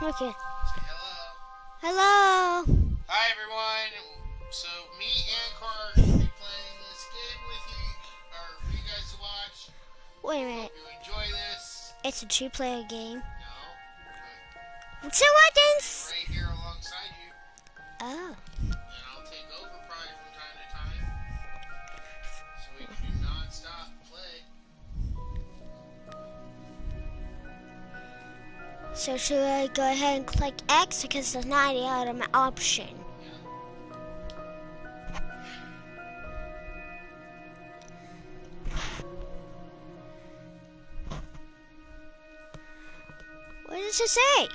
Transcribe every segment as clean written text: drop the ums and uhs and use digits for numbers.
Okay. Say hello. Hello. Hi everyone. So me and Korra are going to be playing this game with you, or for you guys to watch. Wait a minute. Hope you enjoy this. It's a two-player game. No, but So what then? right here alongside you. Oh. And I'll take over probably from time to time, so we can do non-stop play. So should I go ahead and click X because there's not any other option? What does it say?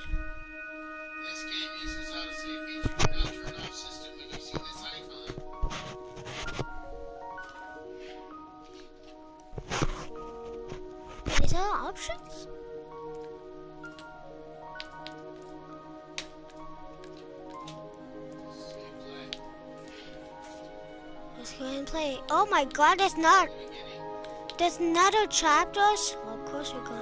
This game uses auto-save feature. Do not turn off system when you see this icon. Is there options? Let's go ahead and play. Oh my God, there's not a chapters. Well, of course we're going.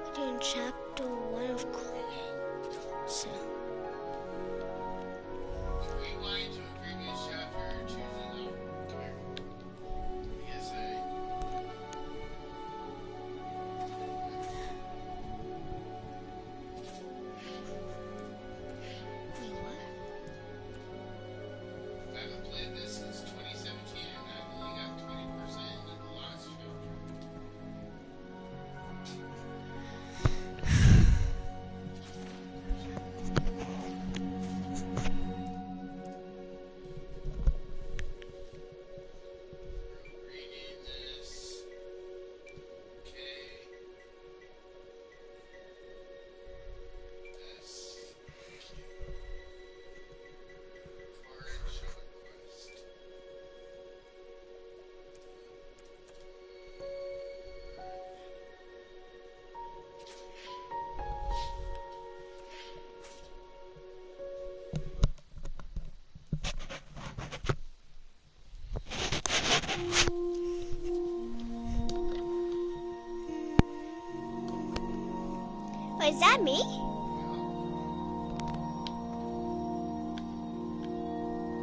We're doing chapter 1 of course. So. Rewind to a previous chapter or choose another. Come here. PSA. Wait, what? I haven't played this since 2017 and I've only got 20% in the last chapter. Reading this. Okay. This. Korra Shaun Quest. Wait, is that me?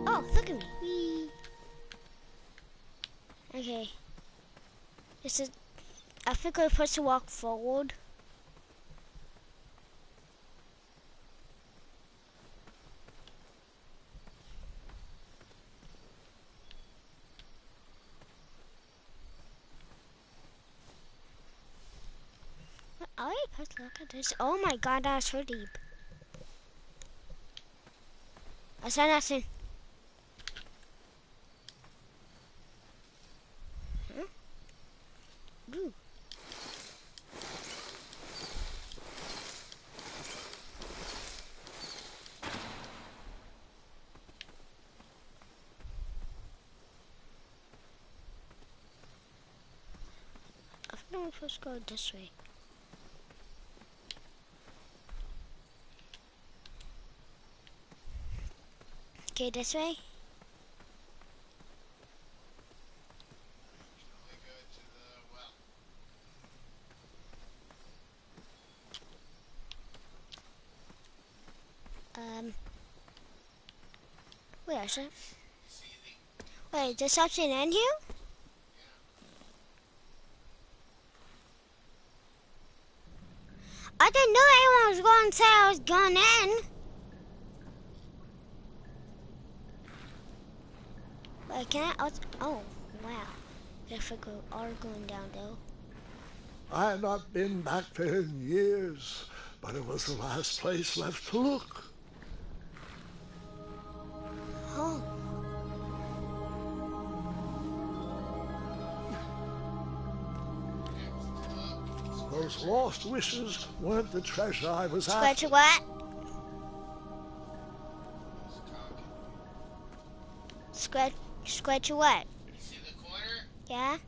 Oh, look at me. Whee. Okay. This is. I think we're supposed to walk forward. Oh, let's look at this. Oh my God, that's so deep. I saw nothing. Huh? Ooh. I think I'm supposed to go this way. Okay, this way. Only go to the well. Where is it? You see the Wait, there's something in here? I didn't know anyone was going to say I was going in. Wait, can I? Oh, wow. Guess we are going down though. I had not been back there in years, but it was the last place left to look. Oh. Those lost wishes weren't the treasure I was Scratch after. your what? Scratch your what? You see the corner? Yeah?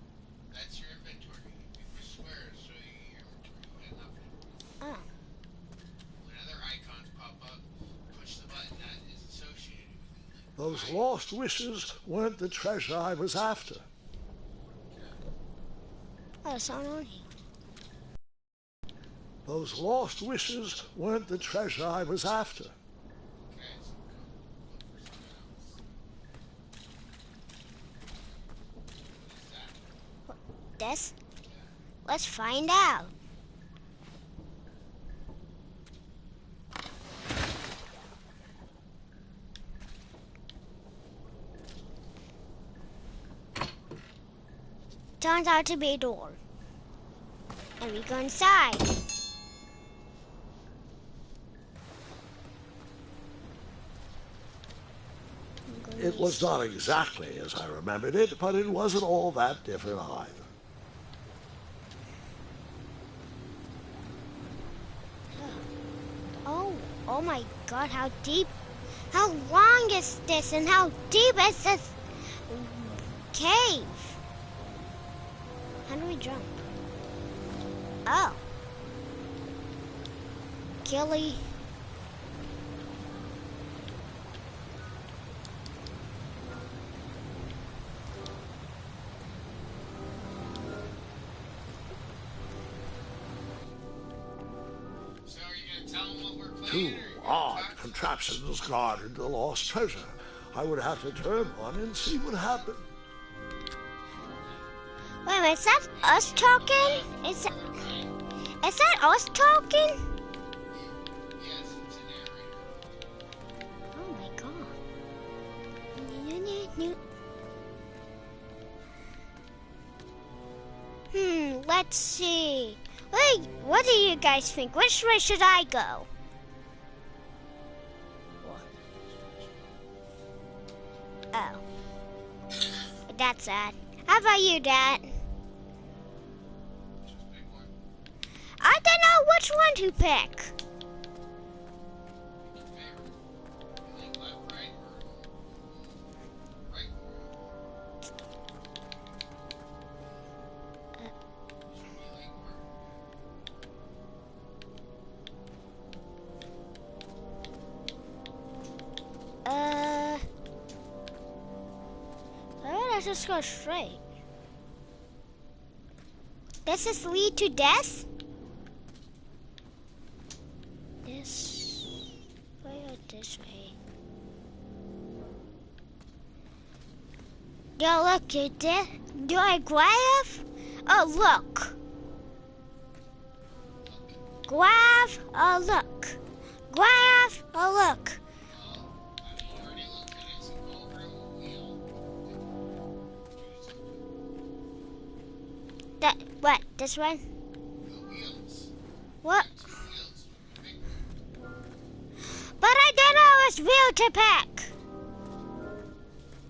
That's your inventory. You push squares so your inventory. You got nothing. Oh. When other icons pop up, push the button that is associated with it. Those lost wishes weren't the treasure I was after. Oh, there's someone on here. Those lost wishes weren't the treasure I was after. This? Let's find out. Turns out to be a door. And we go inside. It was not exactly as I remembered it, but it wasn't all that different either. Oh my God, how deep, how long is this and how deep is this cave? How do we jump? Oh. Gilly. So are you going to tell them what we're playing? Two odd contraptions guarded the lost treasure. I would have to turn one and see what happened. Wait a minute, is that us talking? Is that us talking? Yes, it's a narrator. Oh my God. Let's see. Wait, what do you guys think? Which way should I go? Oh. That's sad. How about you, Dad? Just pick one. I don't know which one to pick. Favorite. You think left, right, or right? You like Let's just go straight. Does this lead to death? This way or this way? Yo, look, do I grab? Oh, look. Grab, oh, look. Grab, oh, look. What? This one? The wheels. What? Two wheels. But I didn't know it's wheel to pick.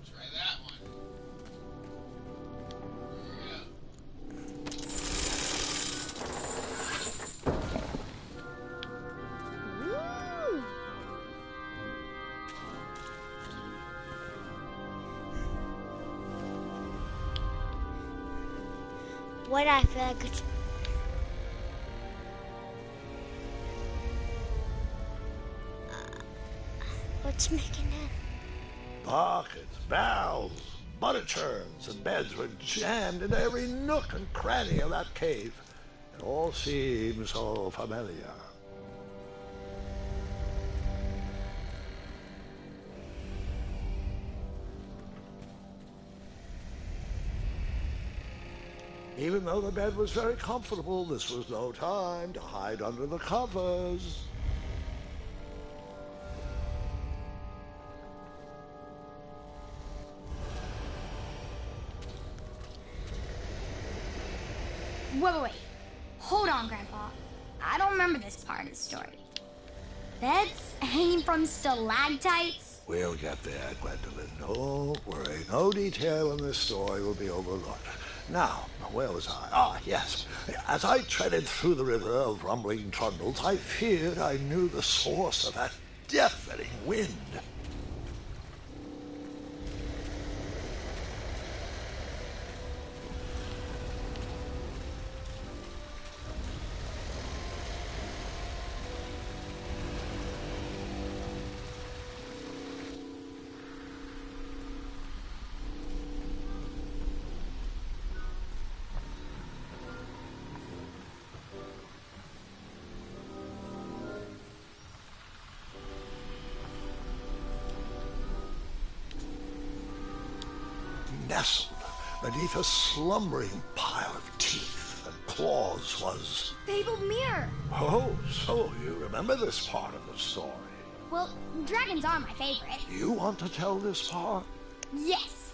Try that one. There you go. Ooh. What I feel like it's... What's making that? Buckets, barrels, butter churns, and beds were jammed into every nook and cranny of that cave. It all seemed so familiar. Even though the bed was very comfortable, this was no time to hide under the covers. Wait. Hold on, Grandpa. I don't remember this part of the story. Beds hanging from stalactites? We'll get there, Gwendolyn. Don't worry. No detail in this story will be overlooked. Now, where was I? Ah, yes. As I treaded through the river of rumbling trundles, I feared I knew the source of that deafening wind. nestled beneath a slumbering pile of teeth and claws was... Fabled mirror. Oh, so you remember this part of the story. Well, dragons are my favorite. You want to tell this part? Yes.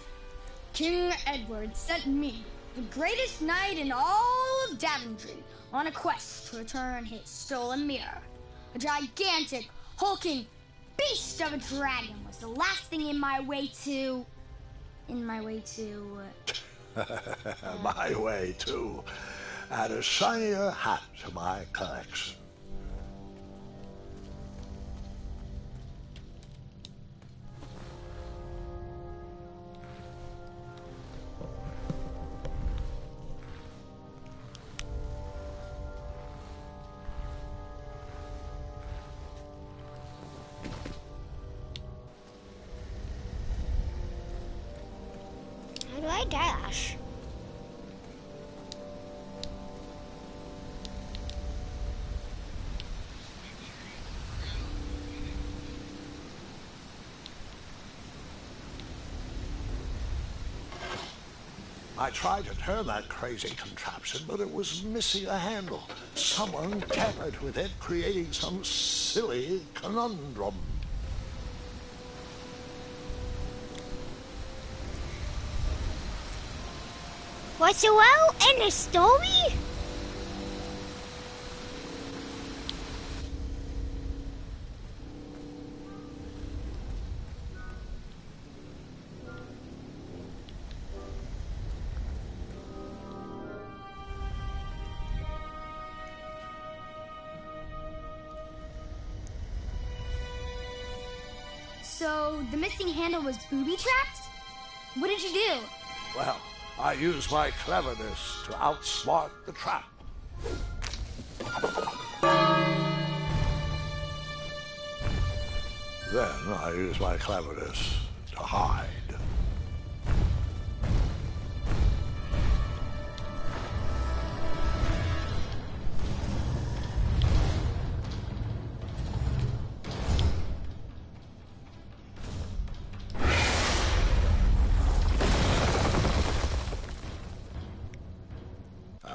King Edward sent me, the greatest knight in all of Daventry, on a quest to return his stolen mirror. A gigantic, hulking beast of a dragon was the last thing in my way to... My way, too. Add a shinier hat to my collection. How do I dash? I tried to turn that crazy contraption, but it was missing a handle. Someone tampered with it, creating some silly conundrum. What's the well in the story? So, the missing handle was booby-trapped? What did you do? Well, I used my cleverness to outsmart the trap. Then I used my cleverness to hide.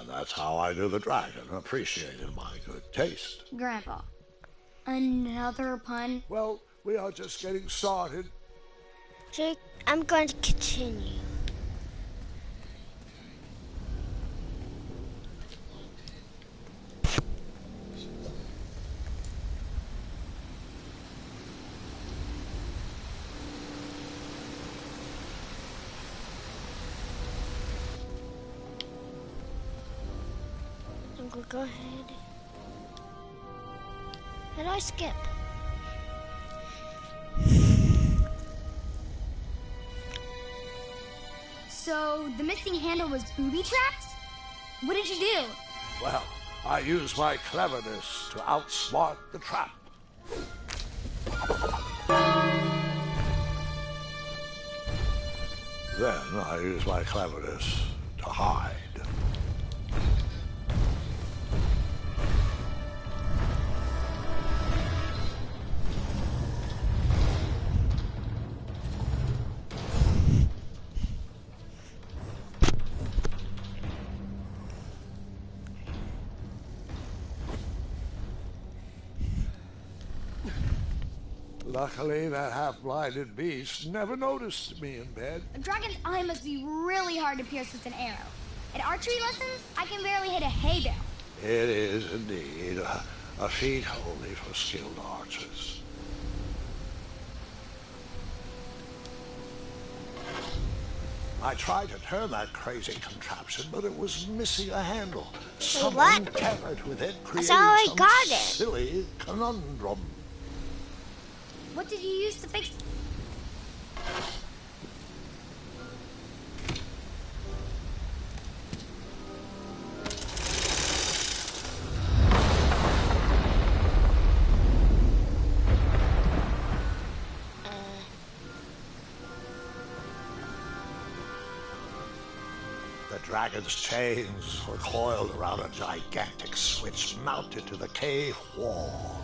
That's how I knew the dragon appreciated my good taste. Grandpa, another pun? Well, we are just getting started. Jake, I'm going to continue. Go ahead. How do I skip? So, the missing handle was booby-trapped? What did you do? Well, I used my cleverness to outsmart the trap. Then I used my cleverness to hide. Luckily, that half-blinded beast never noticed me in bed. A dragon's eye must be really hard to pierce with an arrow. At archery lessons, I can barely hit a hay bale. It is indeed a feat only for skilled archers. I tried to turn that crazy contraption, but it was missing a handle. Someone tampered with it, creating some silly conundrum. What did you use to fix... The dragon's chains were coiled around a gigantic switch mounted to the cave wall.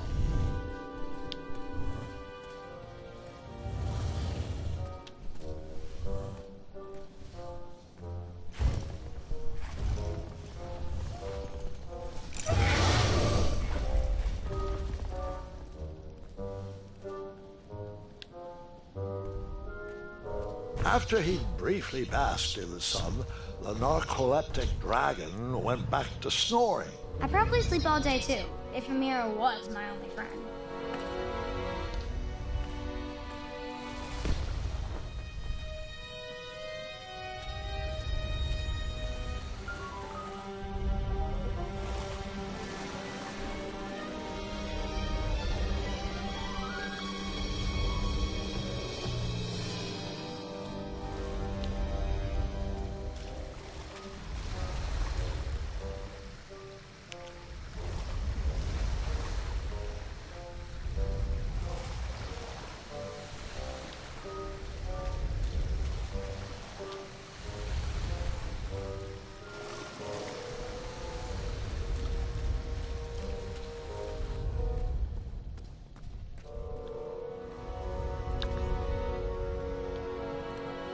After he'd briefly basked in the sun, the narcoleptic dragon went back to snoring. I probably sleep all day too, if Amira was my only friend.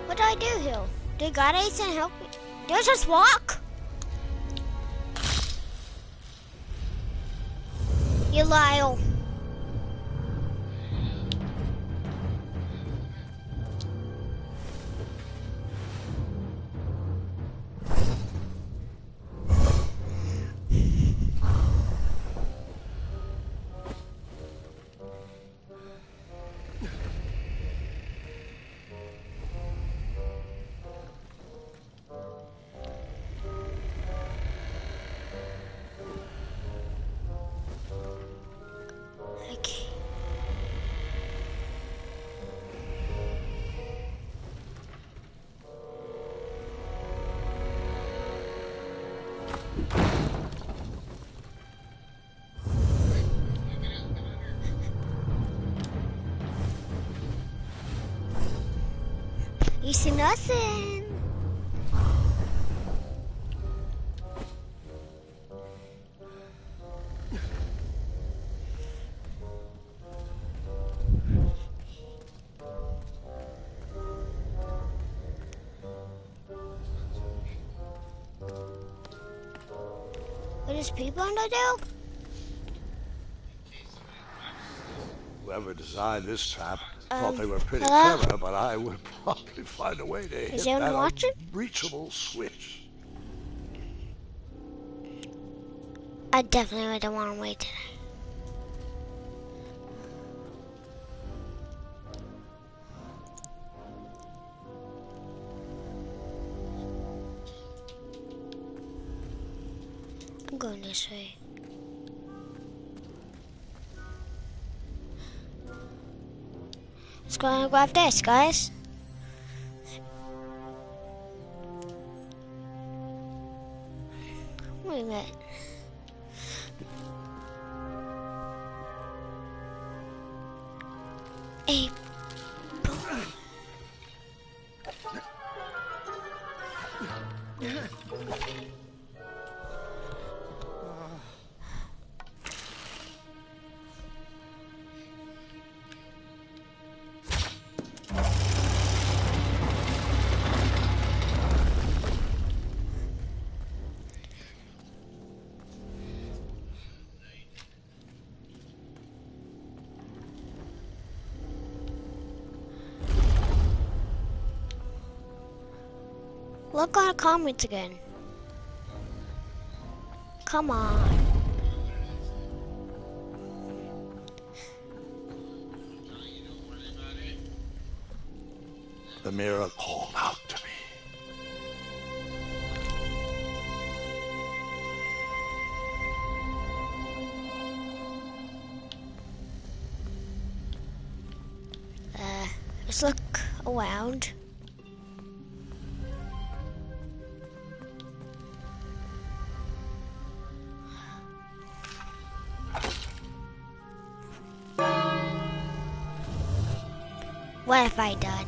What do I do here? Did God Aiden help me? Do I just walk? You Lyle. You see nothing. What is people gonna do? Whoever designed this trap thought they were pretty hello? clever, but I would probably find a way to hit anyone that watching? unreachable switch. I definitely don't want to wait today. I'm going this way. Let's go and grab this, guys. Wait a minute. Hey. Look on the comments again. Come on. The mirror called out to me. Let's look around. What have I done?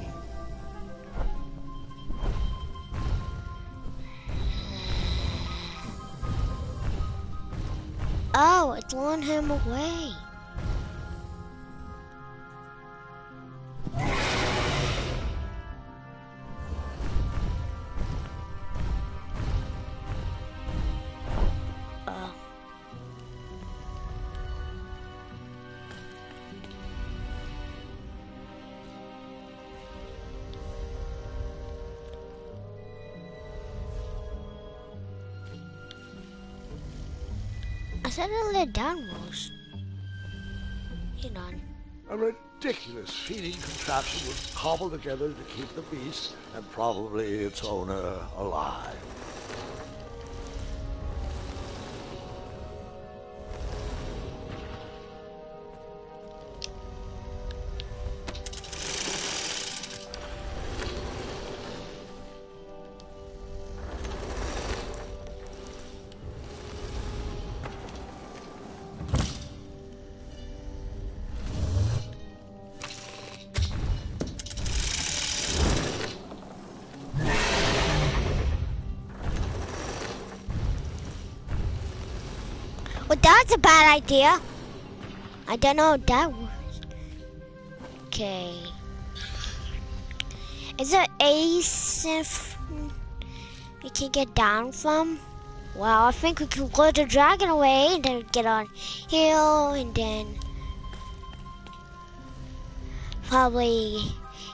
Oh, it's luring him away. Oh. settle it down, Rose. Hang on. A ridiculous feeding contraption was cobbled together to keep the beast and probably its owner alive. Well, that's a bad idea. I don't know what that was. Okay. Is there a safe we can get down from? Well, I think we can lure the dragon away and then get on hill and then probably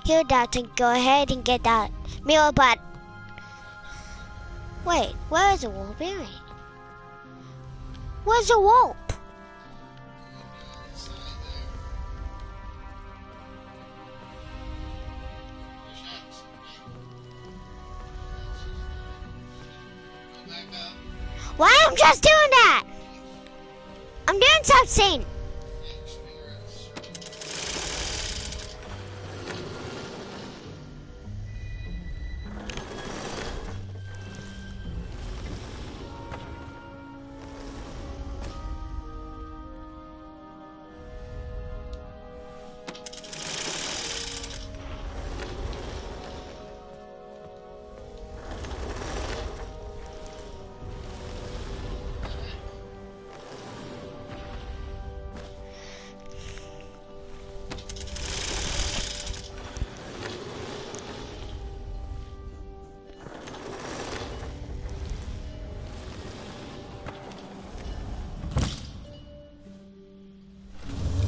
heal that and go ahead and get that mirror, but wait, where is the wolf buried? Where's the wolf? Why am I just doing that? I'm doing something.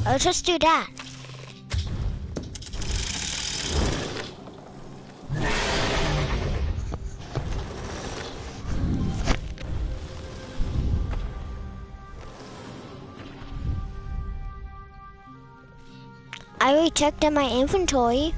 I'll just do that. I already checked in my inventory.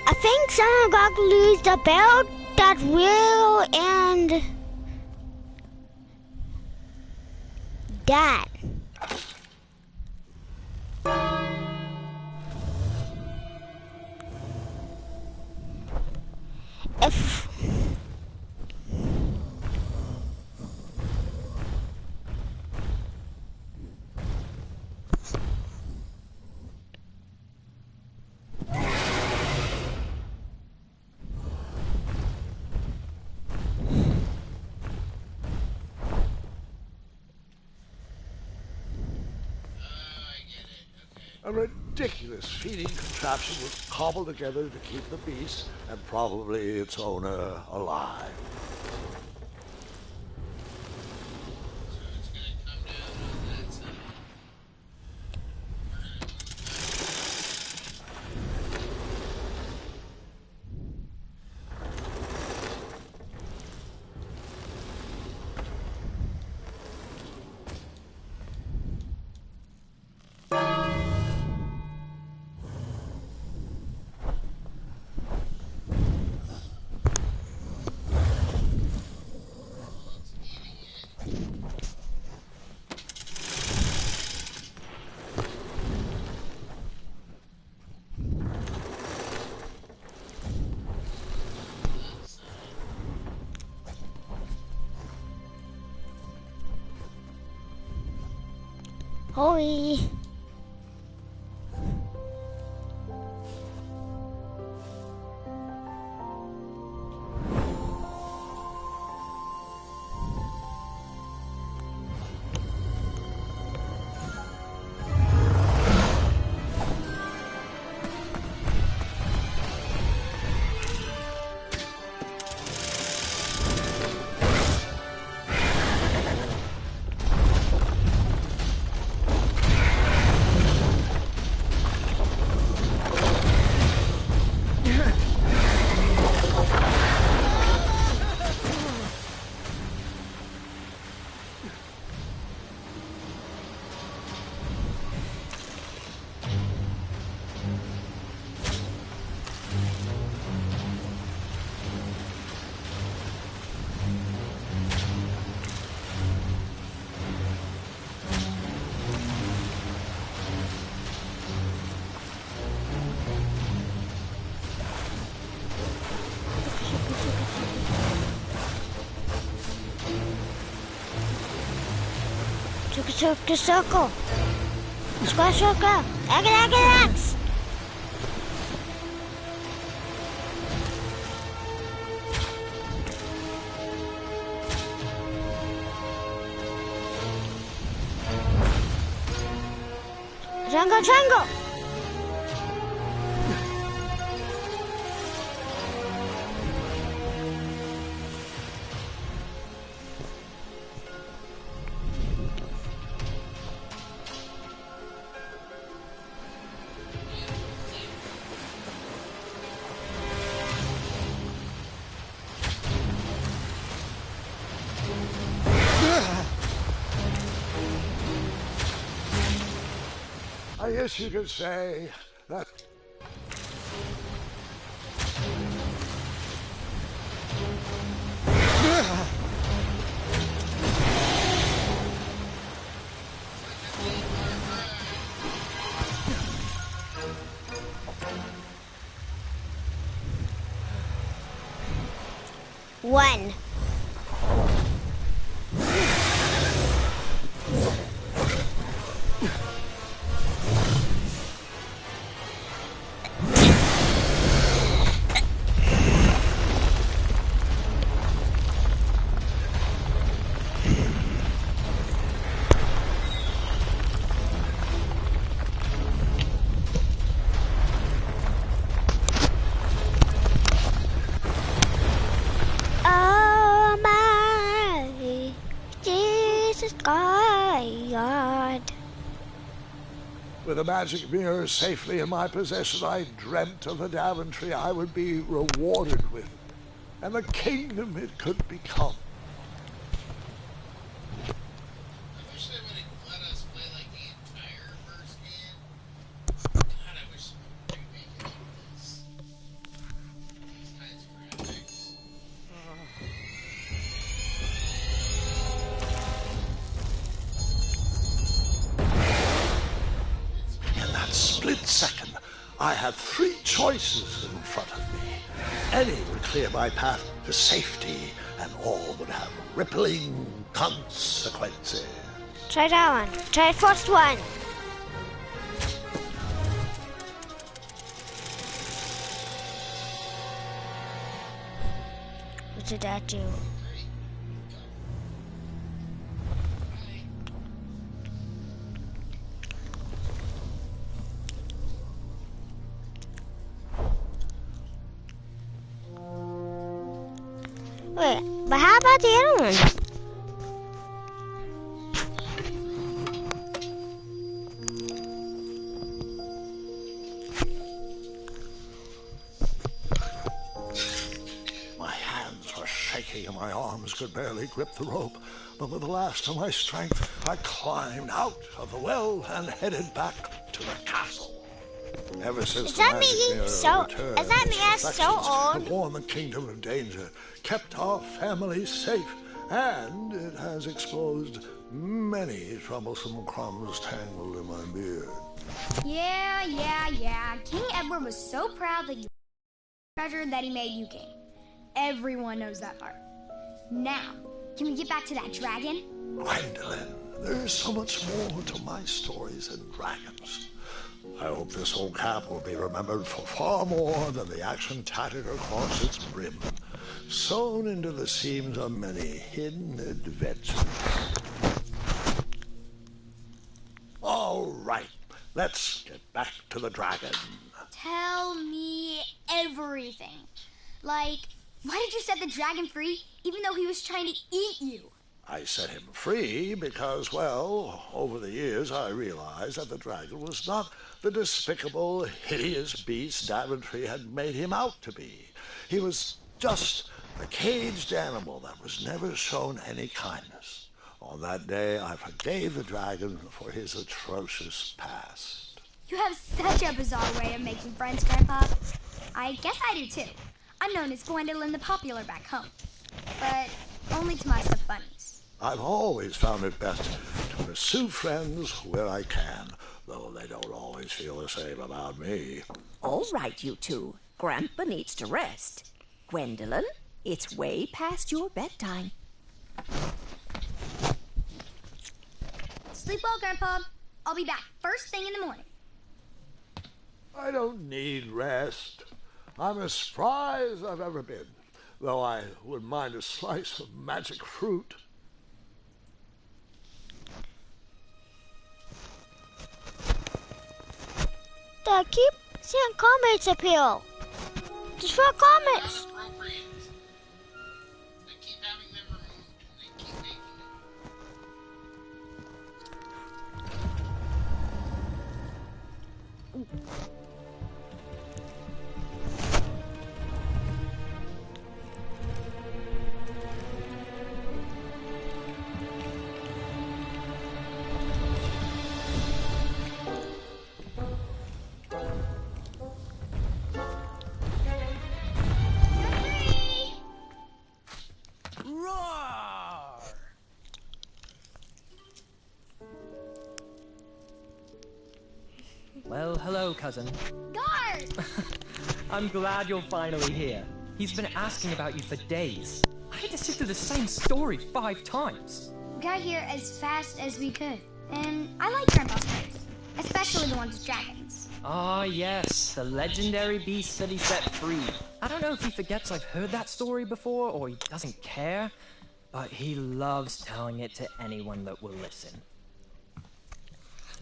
I think someone got to lose the belt, that wheel, and that. If A ridiculous feeding contraption was cobbled together to keep the beast and probably its owner alive. Holy. circle. Square circle. X. Triangle. I guess you could say that. One. Oh my Jesus God. With a magic mirror safely in my possession, I dreamt of the Daventry I would be rewarded with, and the kingdom it could become. I wish they would have let us play like the entire first game. God, I wish they would remake it like this. These kinds of graphics. In that split second, I had three choices in front of me. Any would clear my path to safety, and all would have rippling consequences. Try that one. Try the first one. What did that do? Wait, but how about the other one? My hands were shaking and my arms could barely grip the rope, but with the last of my strength, I climbed out of the well and headed back to the castle. Ever since Is the that magic me mirror so- returned, is that its me as so reflections old? have warned the kingdom of danger, kept our family safe, and it has exposed many troublesome crumbs tangled in my beard. Yeah. King Edward was so proud that you treasured that he made you king. Everyone knows that part. Now, can we get back to that dragon? Gwendolyn, there's so much more to my stories than dragons. I hope this old cap will be remembered for far more than the action tattered across its brim. Sewn into the seams are many hidden adventures. All right, let's get back to the dragon. Tell me everything. Like, why did you set the dragon free even though he was trying to eat you? I set him free because, well, over the years I realized that the dragon was not the despicable, hideous beast Daventry had made him out to be. He was just a caged animal that was never shown any kindness. On that day, I forgave the dragon for his atrocious past. You have such a bizarre way of making friends, Grandpa. I guess I do too. I'm known as Gwendolyn the Popular back home, but only to my stuffed bunnies. I've always found it best to pursue friends where I can, though they don't always feel the same about me. All right, you two. Grandpa needs to rest. Gwendolyn, it's way past your bedtime. Sleep well, Grandpa. I'll be back first thing in the morning. I don't need rest. I'm as spry as I've ever been, though I wouldn't mind a slice of magic fruit. Dad, keep seeing comments appeal. Just for comments. Not appropriate. They keep having them removed, and they keep making them. Well, hello, cousin. Guard! I'm glad you're finally here. He's been asking about you for days. I had to sit through the same story 5 times. We got here as fast as we could. And I like Grandpa's stories, especially the ones with dragons. Ah, yes, the legendary beast that he set free. I don't know if he forgets I've heard that story before or he doesn't care, but he loves telling it to anyone that will listen.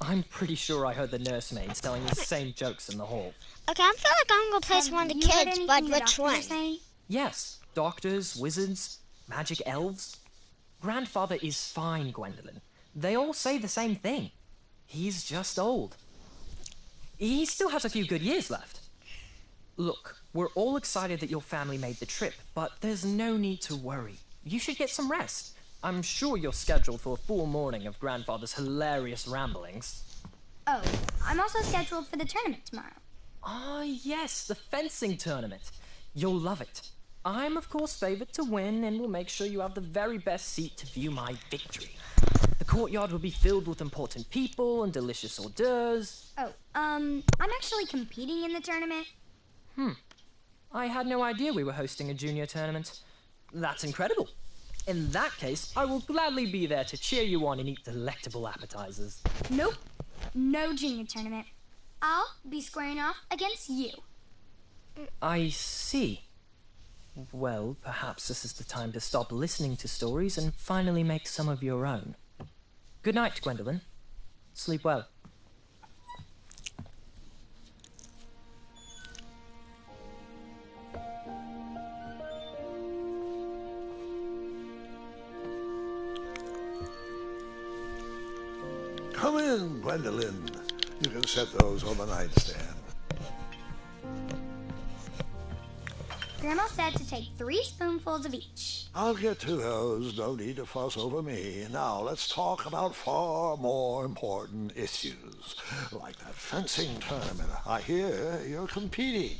I'm pretty sure I heard the nursemaids telling the same jokes in the hall. Okay, I feel like I'm gonna place one of the kids, but which one? Yes, doctors, wizards, magic elves. Grandfather is fine, Gwendolyn. They all say the same thing. He's just old. He still has a few good years left. Look, we're all excited that your family made the trip, but there's no need to worry. You should get some rest. I'm sure you're scheduled for a full morning of Grandfather's hilarious ramblings. Oh, I'm also scheduled for the tournament tomorrow. Ah, yes, the fencing tournament. You'll love it. I'm, of course, favored to win and will make sure you have the very best seat to view my victory. The courtyard will be filled with important people and delicious hors d'oeuvres. Oh, I'm actually competing in the tournament. I had no idea we were hosting a junior tournament. That's incredible. In that case, I will gladly be there to cheer you on and eat delectable appetizers. Nope, no junior tournament. I'll be squaring off against you. I see. Well, perhaps this is the time to stop listening to stories and finally make some of your own. Good night, Gwendolyn. Sleep well. Come in, Gwendolyn. You can set those on the nightstand. Grandma said to take 3 spoonfuls of each. I'll get to those. No need to fuss over me. Now, let's talk about far more important issues, like that fencing tournament. I hear you're competing.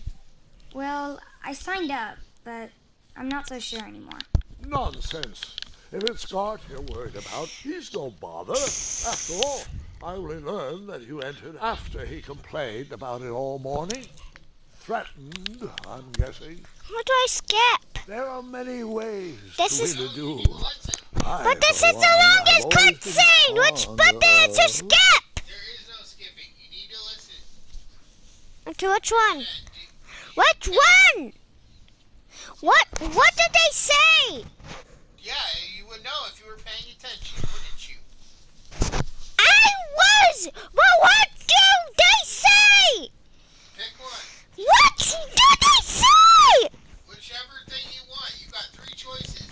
Well, I signed up, but I'm not so sure anymore. Nonsense. If it's Scott you're worried about, he's no bother. After all, I only learned that you entered after he complained about it all morning. Threatened, I'm guessing. What do I skip? There are many ways This to is- win a duel. But this is the longest cutscene! Which button to skip? There is no skipping. You need to listen. Okay, which one? Which one? What did they say? Yeah, you would know if you were paying attention, wouldn't you? I was! But what do they say? Pick one. What do they say? Whichever thing you want. You got 3 choices.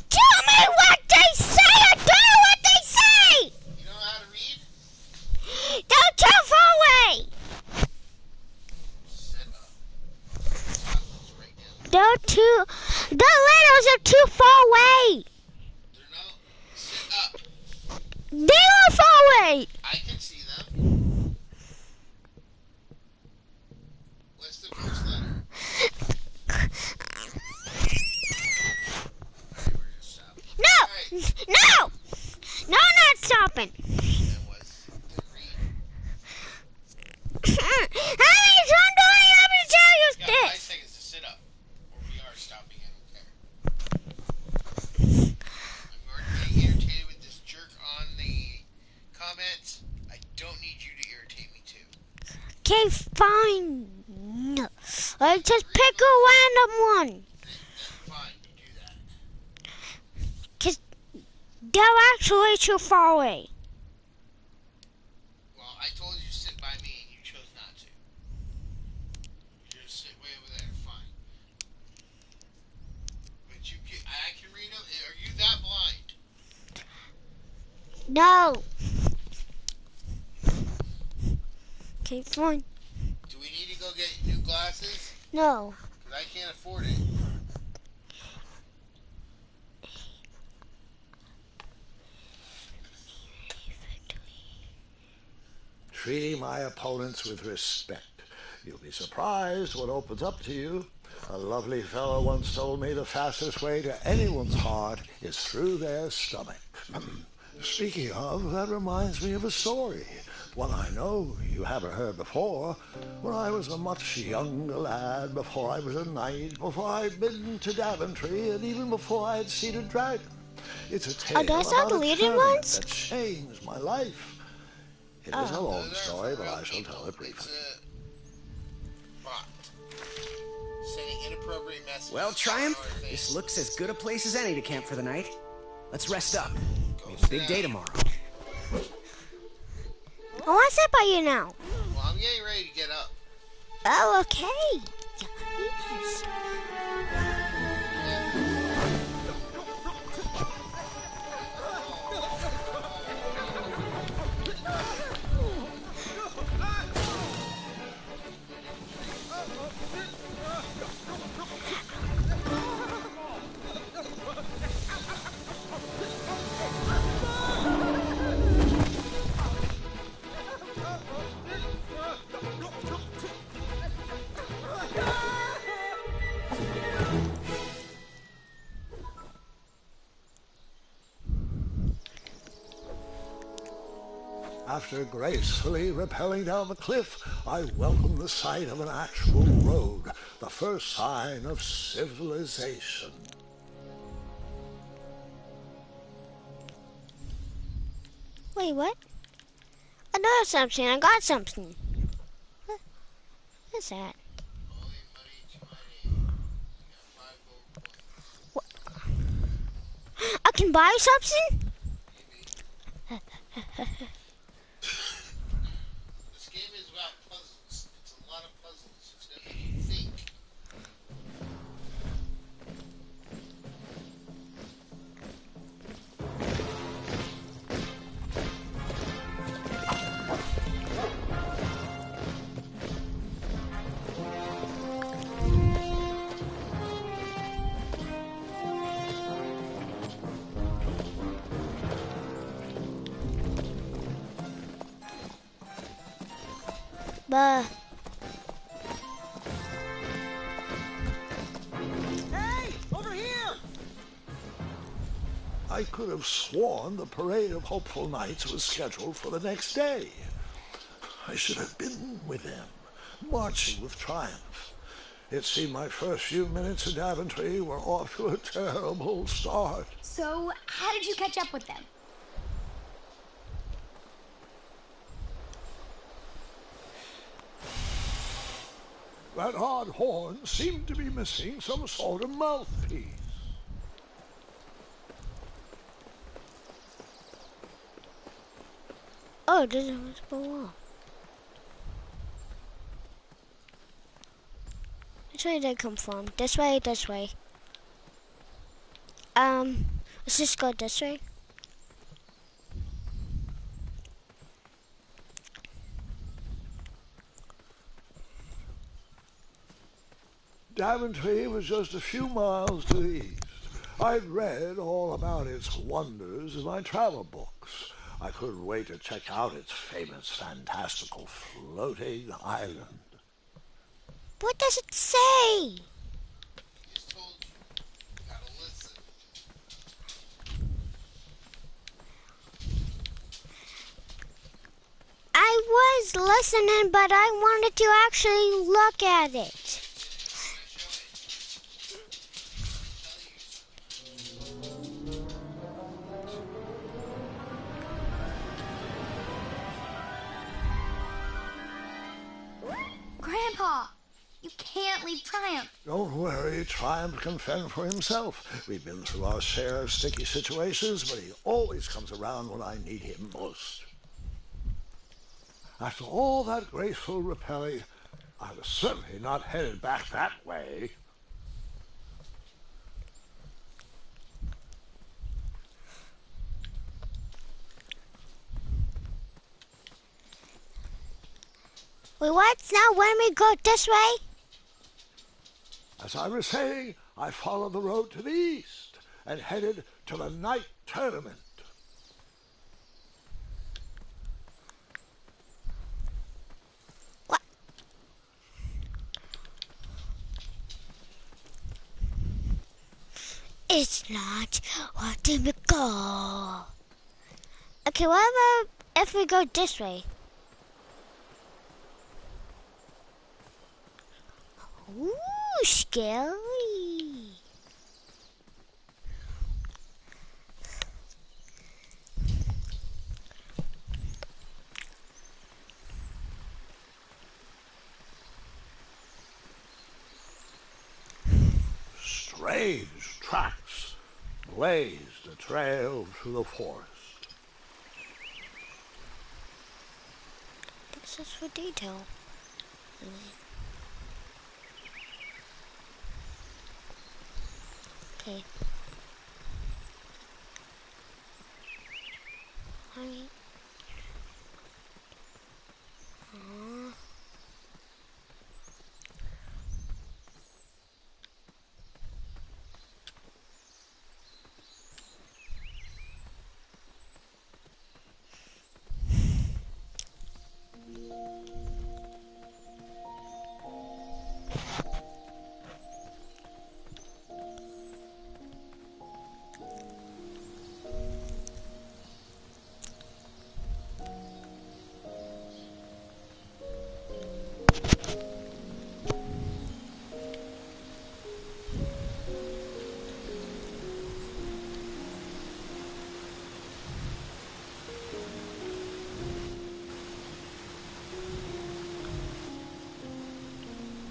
Tell me what they say! I don't know what they say! You know how to read? Don't too far away! Set up. Chronicles right now. The letters are too far away! They're no. Sit up. They are far away! I can see them. What's the first letter? Okay, we're gonna stop. No! Alright. No! No, not stopping! That was the read. How many times do I have to tell you You got 5 this? seconds to sit up. Or we are stopping, I don't care. I'm already getting irritated with this jerk on the comment Okay, fine. Let's just pick a random one. Fine, you do that. Because they're actually too far away. Well, I told you to sit by me and you chose not to. You just sit way over there, fine. But I can read them. Are you that blind? No. Okay, fine. Do we need to go get new glasses? No. Because I can't afford it. Treat my opponents with respect. You'll be surprised what opens up to you. A lovely fellow once told me the fastest way to anyone's heart is through their stomach. Speaking of, that reminds me of a story. One I know you haven't heard before. When I was a much younger lad, before I was a knight, before I'd been to Daventry, and even before I had seen a dragon. It's a tale those are about a deleted tournament ones? that changed my life. It is a long story, but I shall tell it briefly. It's a bot. Sending inappropriate messages. Well, Triumph, this looks as good a place as any to camp for the night. Let's rest up. We have a big day tomorrow. I want to sit by you now. Well, I'm getting ready to get up. Oh, okay. Yes. After gracefully rappelling down the cliff, I welcomed the sight of an actual road, the first sign of civilization. Wait, what? I know something. I got something. What's that? Only money to my name. I got 5 gold coins. I can buy something? This game is about puzzles. It's a lot of puzzles. It's going to make you think. But Hey! Over here! I could have sworn the parade of hopeful knights was scheduled for the next day. I should have been with them, marching with triumph. It seemed my first few minutes in Daventry were off to a terrible start. So, how did you catch up with them? That odd horn seemed to be missing some sort of mouthpiece. oh, there's a multiple wall. Which way did I come from? This way, this way. Let's just go this way. Daventry was just a few miles to the east. I'd read all about its wonders in my travel books. I couldn't wait to check out its famous, fantastical floating island. What does it say? He's told you. You gotta listen. I was listening, but I wanted to actually look at it. Grandpa, you can't leave Triumph. Don't worry, Triumph can fend for himself. We've been through our share of sticky situations, but he always comes around when I need him most. After all that graceful repelling, I was certainly not headed back that way. Wait, what? Now when we go this way? As I was saying, I followed the road to the east and headed to the night tournament. What? It's not letting me go. Okay, what about if we go this way? Ooh, scary. Strange tracks blazed a trail through the forest. This is for detail. Okay. Alright.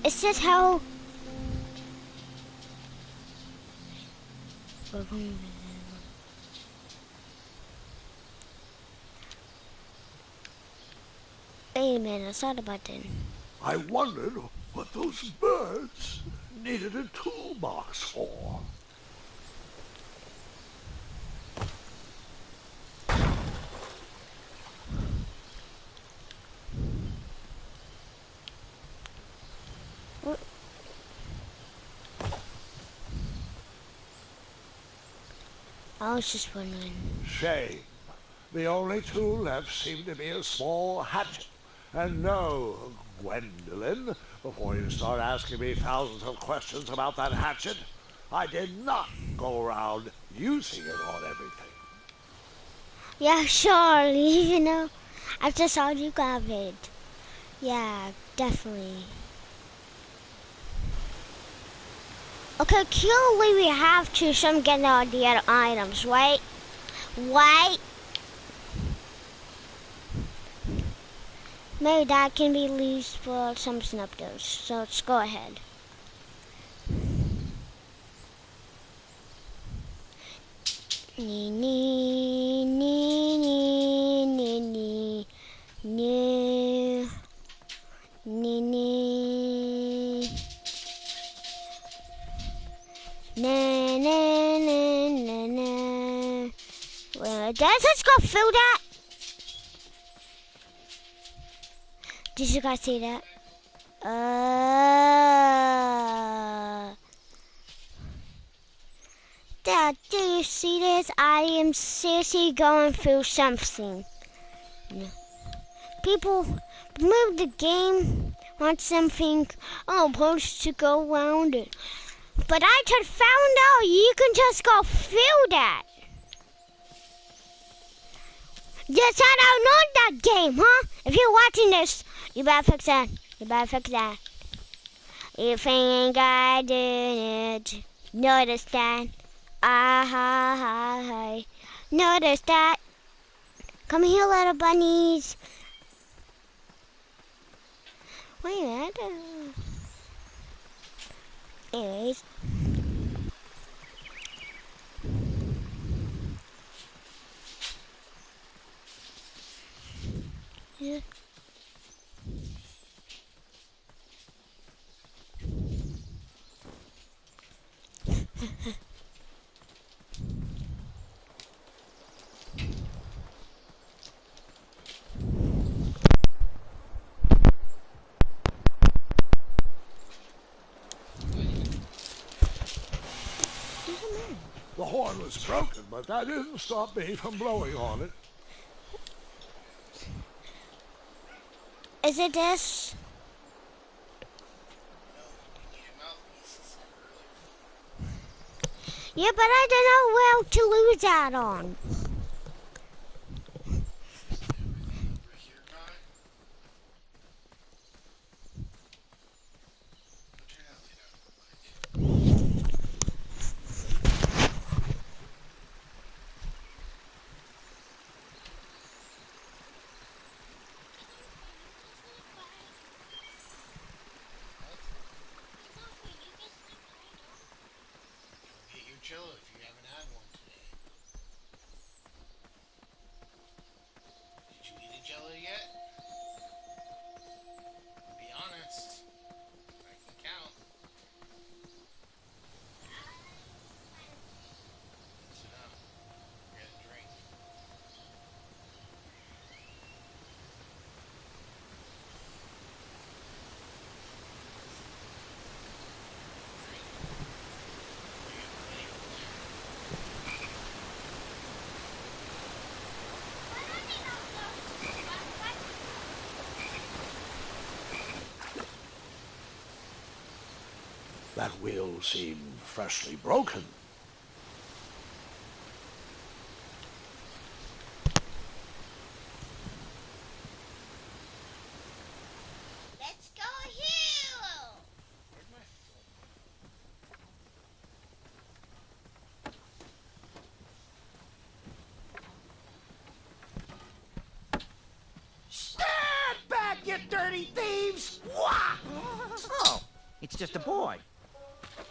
Is this how... Wait a minute, I saw the button. I wondered what those birds needed a toolbox for. I was just wondering. Shame. The only tool left seemed to be a small hatchet. And no, Gwendolyn, before you start asking me thousands of questions about that hatchet, I did not go around using it on everything. Yeah, surely, you know. I just saw you grab it. Yeah, definitely. Okay, clearly we have to get all the other items, right? Right? Maybe that can be used for some snipers, so let's go ahead. Nee, nee, nee, nee, nee, nee, nee, nee, nee. Na na na na na. Well, let's go fill that. Did you guys see that? Dad, do you see this? I am seriously going through something. People move the game, want something. I'm supposed to go around it. But I just found out you can just go through that. Yes, I don't know that game, huh? If you're watching this, you better fix that. You better fix that. You think I didn't notice that? I notice that. Come here, little bunnies. Wait a minute, I Anyways. Yeah. The horn was broken, but that didn't stop me from blowing on it. Is it this? Yeah, but I don't know where to lose that on. Get your cello if you haven't had one today. Did you eat a cello yet? Be honest. I can count. Sit down. Get a drink. That wheel seemed freshly broken. Let's go here. Where'd my phone? Stand back, you dirty thieves! Wah! Oh, it's just a boy.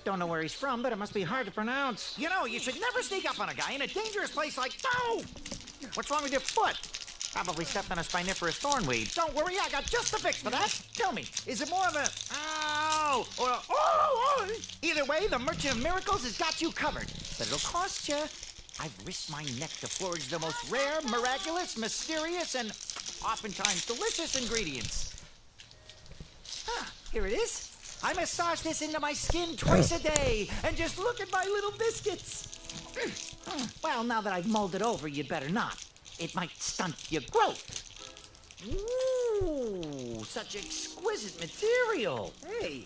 Don't know where he's from, but it must be hard to pronounce. You know, you should never sneak up on a guy in a dangerous place like... Oh! What's wrong with your foot? Probably stepped on a spiniferous thornweed. Don't worry, I got just the fix for that. Tell me, is it more of a... Ow! Or a... Oh! Either way, the Merchant of Miracles has got you covered. But it'll cost you. I've risked my neck to forge the most rare, miraculous, mysterious, and oftentimes delicious ingredients. Ah, here it is. I massage this into my skin twice a day, and just look at my little biscuits. Well, now that I've mulled it over, you'd better not. It might stunt your growth. Ooh, such exquisite material. Hey.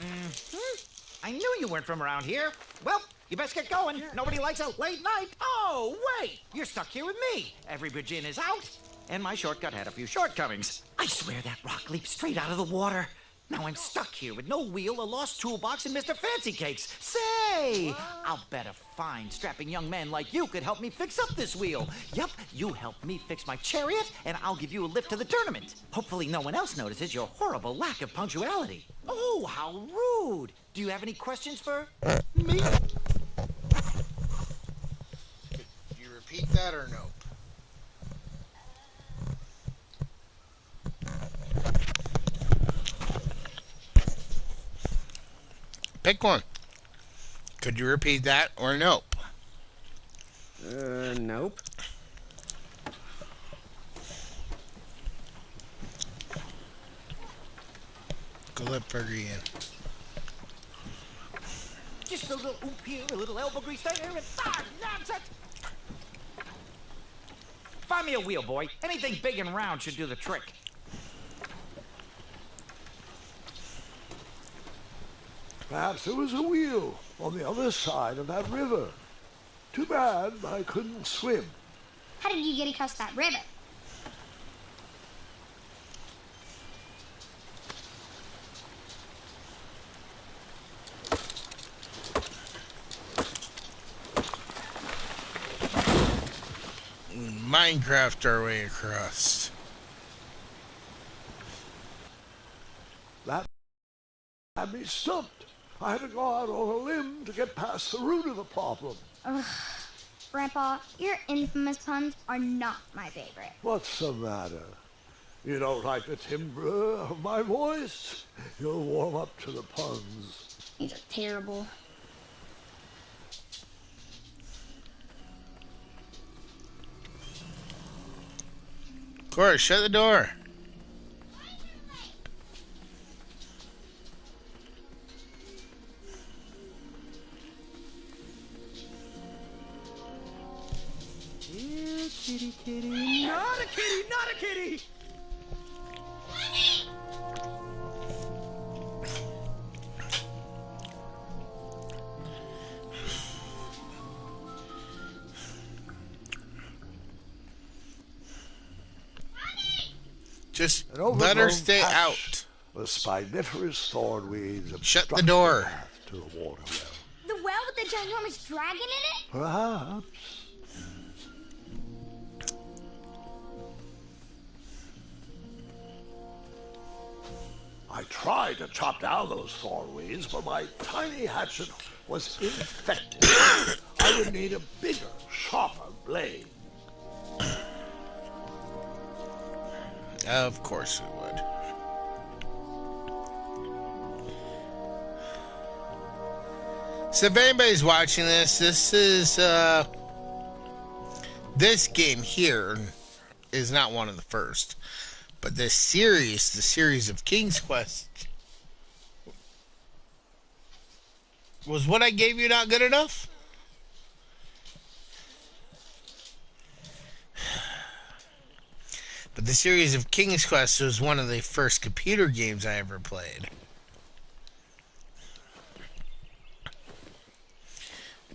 I knew you weren't from around here. Well, you best get going. Nobody likes a late night. Oh, wait, you're stuck here with me. Every bridge in is out, and my shortcut had a few shortcomings. I swear that rock leaped straight out of the water. Now I'm stuck here with no wheel, a lost toolbox, and Mr. Fancy Cakes. Say, I'll bet a fine, strapping young man like you could help me fix up this wheel. Yup, you help me fix my chariot, and I'll give you a lift to the tournament. Hopefully no one else notices your horrible lack of punctuality. Oh, how rude. Do you have any questions for me? Could you repeat that or no? Pick one. Could you repeat that or nope? Nope. Go let Fergie in. Just a little oop here, a little elbow grease there, and nonsense! Find me a wheel, boy. Anything big and round should do the trick. Perhaps there was a wheel on the other side of that river. Too bad I couldn't swim. How did you get across that river? Minecraft our way across. That had me stumped. I had to go out on a limb to get past the root of the problem. Ugh. Grandpa, your infamous puns are not my favorite. What's the matter? You don't like the timbre of my voice? You'll warm up to the puns. These are terrible. Korra, shut the door. Here, kitty, kitty. Not a kitty, not a kitty! Just An let her overgrown stay patch out. with spiniferous thornweeds Shut the obstruct door. path to the water well. The well with the ginormous dragon in it? Perhaps. I tried to chop down those thornweeds, but my tiny hatchet was infected. I would need a bigger, sharper blade. Of course we would. So if anybody's watching this, this game here is not one of the first. But this series, the series of King's Quest, was what I gave you not good enough? But the series of King's Quest was one of the first computer games I ever played.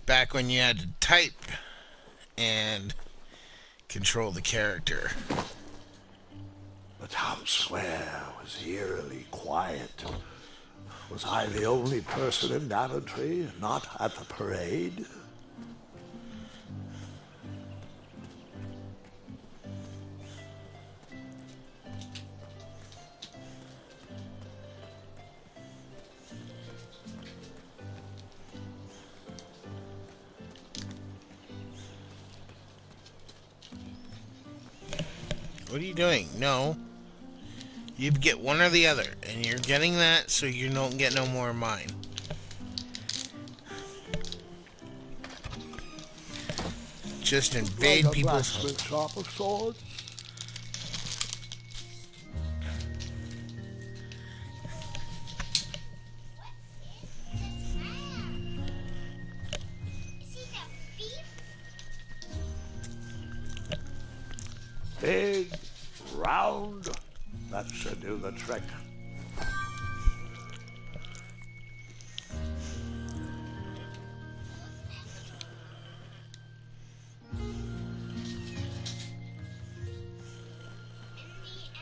Back when you had to type and control the character. The town square was eerily quiet. Was I the only person in Daventry not at the parade? What are you doing? No. You get one or the other, and you're getting that, so you don't get no more of mine. Just invade Like a people's blacksmith shop of swords. Big, round, that should do the trick.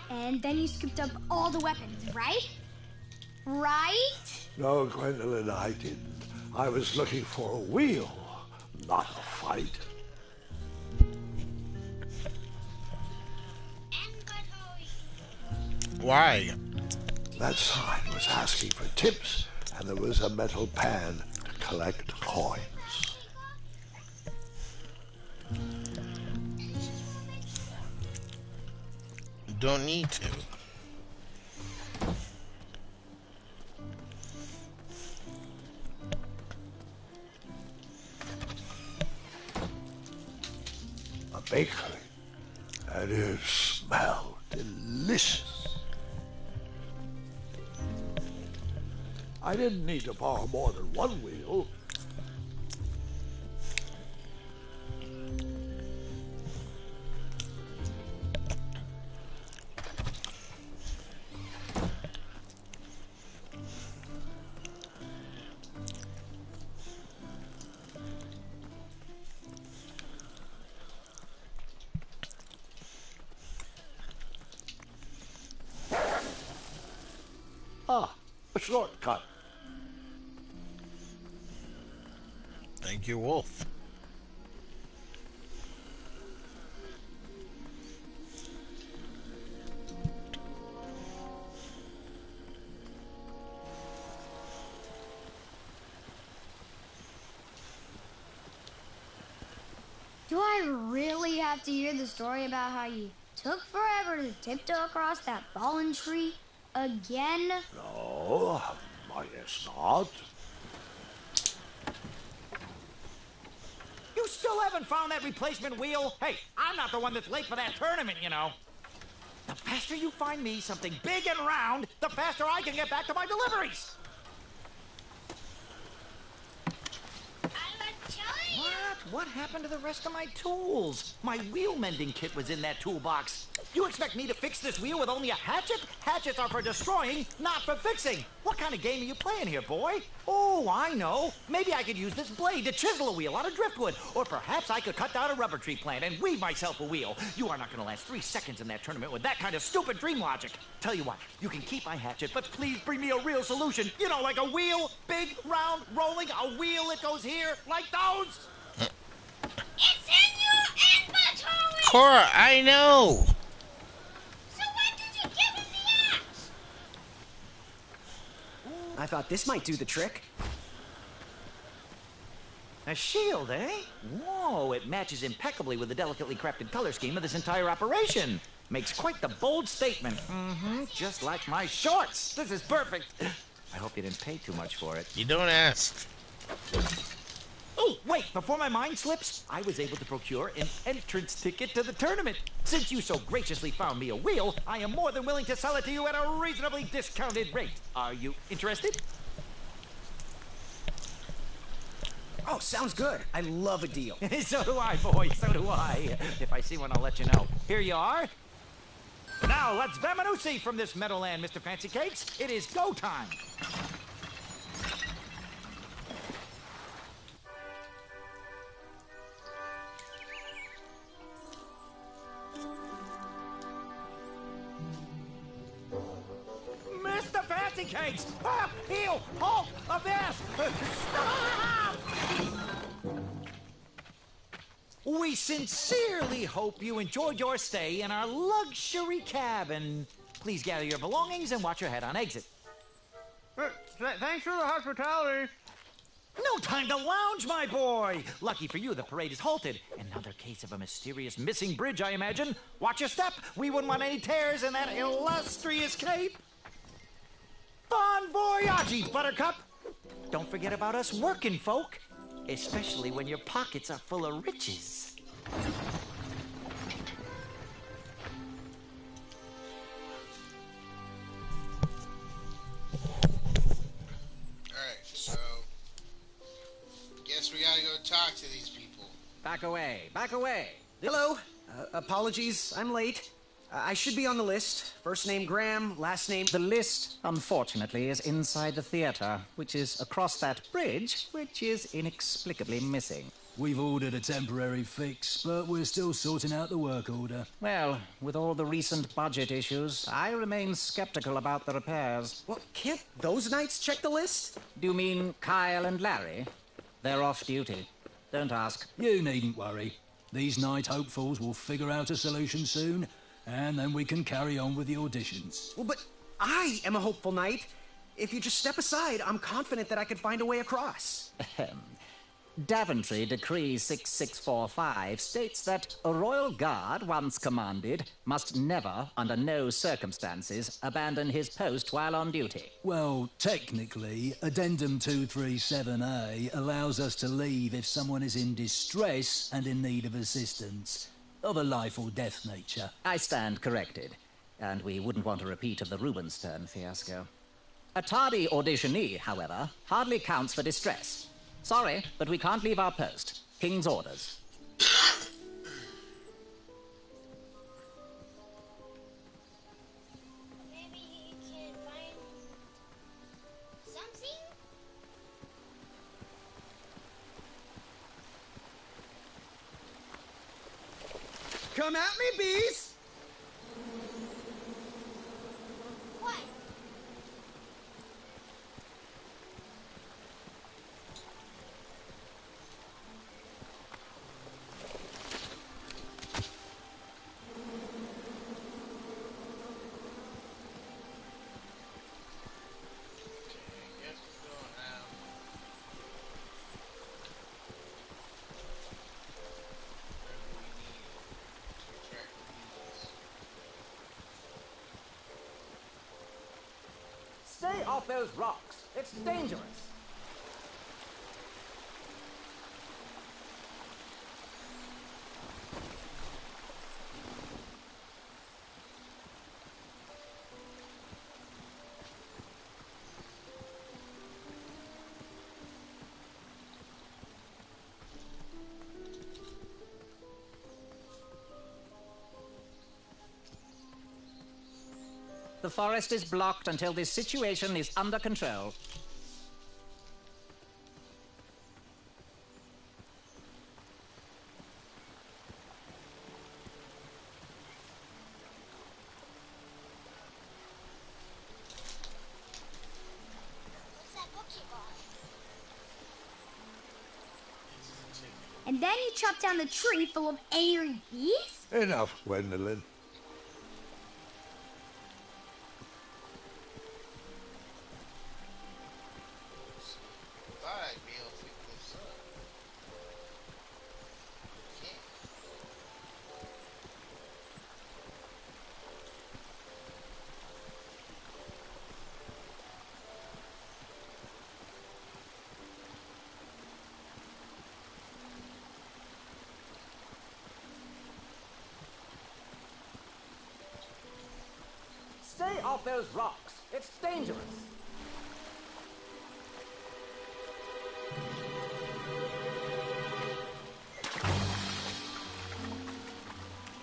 And then you scooped up all the weapons, right? Right? No, Gwendolyn, I didn't. I was looking for a wheel, not a fight. Why? That sign was asking for tips, and there was a metal pan to collect coins. Don't need to. A bakery, and it smelled delicious. I didn't need to borrow more than one wheel. Ah, a shortcut. Thank you, Wolf. Do I really have to hear the story about how you took forever to tiptoe across that fallen tree again? No, I guess not. You still haven't found that replacement wheel? Hey, I'm not the one that's late for that tournament, you know. The faster you find me something big and round, the faster I can get back to my deliveries. What happened to the rest of my tools? My wheel mending kit was in that toolbox. You expect me to fix this wheel with only a hatchet? Hatchets are for destroying, not for fixing. What kind of game are you playing here, boy? Oh, I know. Maybe I could use this blade to chisel a wheel out of driftwood. Or perhaps I could cut down a rubber tree plant and weave myself a wheel. You are not going to last 3 seconds in that tournament with that kind of stupid dream logic. Tell you what, you can keep my hatchet, but please bring me a real solution. You know, like a wheel, big, round, rolling, a wheel that goes here, like those. It's in your inventory! Korra, I know! So when did you give him the axe? I thought this might do the trick. A shield, eh? Whoa, it matches impeccably with the delicately crafted color scheme of this entire operation. Makes quite the bold statement. Mm-hmm, just like my shorts. This is perfect. I hope you didn't pay too much for it. You don't ask. Oh, wait, before my mind slips, I was able to procure an entrance ticket to the tournament. Since you so graciously found me a wheel, I am more than willing to sell it to you at a reasonably discounted rate. Are you interested? Oh, sounds good. I love a deal. So do I, boy, so do I. If I see one, I'll let you know. Here you are. Now, let's Vamanusi from this meadowland, Mr. Fancy Cakes. It is go time. Mr. Fancy Cakes! Ah, heel! Halt! Avast! Stop! We sincerely hope you enjoyed your stay in our luxury cabin. Please gather your belongings and watch your head on exit. Thanks for the hospitality. No time to lounge, my boy! Lucky for you, the parade is halted. Another case of a mysterious missing bridge, I imagine. Watch your step. We wouldn't want any tears in that illustrious cape. Bon voyage, Buttercup! Don't forget about us working folk, especially when your pockets are full of riches. Alright, so... guess we gotta go talk to these people. Back away, back away. Hello. Apologies, I'm late. I should be on the list. First name Graham, last name... The list, unfortunately, is inside the theater, which is across that bridge, which is inexplicably missing. We've ordered a temporary fix, but we're still sorting out the work order. Well, with all the recent budget issues, I remain skeptical about the repairs. Well, can't those knights check the list? Do you mean Kyle and Larry? They're off duty. Don't ask. You needn't worry. These night hopefuls will figure out a solution soon, and then we can carry on with the auditions. Well, but I am a hopeful knight. If you just step aside, I'm confident that I could find a way across. Daventry Decree 6645 states that a royal guard, once commanded, must never, under no circumstances, abandon his post while on duty. Well, technically, Addendum 237A allows us to leave if someone is in distress and in need of assistance, of a life or death nature. I stand corrected, and we wouldn't want a repeat of the Rubenstern fiasco. A tardy auditionee, however, hardly counts for distress. Sorry, but we can't leave our post. King's orders. Maybe he can find something? Come at me, bees! What? off those rocks. It's dangerous. The forest is blocked until this situation is under control. And then you chop down the tree full of angry bees? Enough, Gwendolyn. Thought I'd be able to pick this up. Can't. Stay off those rocks. It's dangerous.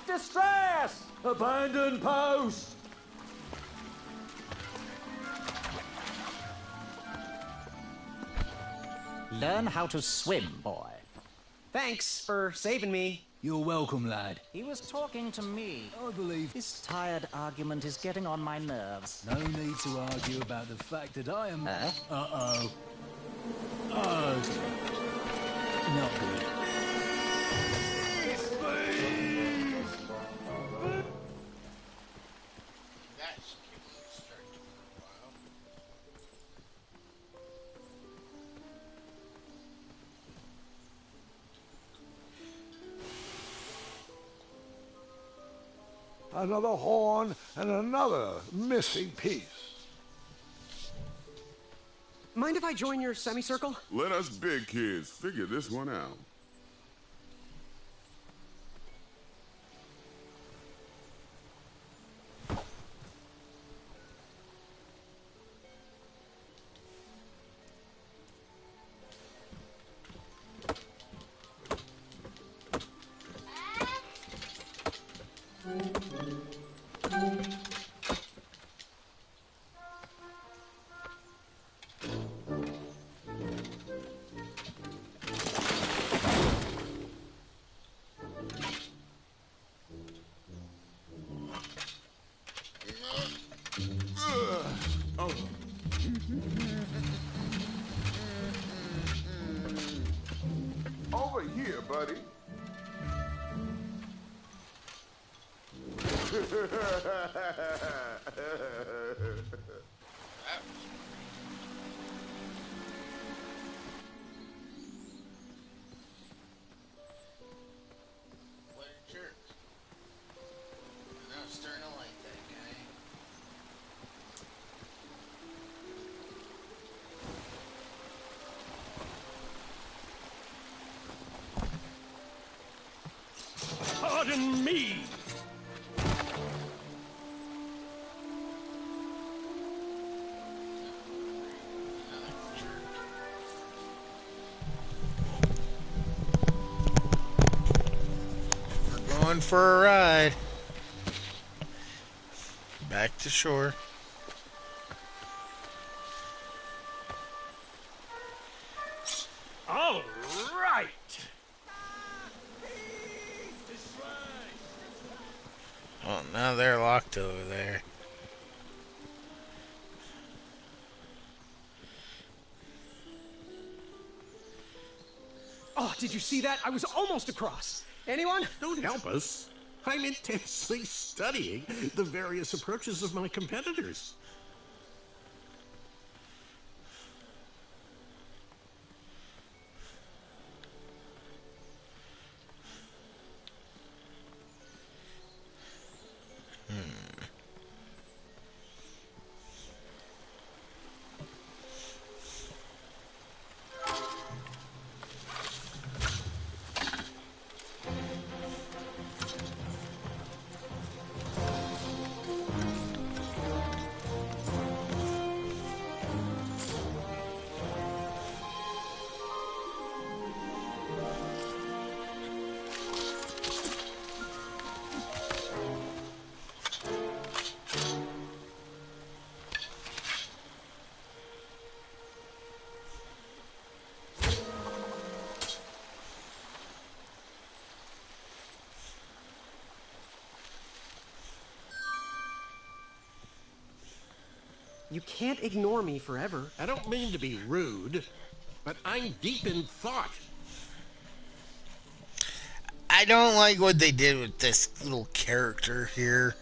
Distress! Abandon post! Learn how to swim, boy. Thanks for saving me. You're welcome, lad. He was talking to me. I believe This tired argument is getting on my nerves. no need to argue about the fact that I am... Huh? Uh-oh. Oh. Not good. That should keep me distracted for a while. Another horn and another missing piece. Mind if I join your semicircle? Let us big kids figure this one out. Over here, buddy. What a jerk. I'm starting to like that guy. Pardon me! Another jerk. We're going for a ride. Back to shore. All right! Well, now they're locked over there. Oh, did you see that? I was almost across. Anyone? Don't help us. I'm intensely studying the various approaches of my competitors. You can't ignore me forever. I don't mean to be rude, but I'm deep in thought. I don't like what they did with this little character here.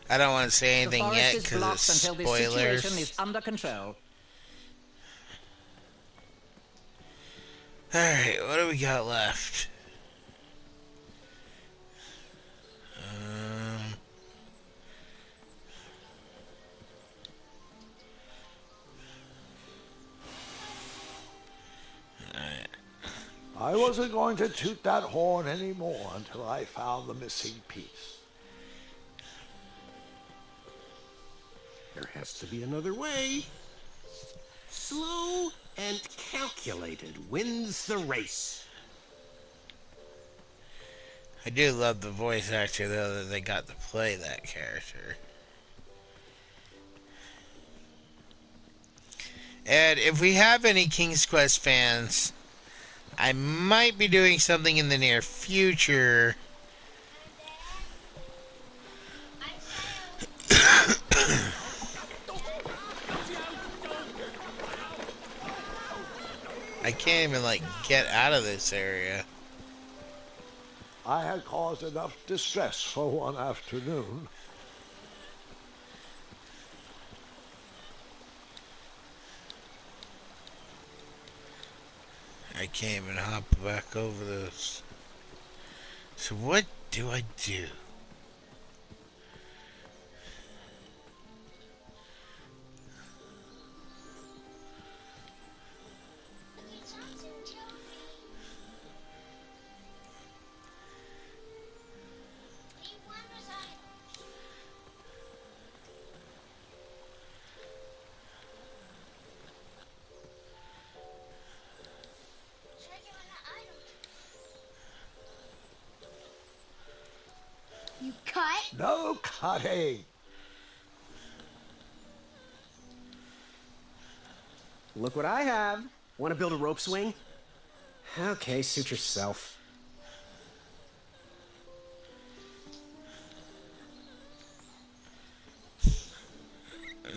I don't want to say anything yet because it's until this spoilers. situation is under control. Alright, what do we got left? I wasn't going to toot that horn anymore until I found the missing piece. There has to be another way. Slow and calculated wins the race. I do love the voice actor, though, that they got to play that character. And if we have any King's Quest fans, I might be doing something in the near future. I can't even, like, get out of this area. I had caused enough distress for one afternoon. I can't even hop back over this. So what do I do? You cut? No cutting. Look what I have. Want to build a rope swing? Okay, suit yourself.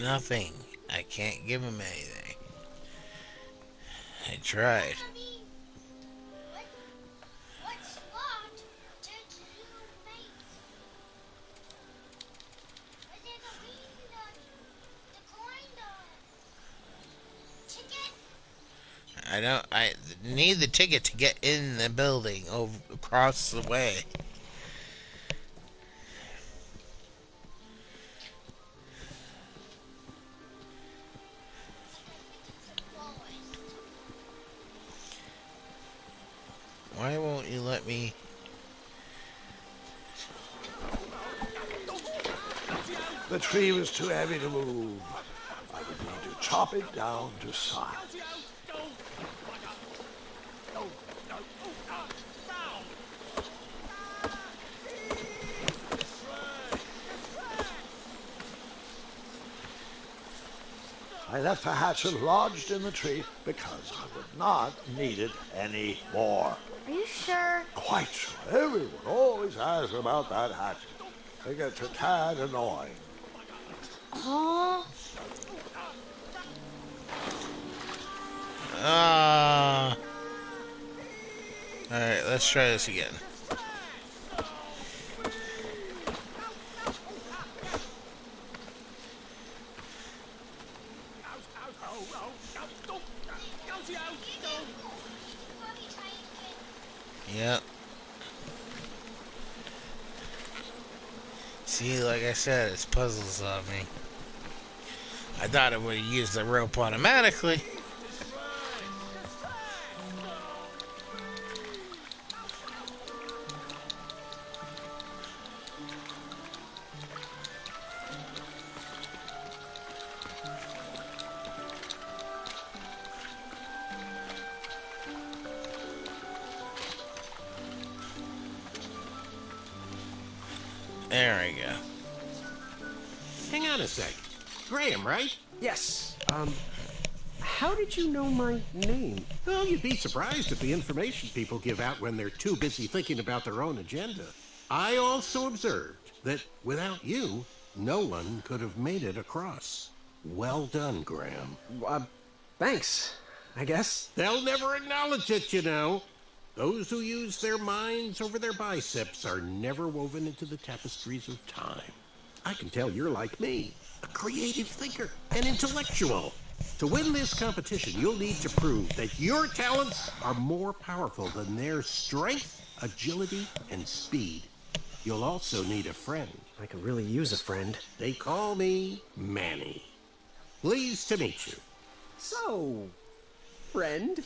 Nothing. I can't give him anything. I tried. I need the ticket to get in the building over across the way. Why won't you let me? The tree was too heavy to move. I would need to chop it down to size. I left the hatchet lodged in the tree because I would not need it any more. Are you sure? Quite sure. Everyone always asks about that hatchet. It gets a tad annoying. Oh. Alright, let's try this again. Yep. See, like I said, it's puzzle solving. I thought it would use the rope automatically. There we go. Hang on a sec. Graham, right? Yes. how did you know my name? Well, you'd be surprised at the information people give out when they're too busy thinking about their own agenda. I also observed that without you, no one could have made it across. Well done, Graham. Thanks, I guess. They'll never acknowledge it, you know. Those who use their minds over their biceps are never woven into the tapestries of time. I can tell you're like me, a creative thinker, an intellectual. To win this competition, you'll need to prove that your talents are more powerful than their strength, agility, and speed. You'll also need a friend. I could really use a friend. They call me Manny. Pleased to meet you. So, friend,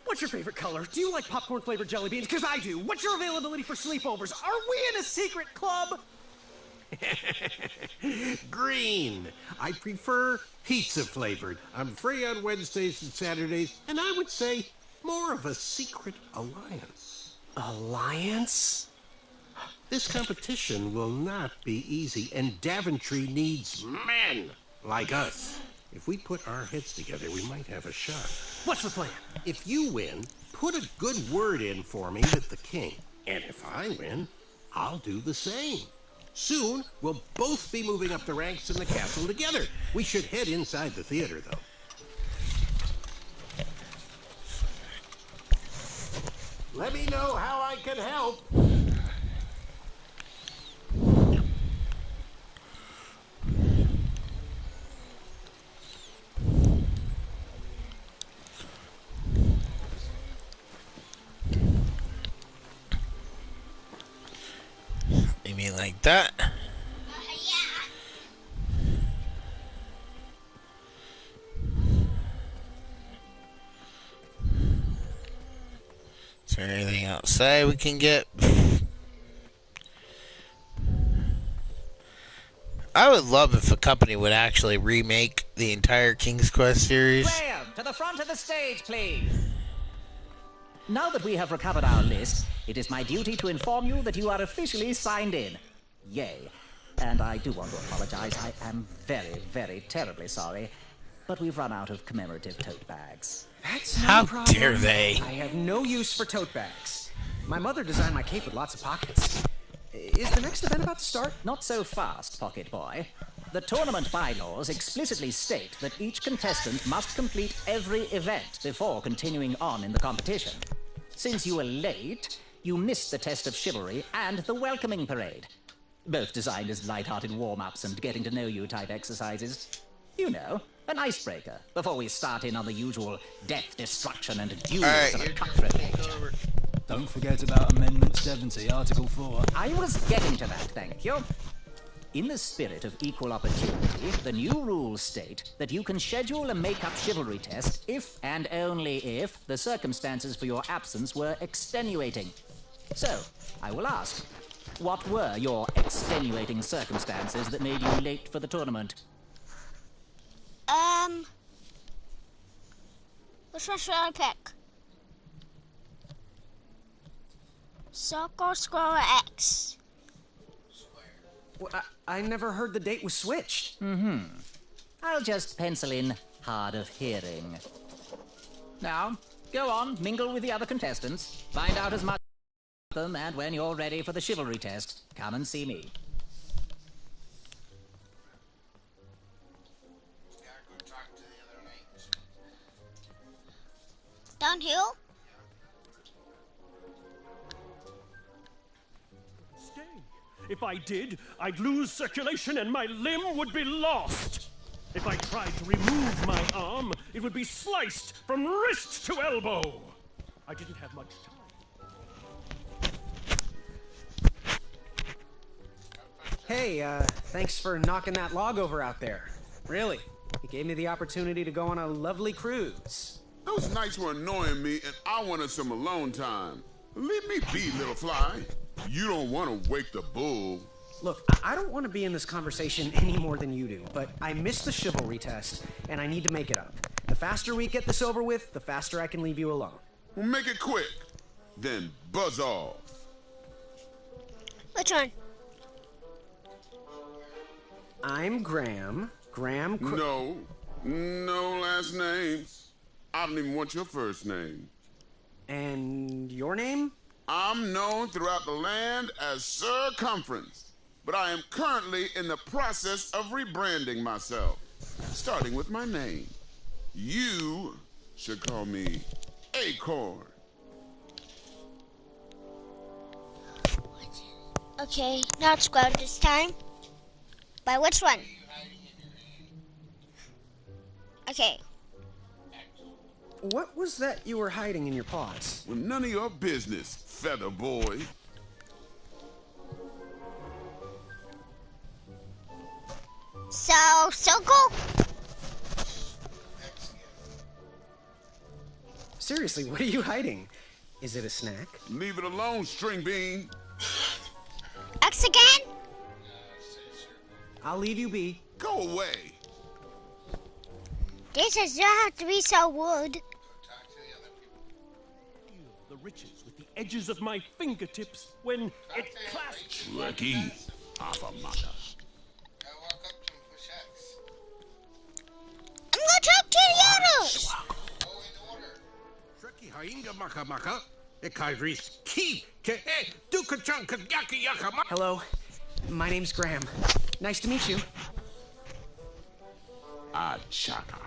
what's your favorite color? Do you like popcorn-flavored jelly beans? Because I do. What's your availability for sleepovers? Are we in a secret club? Green. I prefer pizza-flavored. I'm free on Wednesdays and Saturdays, and I would say more of a secret alliance. Alliance? This competition will not be easy, and Daventry needs men like us. If we put our heads together, we might have a shot. What's the plan? If you win, put a good word in for me with the king. And if I win, I'll do the same. Soon, we'll both be moving up the ranks in the castle together. We should head inside the theater, though. Let me know how I can help. Maybe like that. Is there anything outside we can get? I would love if a company would actually remake the entire King's Quest series. Graham, to the front of the stage, please. Now that we have recovered our list, it is my duty to inform you that you are officially signed in. Yay. And I do want to apologize. I am very, very terribly sorry. But we've run out of commemorative tote bags. That's no How problem. dare they? I have no use for tote bags. My mother designed my cape with lots of pockets. Is the next event about to start? Not so fast, Pocket Boy. The tournament bylaws explicitly state that each contestant must complete every event before continuing on in the competition. Since you were late, you missed the test of chivalry and the welcoming parade. Both designed as light-hearted warm-ups and getting-to-know-you type exercises. You know, an icebreaker before we start in on the usual death, destruction, and duels of a cutthroat nature. Don't forget about Amendment 70, Article 4. I was getting to that, thank you. In the spirit of equal opportunity, the new rules state that you can schedule a make-up chivalry test if and only if the circumstances for your absence were extenuating. So, I will ask, what were your extenuating circumstances that made you late for the tournament? Which one should I pick? Circle, square, or X? Well, I never heard the date was switched. I'll just pencil in hard of hearing. Now, go on, mingle with the other contestants, find out as much about them, and when you're ready for the chivalry test, come and see me. Downhill? Stay. If I did, I'd lose circulation and my limb would be lost. If I tried to remove my arm, it would be sliced from wrist to elbow. I didn't have much time. Hey, thanks for knocking that log over out there. Really, it gave me the opportunity to go on a lovely cruise. Those nights were annoying me, and I wanted some alone time. Leave me be, little fly. You don't want to wake the bull. Look, I don't want to be in this conversation any more than you do, but I missed the chivalry test, and I need to make it up. The faster we get this over with, the faster I can leave you alone. Well, make it quick. Then buzz off. Which one? I'm Graham. No, No last names. I don't even want your first name. And your name? I'm known throughout the land as Circumference, but I am currently in the process of rebranding myself, starting with my name. You should call me Acorn. Okay, not square this time. By which one? Okay. What was that you were hiding in your paws? Well, none of your business, feather boy. So, circle? Seriously, what are you hiding? Is it a snack? Leave it alone, string bean. X again? I'll leave you be. Go away. This does not have to be so rude. Feel the riches with the edges of my fingertips when it clasps. Trekkie, Afamata. I'm gonna talk to the others. Trekkie hainga maka maka. Ekaidris ki ke e dukachanka yaka yaka. Hello, my name's Graham. Nice to meet you. Achaka.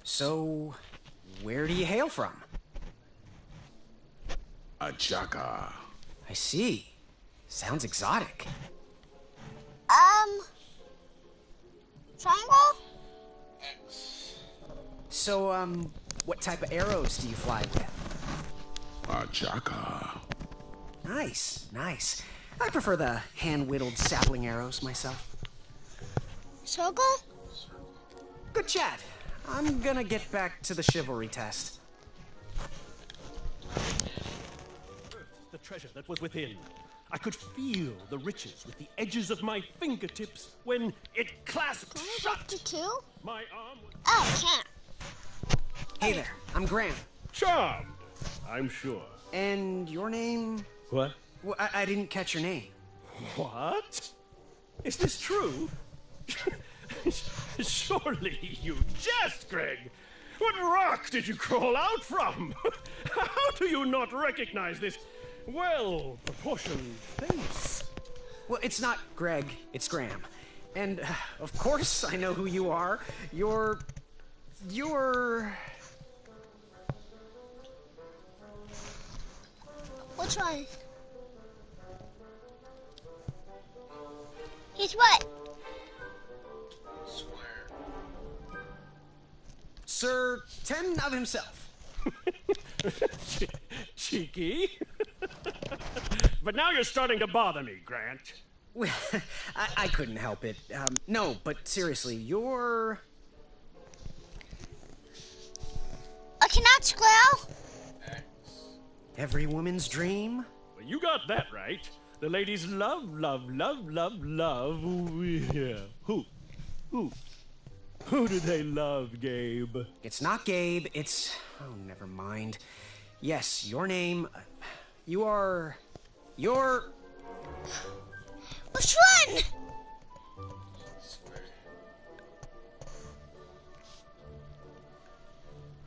So, where do you hail from? Achaka. I see. Sounds exotic. Triangle? So, what type of arrows do you fly with? Achaka. Nice, nice. I prefer the hand-whittled sapling arrows myself. Circle? Good chat. I'm gonna get back to the chivalry test. The treasure that was within. I could feel the riches with the edges of my fingertips when it clasped shut. To two? My arm was... Oh, can't. Hey there, I'm Graham. Charmed, I'm sure. And your name? What? Well, I didn't catch your name. What? Is this true? Surely you jest, Greg. What rock did you crawl out from? How do you not recognize this well-proportioned face? Well, it's not Greg, it's Graham. And, of course, I know who you are. You're... Which one? He's what? Sir Ten of himself. Cheeky. But now you're starting to bother me, Grant. Well, I couldn't help it. No, but seriously, you're... I cannot squirrel. Every woman's dream? Well, you got that right. The ladies love, love, love, love, love. Ooh, yeah. Who? Who do they love, Gabe? It's not Gabe, it's... Oh, never mind. Yes, your name... You're... Which one?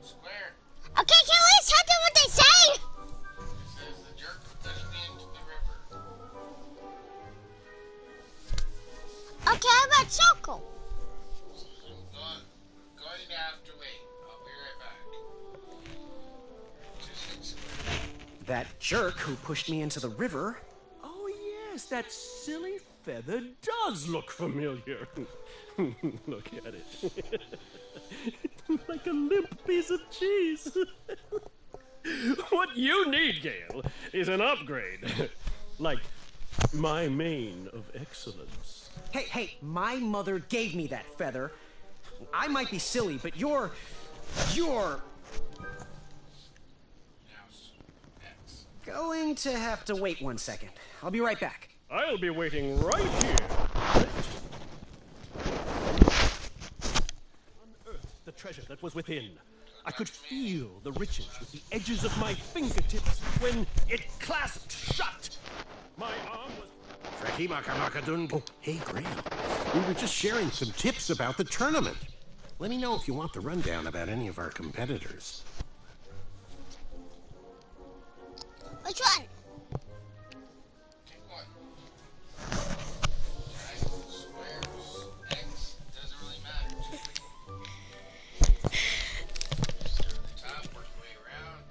Square. Okay, can we tell them what they say? It says the jerk pushed me into the river. Okay, how about circle? I'm going to have to wait. I'll be right back. Just square. That jerk who pushed me into the river... Oh, yes, that silly feather does look familiar. Look at it. Like a limp piece of cheese. What you need, Gale, is an upgrade. Like my mane of excellence. Hey, my mother gave me that feather. I might be silly, but you're... Going to have to wait 1 second. I'll be right back. I'll be waiting right here. Unearthed the treasure that was within. I could feel the riches with the edges of my fingertips when it clasped shut. My arm was... Oh, hey, Graham. We were just sharing some tips about the tournament. Let me know if you want the rundown about any of our competitors. Which one? Pick one. Squares, X, doesn't really matter. Start at the top, work your way around.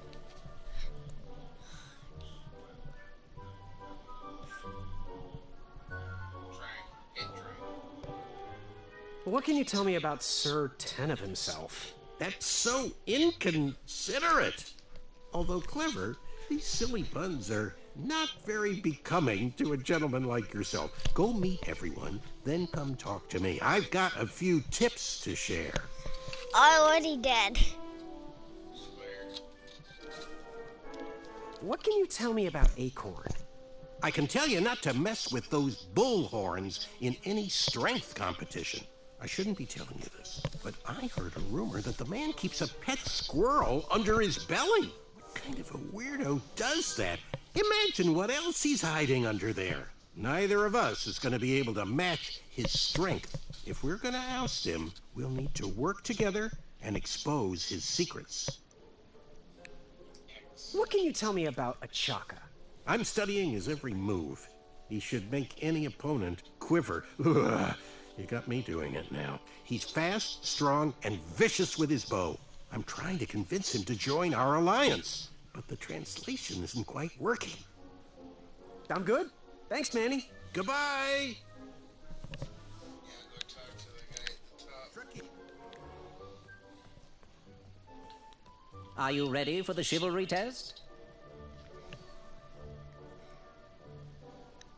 What can you tell me about Sir Ten of himself? That's so inconsiderate. Although clever, these silly puns are not very becoming to a gentleman like yourself. Go meet everyone, then come talk to me. I've got a few tips to share. I already did. What can you tell me about Acorn? I can tell you not to mess with those bullhorns in any strength competition. I shouldn't be telling you this, but I heard a rumor that the man keeps a pet squirrel under his belly. What kind of a weirdo does that? Imagine what else he's hiding under there. Neither of us is going to be able to match his strength. If we're going to oust him, we'll need to work together and expose his secrets. What can you tell me about Achaka? I'm studying his every move. He should make any opponent quiver. Ugh. You got me doing it now. He's fast, strong, and vicious with his bow. I'm trying to convince him to join our alliance, but the translation isn't quite working. I'm good. Thanks, Manny. Goodbye! Yeah, go talk to the guy at the top. Tricky. Are you ready for the chivalry test?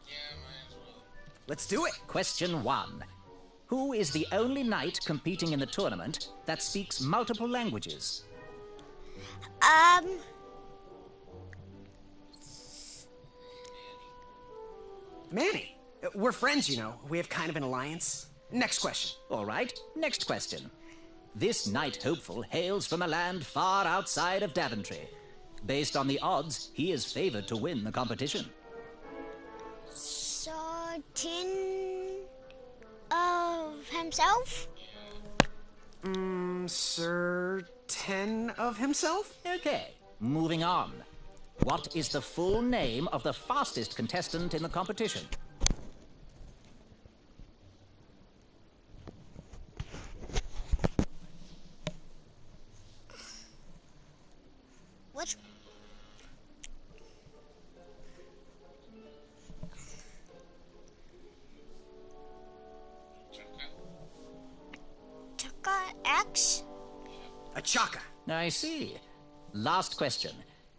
Yeah, might as well. Let's do it. Question 1. Who is the only knight competing in the tournament that speaks multiple languages? Manny. We're friends, you know. We have kind of an alliance. Next question. All right, next question. This knight hopeful hails from a land far outside of Daventry. Based on the odds, he is favored to win the competition. Certain of himself? Sir Ten of himself? Okay, moving on. What is the full name of the fastest contestant in the competition? Which? Chaka X? Achaka. I see. Last question.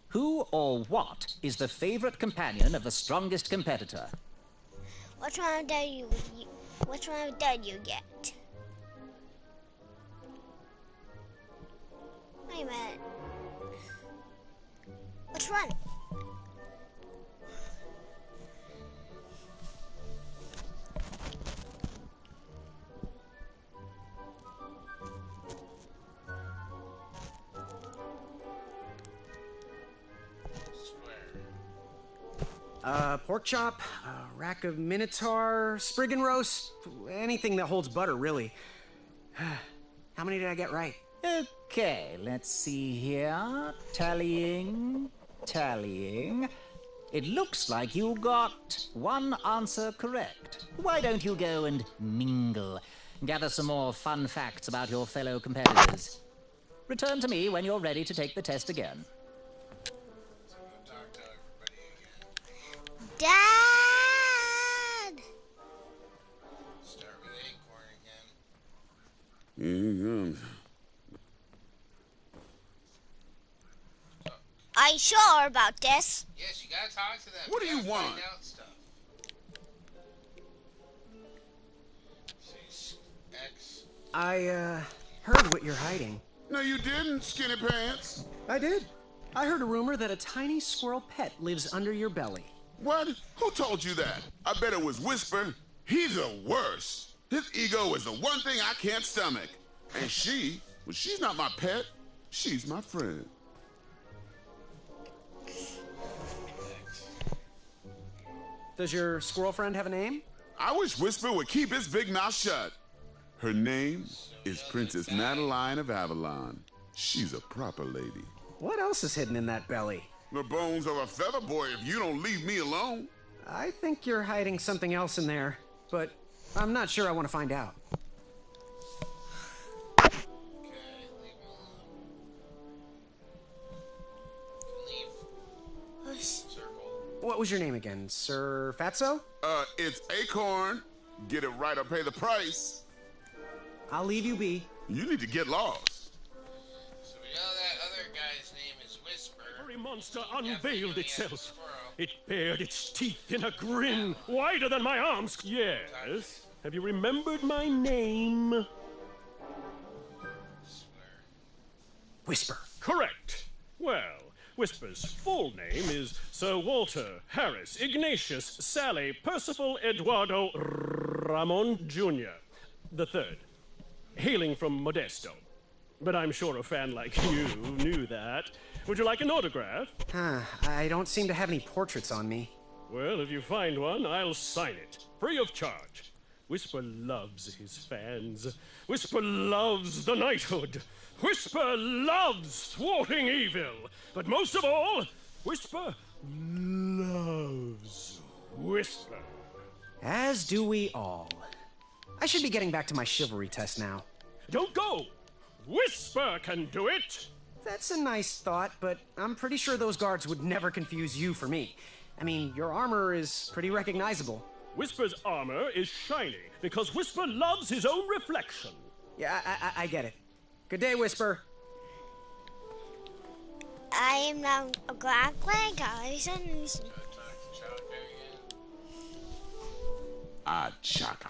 Who or what is the favorite companion of the strongest competitor? Which one did you get? Wait a minute. Which one? Pork chop, a rack of minotaur, sprig and roast, anything that holds butter, really. How many did I get right? Okay, let's see here. Tallying. It looks like you got one answer correct. Why don't you go and mingle? Gather some more fun facts about your fellow competitors. Return to me when you're ready to take the test again. Dad! Start with Acorn again. Are you sure about this? Yes, you gotta talk to them. What do you gotta want? Find out stuff. X. I, heard what you're hiding. No, you didn't, skinny pants. I did. I heard a rumor that a tiny squirrel pet lives under your belly. What? Who told you that? I bet it was Whisper. He's the worst. His ego is the one thing I can't stomach. And she's not my pet. She's my friend. Does your squirrel friend have a name? I wish Whisper would keep his big mouth shut. Her name is Princess Madeline of Avalon. She's a proper lady. What else is hidden in that belly? The bones of a feather boy if you don't leave me alone. I think you're hiding something else in there, but I'm not sure I want to find out. What was your name again? Sir Fatso? It's Acorn. Get it right or pay the price. I'll leave you be. You need to get lost. So we know that other guy's name is Whisper. Every monster unveiled itself. It bared its teeth in a grin wider than my arms. Yes. Have you remembered my name? Whisper. Correct. Well, Whisper's full name is Sir Walter Harris Ignatius Sally Percival Eduardo Ramon Jr. the Third, hailing from Modesto. But I'm sure a fan like you knew that. Would you like an autograph? I don't seem to have any portraits on me. Well, if you find one, I'll sign it, free of charge. Whisper loves his fans. Whisper loves the knighthood. Whisper loves thwarting evil. But most of all, Whisper loves Whisper. As do we all. I should be getting back to my chivalry test now. Don't go! Whisper can do it! That's a nice thought, but I'm pretty sure those guards would never confuse you for me. I mean, your armor is pretty recognizable. Whisper's armor is shiny because Whisper loves his own reflection. Yeah, I get it. Good day, Whisper. I am now a black leg, guys. Achaka.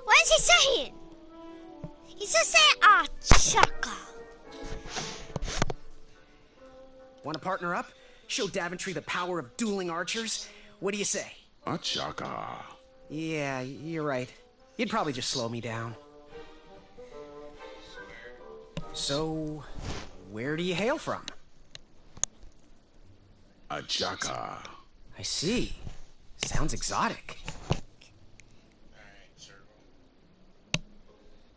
What is he saying? He's just saying Achaka. Want to partner up? Show Daventry the power of dueling archers? What do you say? Achaka. Yeah, you're right. You'd probably just slow me down. So, where do you hail from? Achaka. I see. Sounds exotic. Alright, Circle.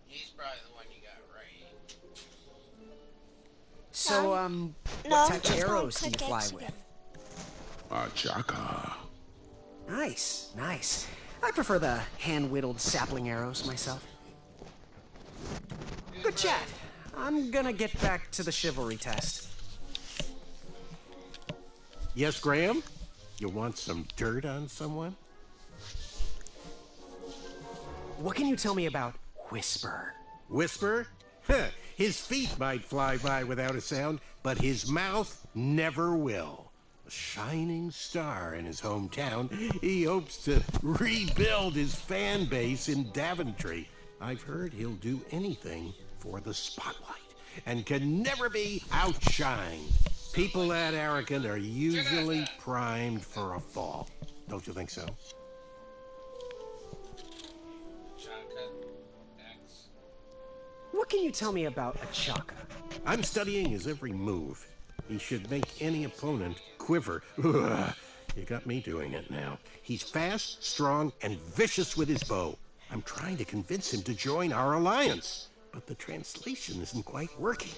He's probably the one you got right. So, what type of arrows do you fly with? Achaka. Nice, nice. I prefer the hand-whittled sapling arrows myself. Good chat. I'm gonna get back to the chivalry test. Yes, Graham? You want some dirt on someone? What can you tell me about Whisper? Whisper? Huh, his feet might fly by without a sound, but his mouth never will. A shining star in his hometown, he hopes to rebuild his fan base in Daventry. I've heard he'll do anything for the spotlight and can never be outshined. People that arrogant are usually primed for a fall. Don't you think so? What can you tell me about Achaka? I'm studying his every move. He should make any opponent quiver. Ugh, you got me doing it now. He's fast, strong, and vicious with his bow. I'm trying to convince him to join our alliance, but the translation isn't quite working.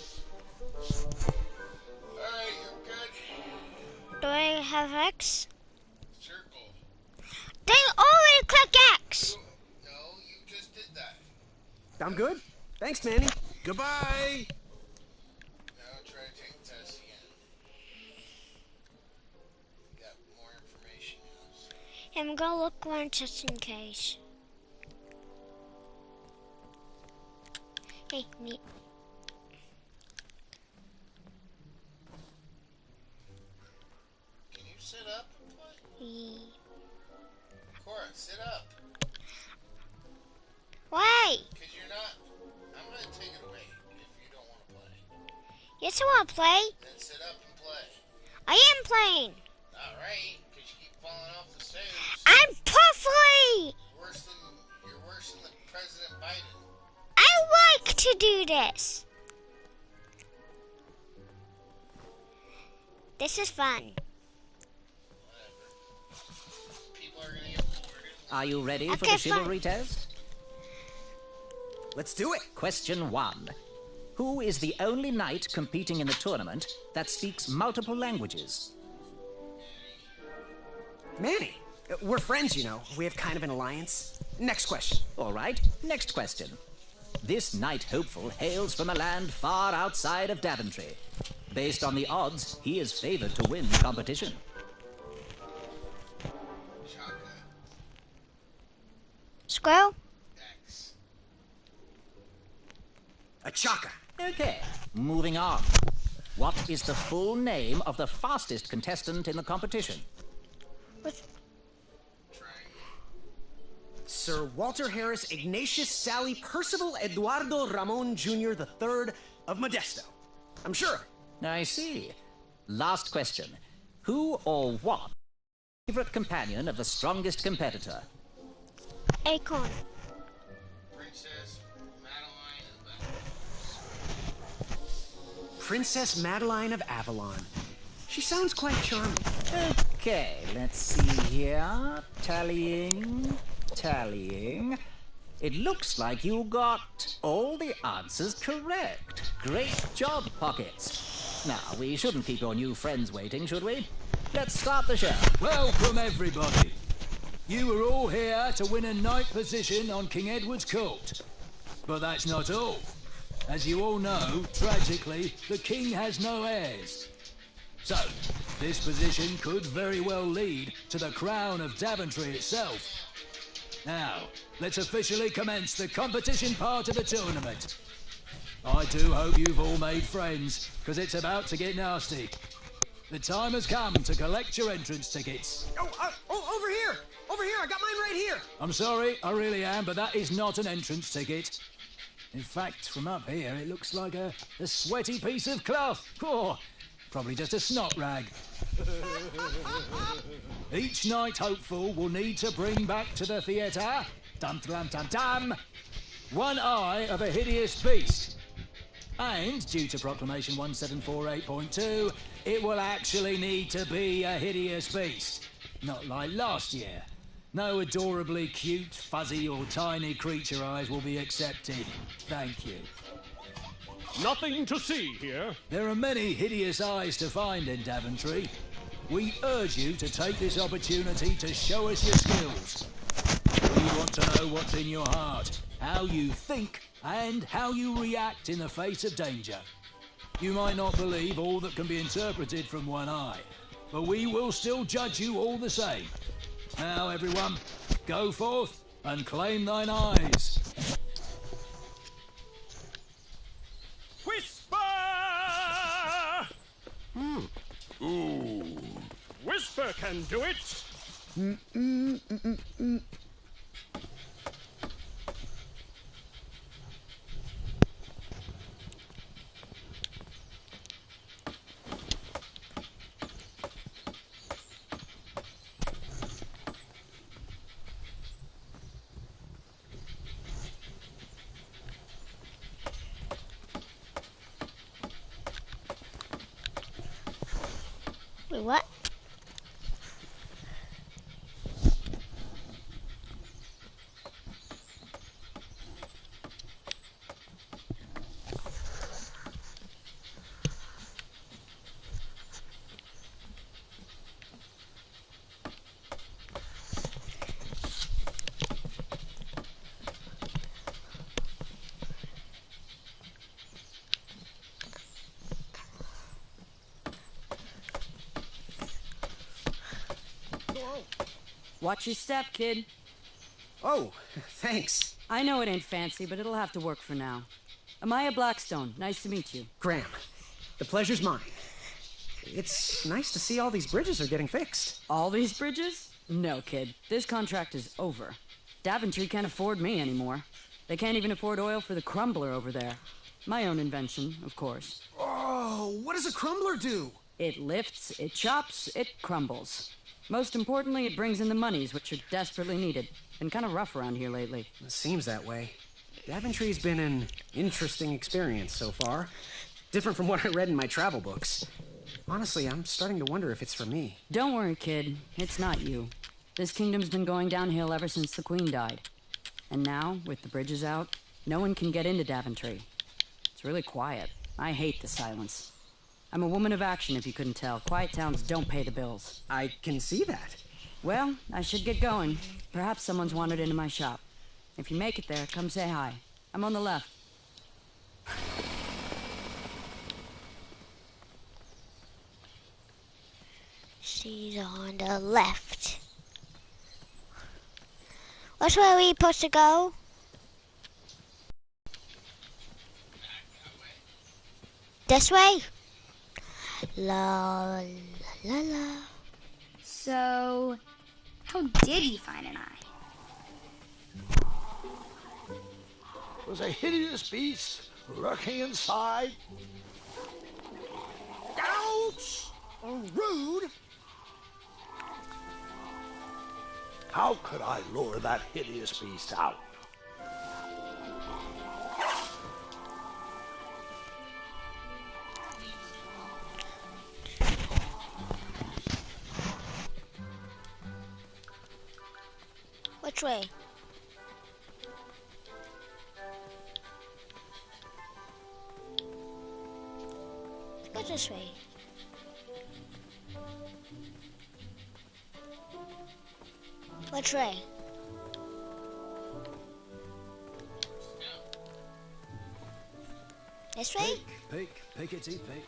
Alright, you're good. Do I have X? Circle. They already click X. No, you just did that. I'm good. Thanks, Manny. Goodbye! Now try to take the test again. You got more information now. I'm gonna look one just in case. Hey, me. Can you sit up and play? Yeah. Korra, sit up. Why? Because you're not... I'm going to take it away if you don't want to play. Yes, I want to play. Then sit up and play. I am playing. Not right, because you keep falling off the stairs. I'm perfectly. You're worse than the President Biden. I like to do this. This is fun. Are you ready for Okay, the chivalry test? Let's do it. Question 1. Who is the only knight competing in the tournament that speaks multiple languages? Manny. We're friends, you know. We have kind of an alliance. Next question. All right, next question. This knight hopeful hails from a land far outside of Daventry. Based on the odds, he is favored to win the competition. Squirrel? A chaka. Okay, moving on. What is the full name of the fastest contestant in the competition? Sir Walter Harris Ignatius Sally Percival Eduardo Ramon Jr. III of Modesto. I'm sure of it. I see. Last question. Who or what is the favorite companion of the strongest competitor? Acorn. Princess Madeline of Avalon. She sounds quite charming. Okay, let's see here. Tallying. It looks like you got all the answers correct. Great job, Pockets. Now, we shouldn't keep your new friends waiting, should we? Let's start the show. Welcome, everybody. You are all here to win a knight position on King Edward's court. But that's not all. As you all know, tragically, the king has no heirs. So, this position could very well lead to the crown of Daventry itself. Now, let's officially commence the competition part of the tournament. I do hope you've all made friends, because it's about to get nasty. The time has come to collect your entrance tickets. Oh, over here! Over here! I got mine right here! I'm sorry, I really am, but that is not an entrance ticket. In fact, from up here, it looks like a sweaty piece of cloth. Oh, probably just a snot rag. Each knight hopeful will need to bring back to the theatre, dum-dum-dum-dum, one eye of a hideous beast. And, due to Proclamation 1748.2, it will actually need to be a hideous beast. Not like last year. No adorably cute, fuzzy or tiny creature eyes will be accepted. Thank you. Nothing to see here. There are many hideous eyes to find in Daventry. We urge you to take this opportunity to show us your skills. We want to know what's in your heart, how you think, and how you react in the face of danger. You might not believe all that can be interpreted from one eye, but we will still judge you all the same. Now, everyone, go forth and claim thine eyes. Whisper! Ooh. Whisper can do it. Wait, what? Watch your step, kid. Oh, thanks. I know it ain't fancy, but it'll have to work for now. Amaya Blackstone, nice to meet you. Graham, the pleasure's mine. It's nice to see all these bridges are getting fixed. All these bridges? No, kid. This contract is over. Daventry can't afford me anymore. They can't even afford oil for the crumbler over there. My own invention, of course. Oh, what does a crumbler do? It lifts, it chops, it crumbles. Most importantly, it brings in the monies, which are desperately needed. Been kind of rough around here lately. It seems that way. Daventry's been an interesting experience so far. Different from what I read in my travel books. Honestly, I'm starting to wonder if it's for me. Don't worry, kid. It's not you. This kingdom's been going downhill ever since the Queen died. And now, with the bridges out, no one can get into Daventry. It's really quiet. I hate the silence. I'm a woman of action, if you couldn't tell. Quiet towns don't pay the bills. I can see that. Well, I should get going. Perhaps someone's wandered into my shop. If you make it there, come say hi. I'm on the left. She's on the left. Which way are we supposed to go? This way? La la la. So, how did you find an eye? It was a hideous beast lurking inside. Ouch! Rude! How could I lure that hideous beast out? Which way? Let's go this way. Which way? This way? Pick, pickety, pick.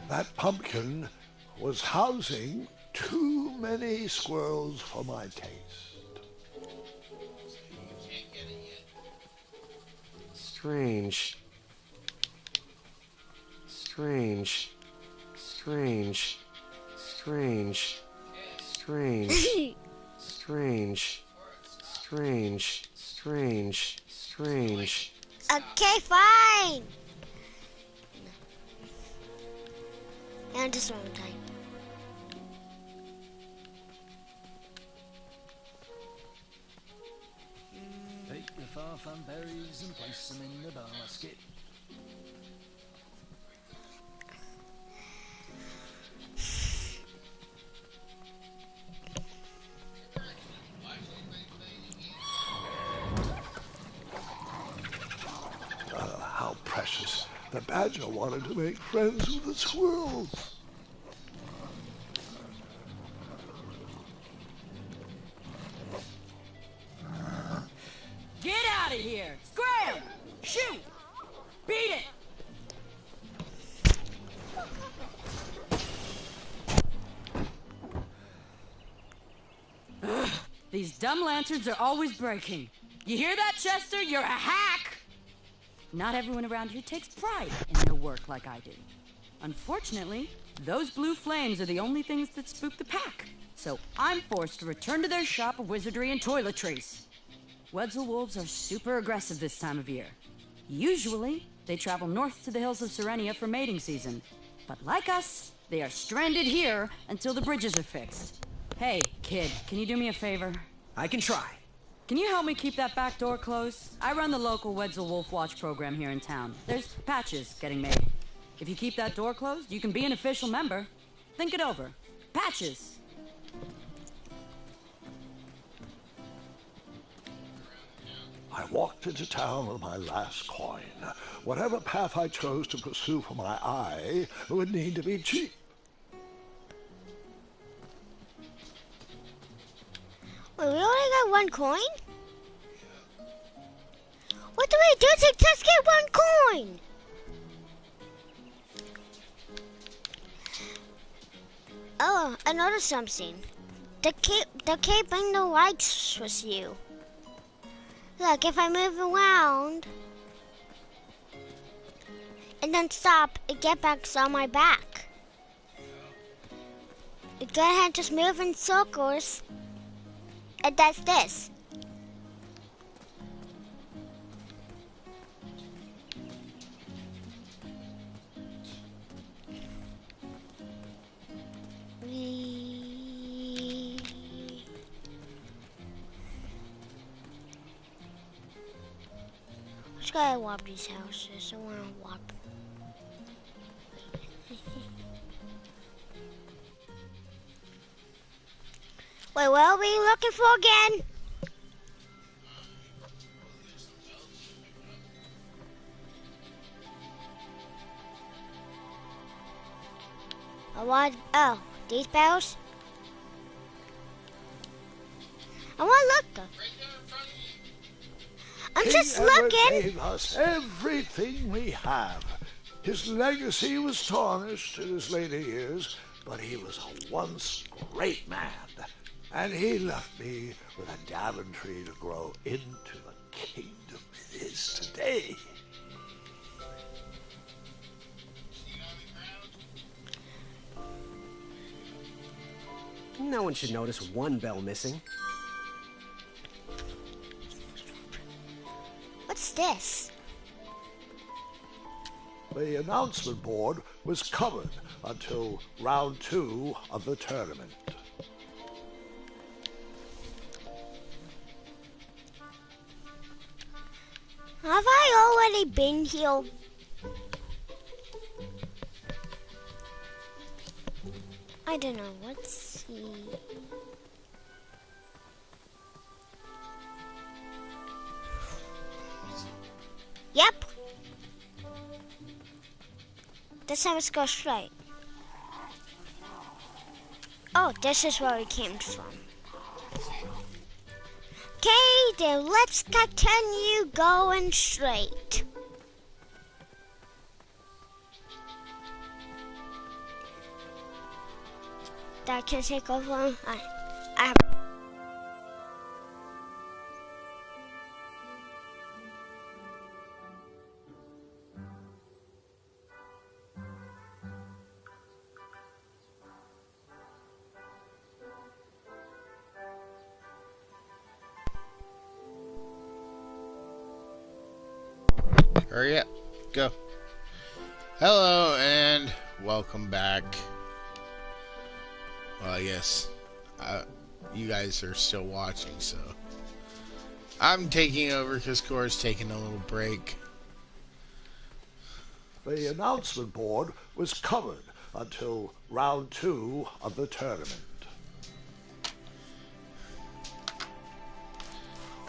That pumpkin was housing too many squirrels for my taste. Strange. Strange. Strange. Strange. Strange. Strange. Strange. Strange. Strange. Okay, fine. And just one time. Take the far-flung berries and place them in the basket. How precious. The badger wanted to make friends with the squirrels. Get out of here! Scram! Shoot! Beat it! Ugh, these dumb lanterns are always breaking. You hear that, Chester? You're a hack! Not everyone around here takes pride in their work like I do. Unfortunately, those blue flames are the only things that spook the pack. So I'm forced to return to their shop of wizardry and toiletries. Wetzel wolves are super aggressive this time of year. Usually, they travel north to the hills of Serenia for mating season. But like us, they are stranded here until the bridges are fixed. Hey, kid, can you do me a favor? I can try. Can you help me keep that back door closed? I run the local Wetzel Wolf Watch program here in town. There's patches getting made. If you keep that door closed, you can be an official member. Think it over. Patches! I walked into town with my last coin. Whatever path I chose to pursue for my eye would need to be cheap. Wait, we only got one coin? What do we do to just get one coin? Oh, I noticed something. The cape ain't no lights with you. Look, if I move around and then stop, it get back on my back. You gotta just move in circles, and that's this. gotta warp these houses. I wanna warp. Wait, what are we looking for again? Oh, these bells? I want to look. I'm just looking. Gave us everything we have. His legacy was tarnished in his later years, but he was a once great man. And he left me with a Daventry to grow into the kingdom it is today. No one should notice one bell missing. What's this? The announcement board was covered until round 2 of the tournament. Have I already been here? I don't know. Let's see. Yep. This time let's go straight. Oh, this is where we came from. Okay, then let's continue going straight. That can take over. I have. Hurry up. Go. Hello and welcome back. Well, I guess you guys are still watching, so I'm taking over because Korra's taking a little break. The announcement board was covered until round 2 of the tournament.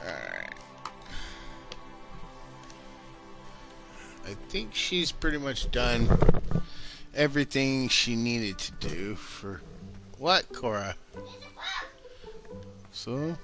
Alright. I think she's pretty much done everything she needed to do for... What, Korra? So...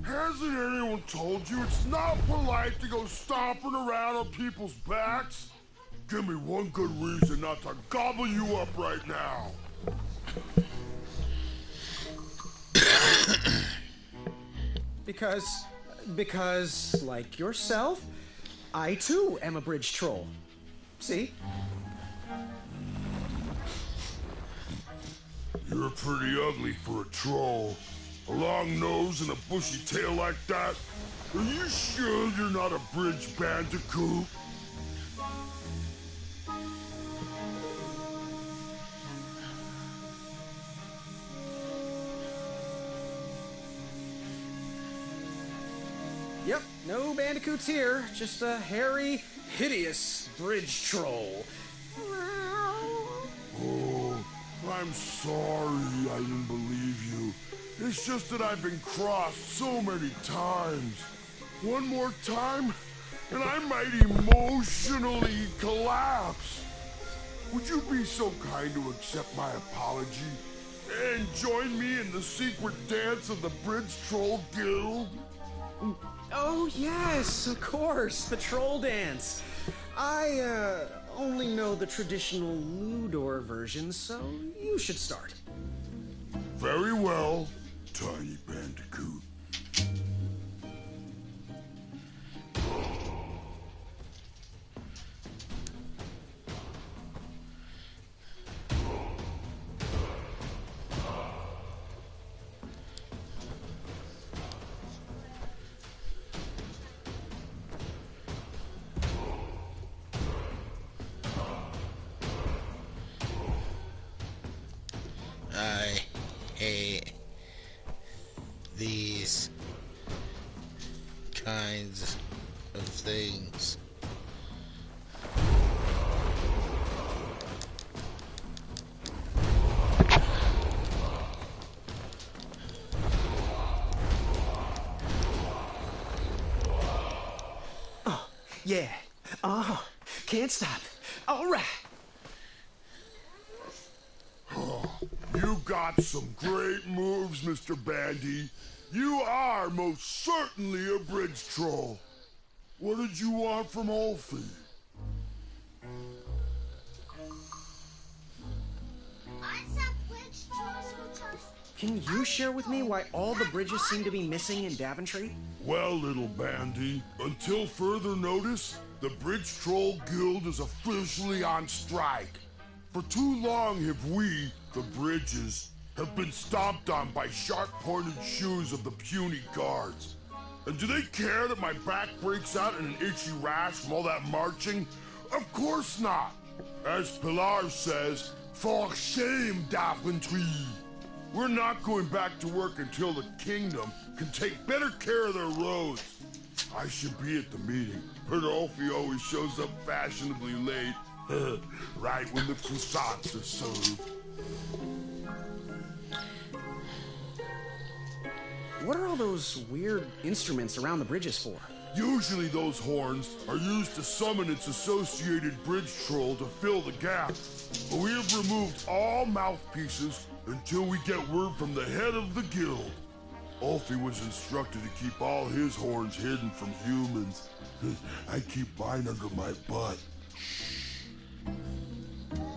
Hasn't anyone told you it's not polite to go stomping around on people's backs? Give me one good reason not to gobble you up right now. Because, like yourself, I too am a bridge troll. See? You're pretty ugly for a troll. A long nose and a bushy tail like that? Are you sure you're not a bridge bandicoot? Yep, no bandicoots here. Just a hairy, hideous bridge troll. Oh, I'm sorry I didn't believe you. It's just that I've been crossed so many times. One more time, and I might emotionally collapse. Would you be so kind to accept my apology and join me in the secret dance of the Bridge Troll Guild? Oh, yes, of course, the troll dance. I, only know the traditional Ludor version, so you should start. Very well. tiny bandicoot. I hate these kinds of things. Oh, yeah. Can't stop. All right. You got some great moves, Mr. Bandy. You are most certainly a bridge troll. What did you want from Olfie? Can you share with me why all the bridges seem to be missing in Daventry? Well, little Bandy, until further notice, the Bridge Troll Guild is officially on strike. For too long have we, the Bridges, have been stomped on by sharp-pointed shoes of the puny guards. And do they care that my back breaks out in an itchy rash from all that marching? Of course not. As Pilar says, for shame, Daventry. We're not going back to work until the kingdom can take better care of their roads. I should be at the meeting, but Olfie always shows up fashionably late, right when the croissants are served. What are all those weird instruments around the bridges for? Usually those horns are used to summon its associated bridge troll to fill the gap. But we have removed all mouthpieces until we get word from the head of the guild. Olfie was instructed to keep all his horns hidden from humans. I keep mine under my butt.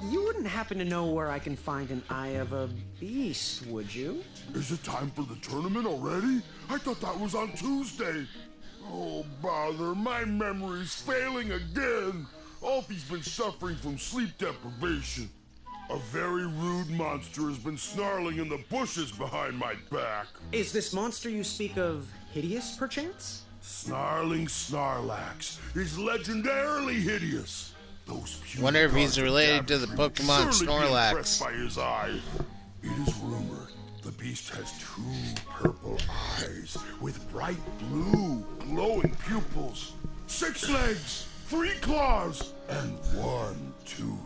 You wouldn't happen to know where I can find an Eye of a Beast, would you? Is it time for the tournament already? I thought that was on Tuesday. Oh, bother, my memory's failing again. Olfie's been suffering from sleep deprivation. A very rude monster has been snarling in the bushes behind my back. Is this monster you speak of hideous, perchance? Snarling Snarlax is legendarily hideous. Those Wonder if he's related to the Pokemon Snorlax. Snorlax. By his eyes. It is rumored the beast has 2 purple eyes with bright blue, glowing pupils, 6 legs, 3 claws, and 1 tooth.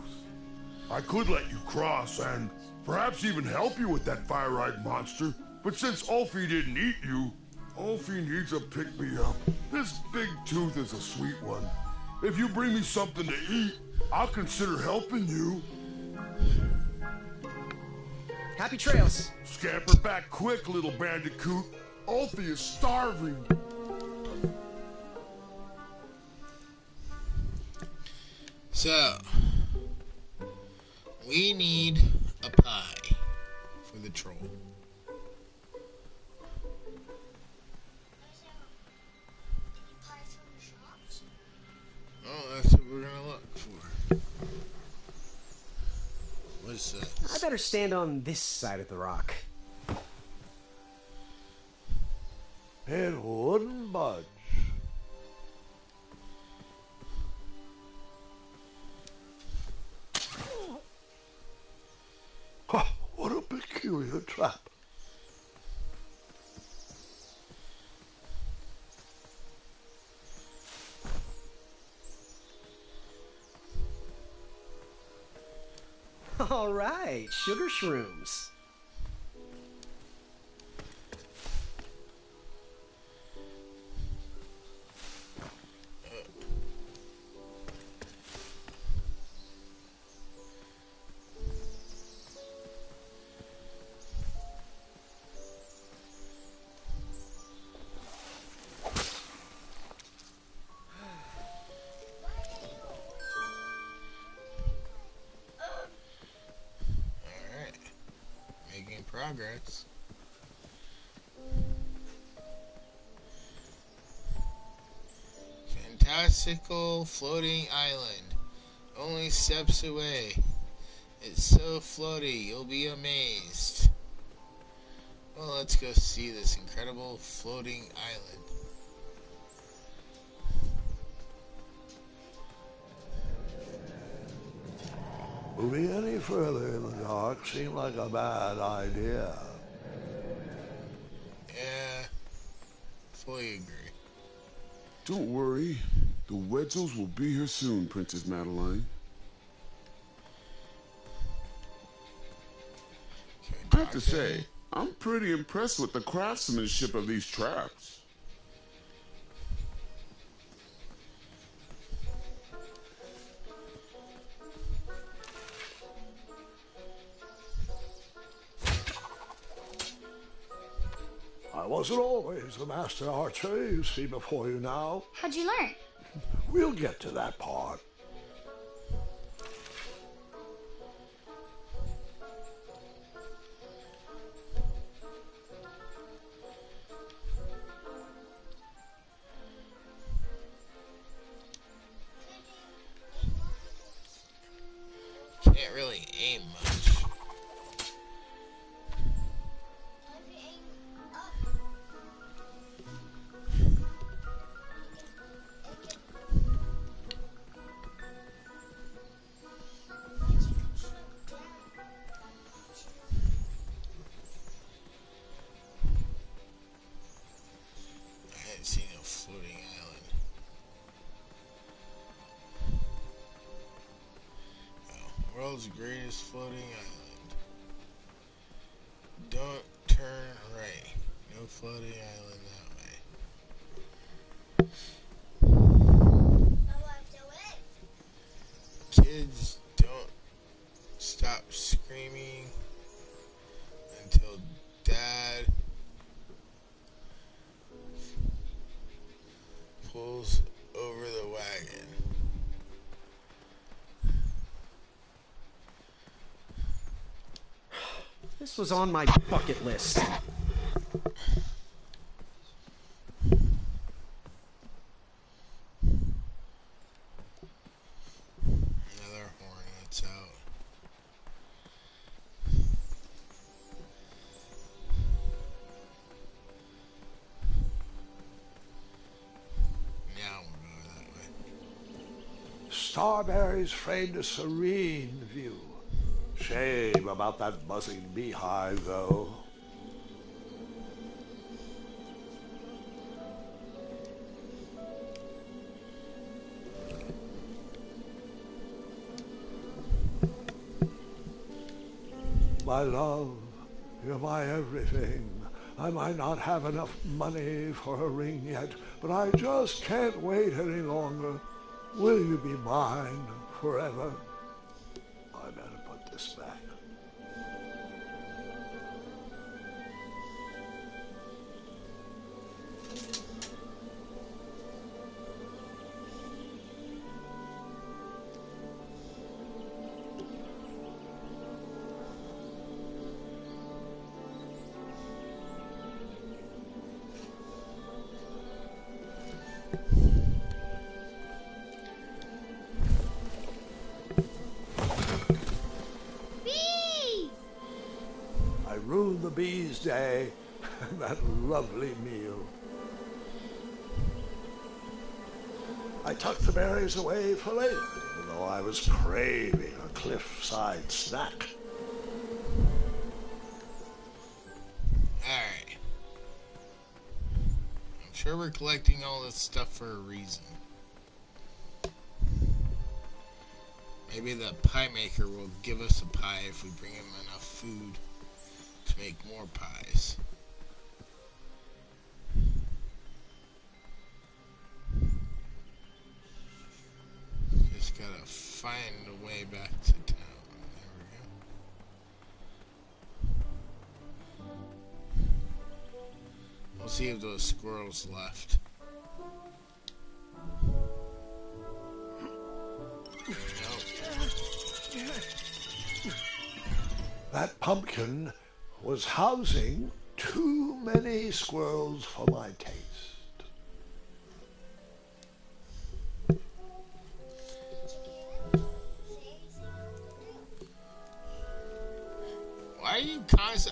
I could let you cross and perhaps even help you with that fire-eyed monster, but since Olfie didn't eat you, Olfie needs a pick-me-up. This big tooth is a sweet one. If you bring me something to eat, I'll consider helping you. Happy trails. Scamper back quick, little bandicoot. Olfie is starving. So, we need a pie for the troll. Oh, that's what we're gonna look for. What's that? I better stand on this side of the rock. It wouldn't budge. Oh, what a peculiar trap. All right, sugar shrooms. Progress. classical floating island. Only steps away. It's so floaty, you'll be amazed. Well, let's go see this incredible floating island. Moving any further in the dark seemed like a bad idea. Yeah, fully agree. Don't worry. The Wetzels will be here soon, Princess Madeline. I have to say, I'm pretty impressed with the craftsmanship of these traps. I wasn't always the master archer you see before you now. How'd you learn? We'll get to that part. Can't really aim much. I ain't seen no floating island. World's greatest floating island. Don't turn right. No floating island that way. Kids, don't stop screaming until Dad pulls over the wagon. This was on my bucket list. Another hornet's out. Now we'll go that way. Starberries framed a serene view. Shame about that buzzing beehive, though. My love, you're my everything. I might not have enough money for a ring yet, but I just can't wait any longer. Will you be mine forever? I better put this back. Ruined the bees' day. That lovely meal. I tucked the berries away for later, even though I was craving a cliffside snack. Alright. I'm sure we're collecting all this stuff for a reason. Maybe the pie maker will give us a pie if we bring him enough food to make more pies. Just gotta find a way back to town. There we go. We'll see if those squirrels left. That pumpkin was housing too many squirrels for my taste.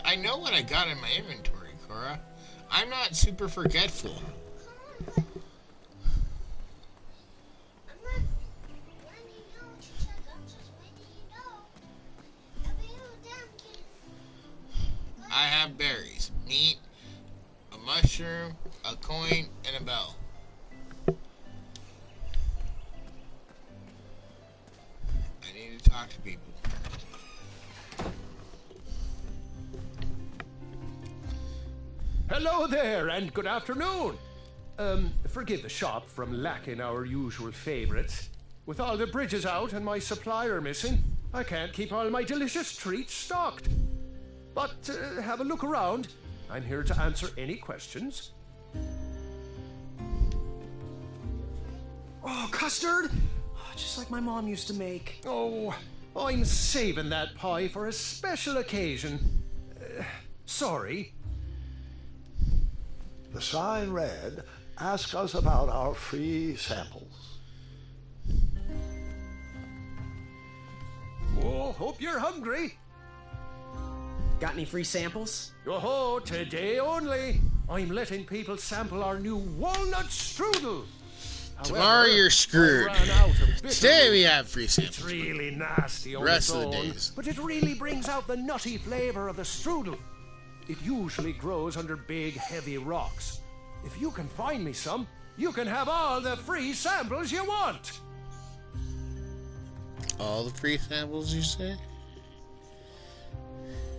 I know what I got in my inventory, Korra. I'm not super forgetful. I have berries, meat, a mushroom, a coin, and a bell. I need to talk to people. Hello there, and good afternoon. Forgive the shop from lacking our usual favorites. With all the bridges out and my supplier missing, I can't keep all my delicious treats stocked. But have a look around. I'm here to answer any questions. Oh, custard! Oh, just like my mom used to make. Oh, I'm saving that pie for a special occasion. Sorry. The sign read, "Ask us about our free samples." Oh, hope you're hungry. Got any free samples? Oh, today only. I'm letting people sample our new walnut strudel. Tomorrow you're screwed. Today we have free samples. It's really nasty on Rest its of the own, days. but it really brings out the nutty flavor of the strudel. It usually grows under big, heavy rocks. If you can find me some, you can have all the free samples you want. All the free samples, you say?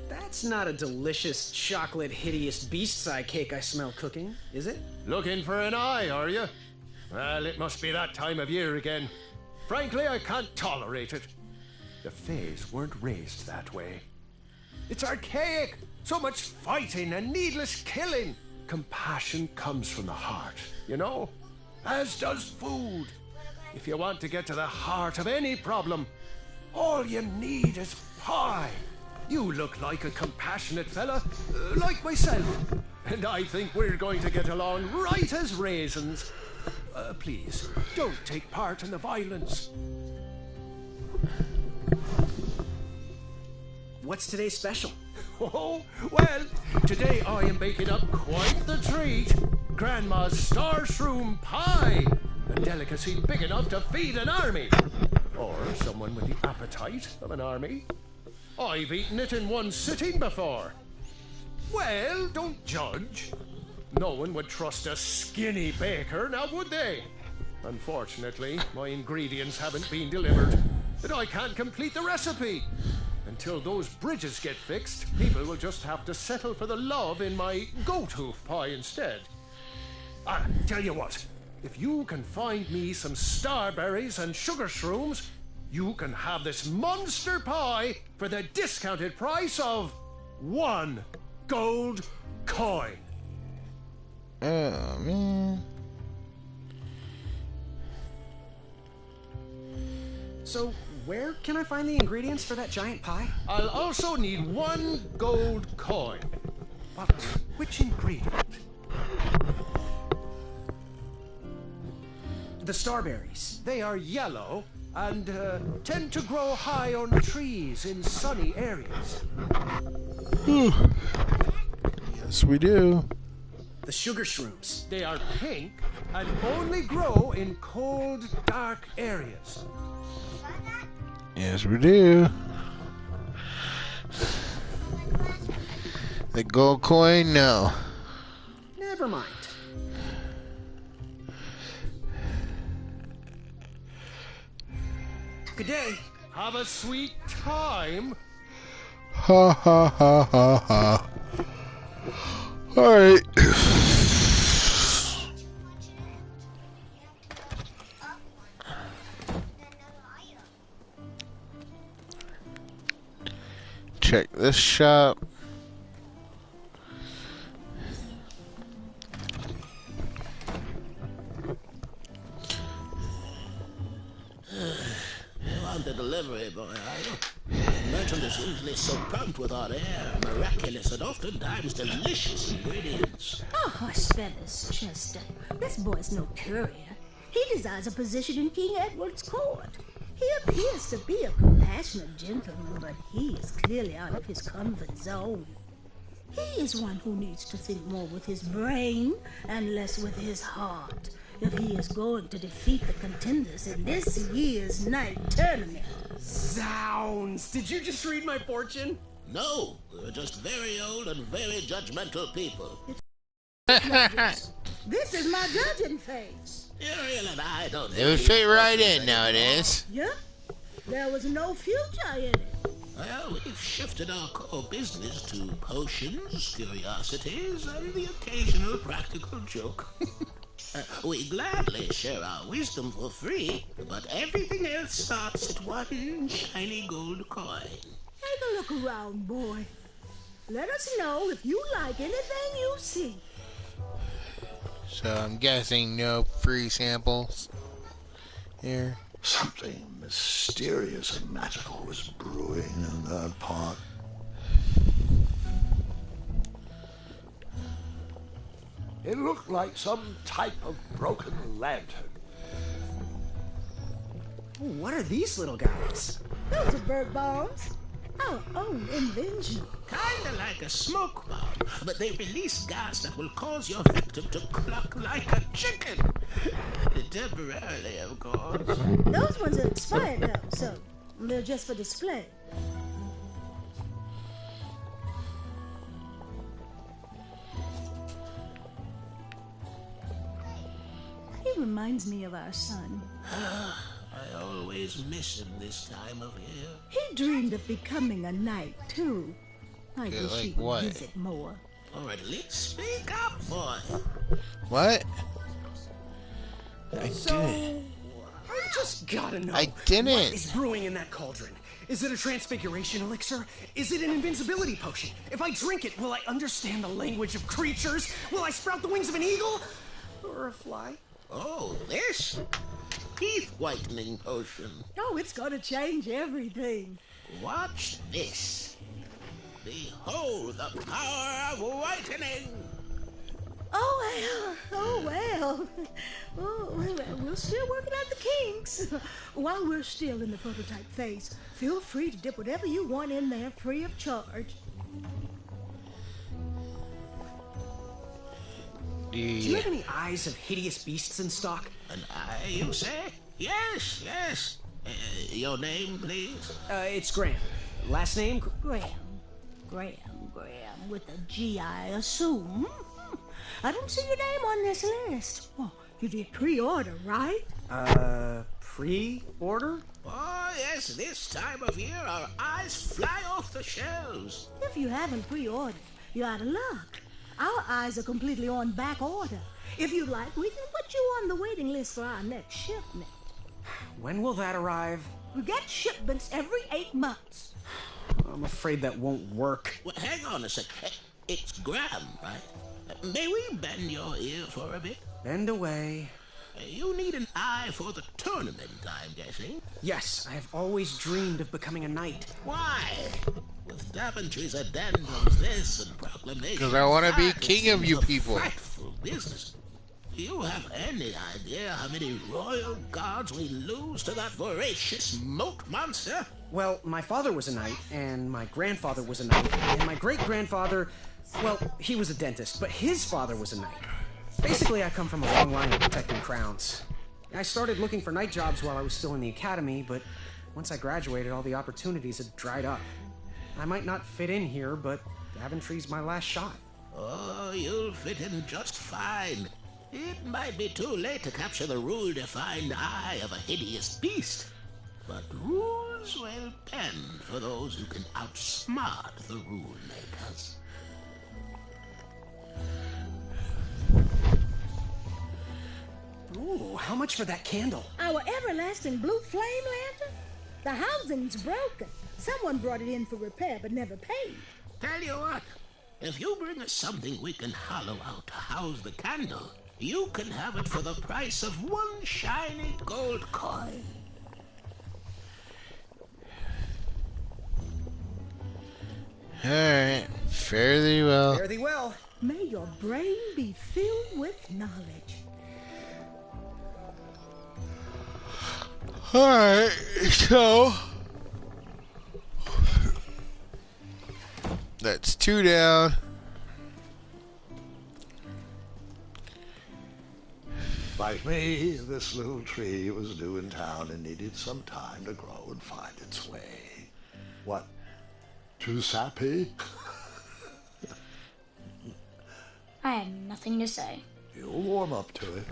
That's not a delicious chocolate hideous beast's eye cake I smell cooking, is it? Looking for an eye, are you? Well, it must be that time of year again. Frankly, I can't tolerate it. The Fays weren't raised that way. It's archaic. So much fighting and needless killing. Compassion comes from the heart, you know? As does food. If you want to get to the heart of any problem, all you need is pie. You look like a compassionate fella, like myself. And I think we're going to get along right as raisins. Please, don't take part in the violence. What's today's special? Oh, well, today I am baking up quite the treat. Grandma's star shroom pie. A delicacy big enough to feed an army. Or someone with the appetite of an army. I've eaten it in one sitting before. Well, don't judge. No one would trust a skinny baker, now would they? Unfortunately, my ingredients haven't been delivered, and I can't complete the recipe. Until those bridges get fixed, people will just have to settle for the love in my goat hoof pie instead. Tell you what, if you can find me some starberries and sugar shrooms, you can have this monster pie for the discounted price of 1 gold coin. Oh, man. So, where can I find the ingredients for that giant pie? I'll also need 1 gold coin. But which ingredient? The starberries. They are yellow and tend to grow high on trees in sunny areas. Yes, we do. The sugar shrooms. They are pink and only grow in cold, dark areas. Yes, we do. The gold coin, no. Never mind. Good day. Have a sweet time. Ha ha ha ha ha. Alright. Check this shop. The delivery boy, are you? The merchant is usually so prompt with hot air, miraculous, and oftentimes delicious ingredients. Oh, hush, feathers, Chester. This boy's no courier. He desires a position in King Edward's court. He appears to be a compassionate gentleman, but he is clearly out of his comfort zone. He is one who needs to think more with his brain and less with his heart if he is going to defeat the contenders in this year's night tournament. Zounds! Did you just read my fortune? No, we're just very old and very judgmental people. This is my judging phase. Ariel and I don't... They would fit right in nowadays. Yep. There was no future in it. Well, we've shifted our core business to potions, curiosities, and the occasional practical joke. We gladly share our wisdom for free, but everything else starts at one shiny gold coin. Take a look around, boy. Let us know if you like anything you see. So I'm guessing no free samples here. Something mysterious and magical was brewing in that pot. It looked like some type of broken lantern. What are these little guys? Those are bird bombs. Our own invention. Kinda like a smoke bomb, but they release gas that will cause your victim to cluck like a chicken. Temporarily, of course. Those ones are expired now, so they're just for display. He reminds me of our son. I always miss him this time of year. He dreamed of becoming a knight, too. I Yeah, wish like he would what? visit more. Or at least speak up, boy. What? I So, didn't. I just gotta know. I didn't. What is brewing in that cauldron? Is it a transfiguration elixir? Is it an invincibility potion? If I drink it, will I understand the language of creatures? Will I sprout the wings of an eagle? Or a fly? Oh, this? Teeth whitening potion. Oh, it's gonna change everything. Watch this. Behold the power of whitening. Oh, well. Oh, well, we're still working out the kinks. While we're still in the prototype phase, feel free to dip whatever you want in there free of charge. Do you have any eyes of hideous beasts in stock? An eye, you say? Yes, yes. Your name, please? It's Graham. Last name? Graham, with a G, I assume. I don't see your name on this list. Well, you did pre-order, right? Pre-order? Oh, yes, this time of year our eyes fly off the shelves. If you haven't pre-ordered, you're out of luck. Our eyes are completely on back order. If you'd like, we can put you on the waiting list for our next shipment. When will that arrive? We get shipments every 8 months. I'm afraid that won't work. Well, hang on a sec. It's Graham, right? May we bend your ear for a bit? Bend away. You need an eye for the tournament, I'm guessing. Yes, I have always dreamed of becoming a knight. Why? With Daventry's addendums, this and proclamation. Because I want to be king of you people. Frightful business. Do you have any idea how many royal guards we lose to that voracious moat monster? Well, my father was a knight, and my grandfather was a knight, and my great-grandfather, well, he was a dentist, but his father was a knight. Basically, I come from a long line of protecting crowns. I started looking for knight jobs while I was still in the academy, but once I graduated, all the opportunities had dried up. I might not fit in here, but Daventry's my last shot. Oh, you'll fit in just fine. It might be too late to capture the rule-defined eye of a hideous beast, but rules will bend for those who can outsmart the rule-makers. Ooh, how much for that candle? Our everlasting blue flame lantern? The housing's broken. Someone brought it in for repair but never paid. Tell you what, if you bring us something we can hollow out to house the candle, you can have it for the price of one shiny gold coin. Alright, fairly well. Fare thee well. May your brain be filled with knowledge. Alright, so that's 2 down. Like me, this little tree was new in town and needed some time to grow and find its way. What? Too sappy? I have nothing to say. You'll warm up to it.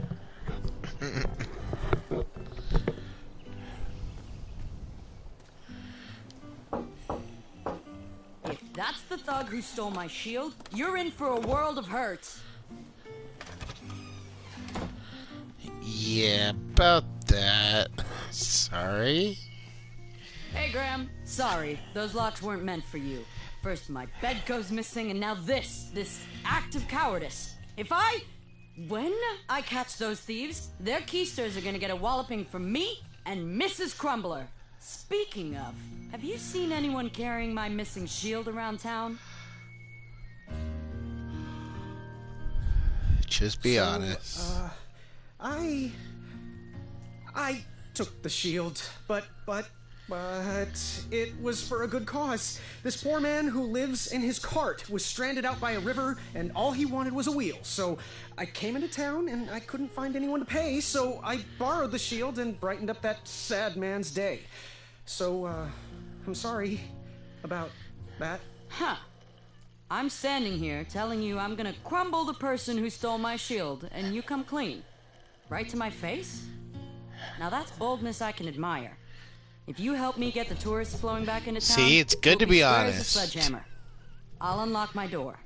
If that's the thug who stole my shield, you're in for a world of hurt. Yeah, about that. Sorry. Hey, Graham. Sorry, those locks weren't meant for you. First my bed goes missing, and now this act of cowardice. When I catch those thieves, their keysters are gonna get a walloping from me and Mrs. Crumbler. Speaking of, have you seen anyone carrying my missing shield around town? Just be honest. I took the shield, but it was for a good cause. This poor man who lives in his cart was stranded out by a river, and all he wanted was a wheel. So I came into town, and I couldn't find anyone to pay, so I borrowed the shield and brightened up that sad man's day. So, I'm sorry about that. Huh. I'm standing here telling you I'm gonna crumble the person who stole my shield, and you come clean. Right to my face? Now that's boldness I can admire. If you help me get the tourists flowing back into town... See, it's good to be square as honest. a sledgehammer. I'll unlock my door.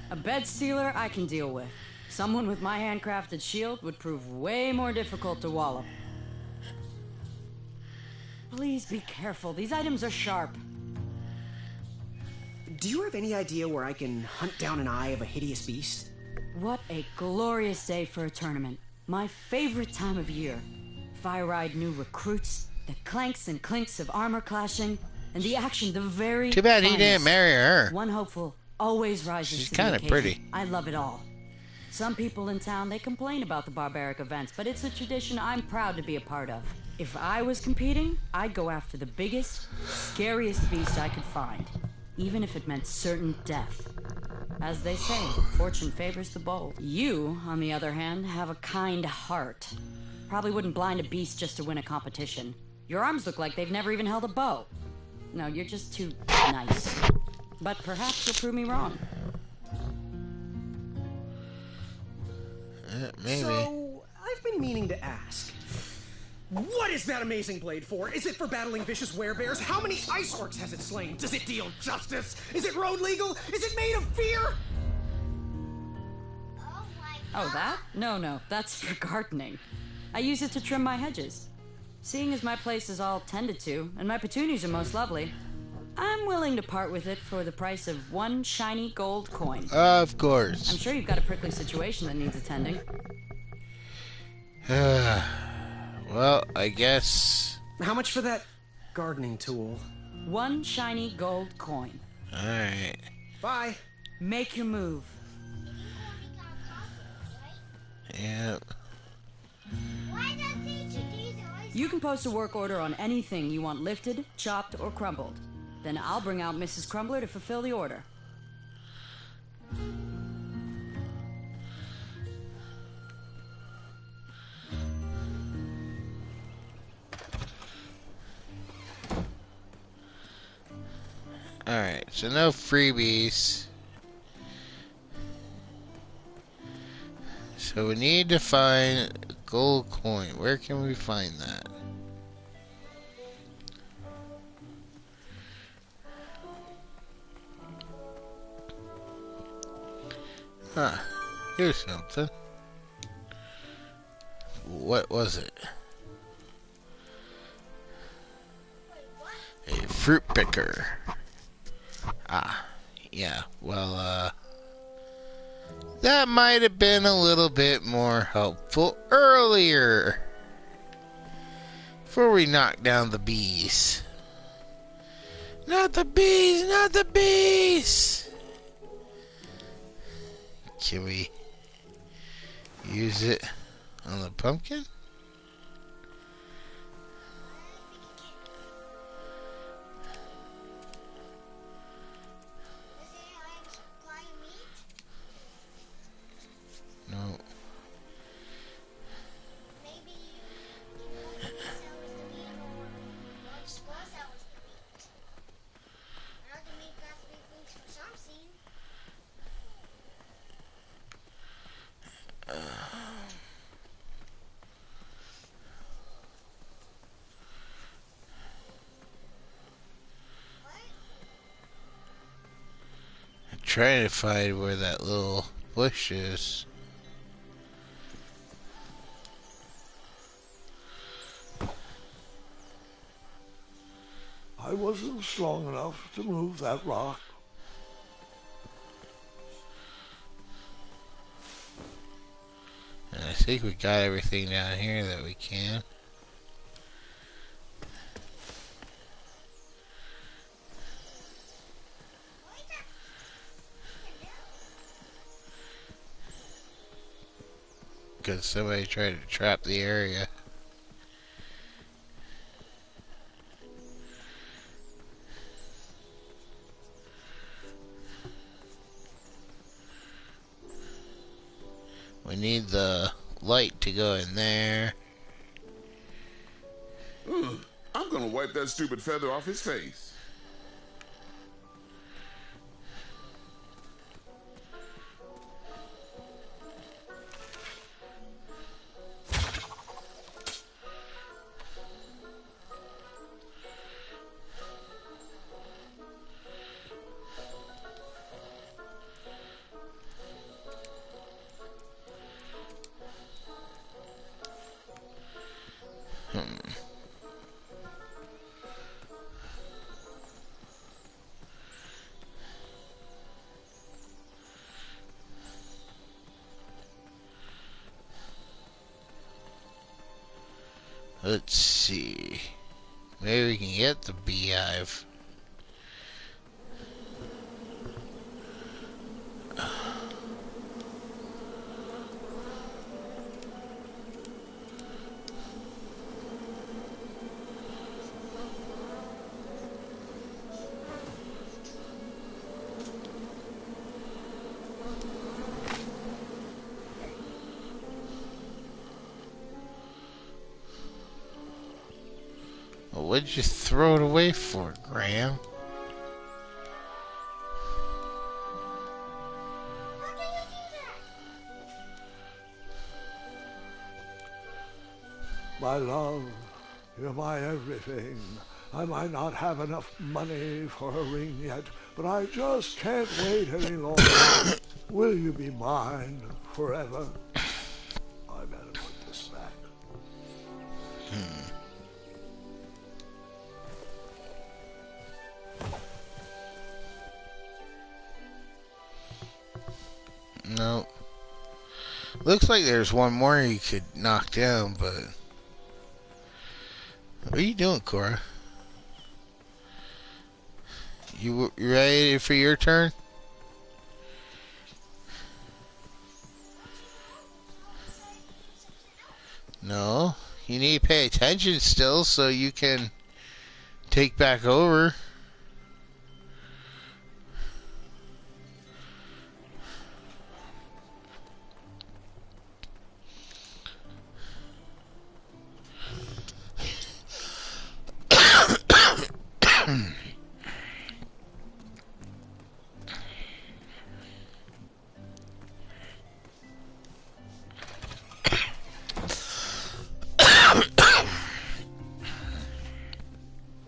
A bed stealer I can deal with. Someone with my handcrafted shield would prove way more difficult to wallop. Please be careful. These items are sharp. Do you have any idea where I can hunt down an eye of a hideous beast? What a glorious day for a tournament. My favorite time of year. Fire-eyed new recruits, the clanks and clinks of armor clashing, and the action the very Too bad he finest. didn't marry her. One hopeful always rises She's to the kinda occasion. pretty. I love it all. Some people in town, they complain about the barbaric events, but it's a tradition I'm proud to be a part of. If I was competing, I'd go after the biggest, scariest beast I could find, even if it meant certain death. As they say, fortune favors the bold. You, on the other hand, have a kind heart. Probably wouldn't blind a beast just to win a competition. Your arms look like they've never even held a bow. No, you're just too nice. But perhaps you'll prove me wrong. Maybe. So, I've been meaning to ask. What is that amazing blade for? Is it for battling vicious werebears? How many ice orcs has it slain? Does it deal justice? Is it road legal? Is it made of fear? Oh, that? No, that's for gardening. I use it to trim my hedges. Seeing as my place is all tended to, and my petunias are most lovely, I'm willing to part with it for the price of 1 shiny gold coin. Of course. I'm sure you've got a prickly situation that needs attending. Well, I guess... How much for that gardening tool? 1 shiny gold coin. Alright. Bye. Make your move. Yep. You can post a work order on anything you want lifted, chopped, or crumbled. Then I'll bring out Mrs. Crumbler to fulfill the order. Alright, so no freebies. So we need to find a gold coin. Where can we find that? Huh. Here's something. What was it? A fruit picker. Ah, yeah. Well, that might have been a little bit more helpful earlier. Before we knock down the bees. Not the bees! Not the bees! Can we use it on the pumpkin? trying to find where that little bush is. I wasn't strong enough to move that rock. And I think we got everything down here that we can. Because somebody tried to trap the area. We need the light to go in there. I'm gonna wipe that stupid feather off his face. Let's see. Maybe we can get the beehive. What'd you throw it away for, Graham? My love, you're my everything. I might not have enough money for a ring yet, but I just can't wait any longer. Will you be mine forever? I better put this back. No. Looks like there's one more you could knock down, but... What are you doing, Korra? You ready for your turn? No. You need to pay attention still so you can take back over.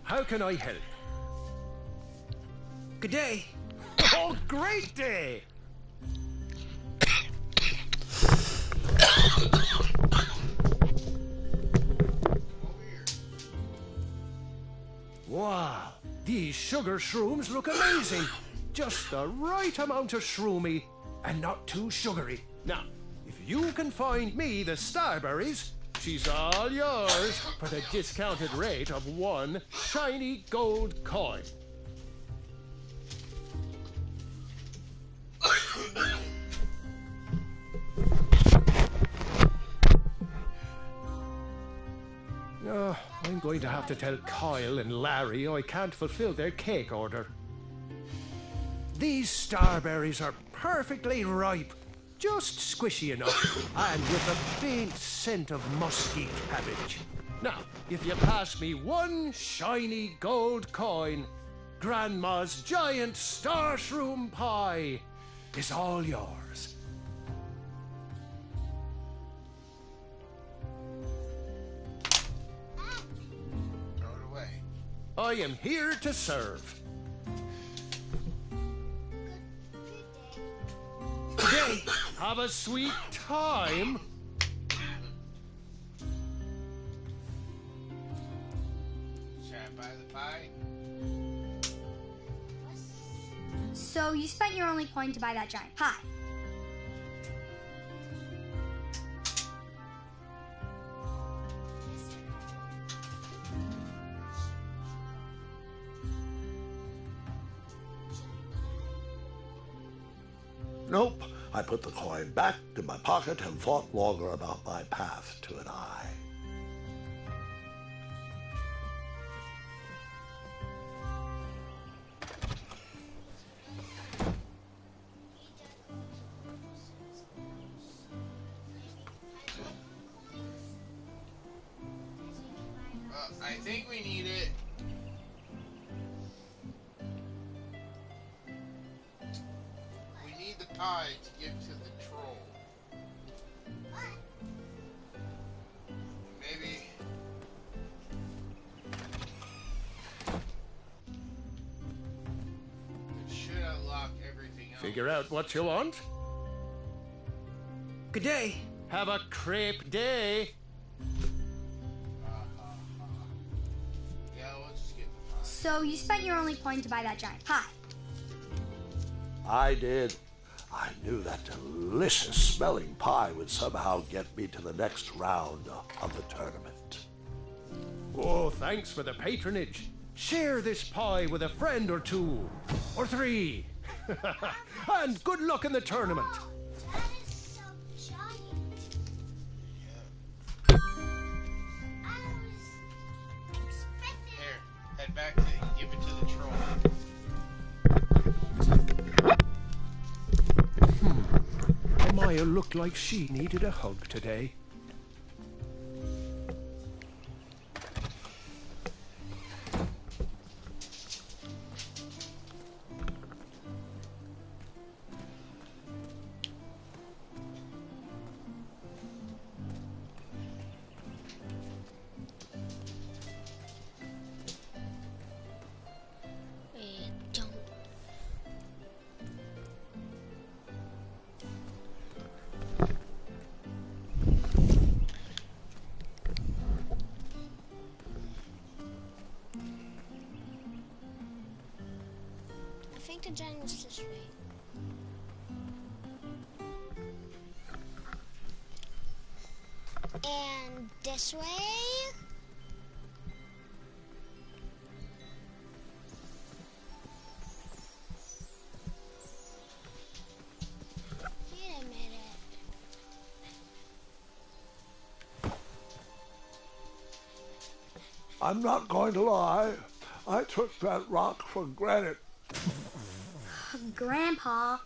How can I help? Good day. Oh, great day! Wow, these sugar shrooms look amazing. Just the right amount of shroomy and not too sugary. Now, if you can find me the starberries, she's all yours for the discounted rate of 1 shiny gold coin. I'm going to have to tell Kyle and Larry I can't fulfill their cake order. These starberries are perfectly ripe, just squishy enough, and with a faint scent of musky cabbage. Now, if you pass me 1 shiny gold coin, Grandma's giant star shroom pie is all yours. Throw it away. I am here to serve. Have a sweet time. Should I buy the pie? So you spent your only coin to buy that giant pie. Nope. I put the coin back in my pocket and thought longer about my path to an eye. I think we need it. We need the pie to give to the troll. Maybe. It should unlock everything else. Figure out what you want. Good day. Have a crepe day. Yeah, let's just get the pie. So you spent your only coin to buy that giant pie. I did. I knew that delicious smelling pie would somehow get me to the next round of the tournament. Oh, thanks for the patronage. Share this pie with a friend or two, or three. And good luck in the tournament. That is so giant. I was expecting. Here, head back to give it to the troll. Maya looked like she needed a hug today. Don't. I think the giant was this way. And this way. Wait a minute. I'm not going to lie. I took that rock for granted. Grandpa.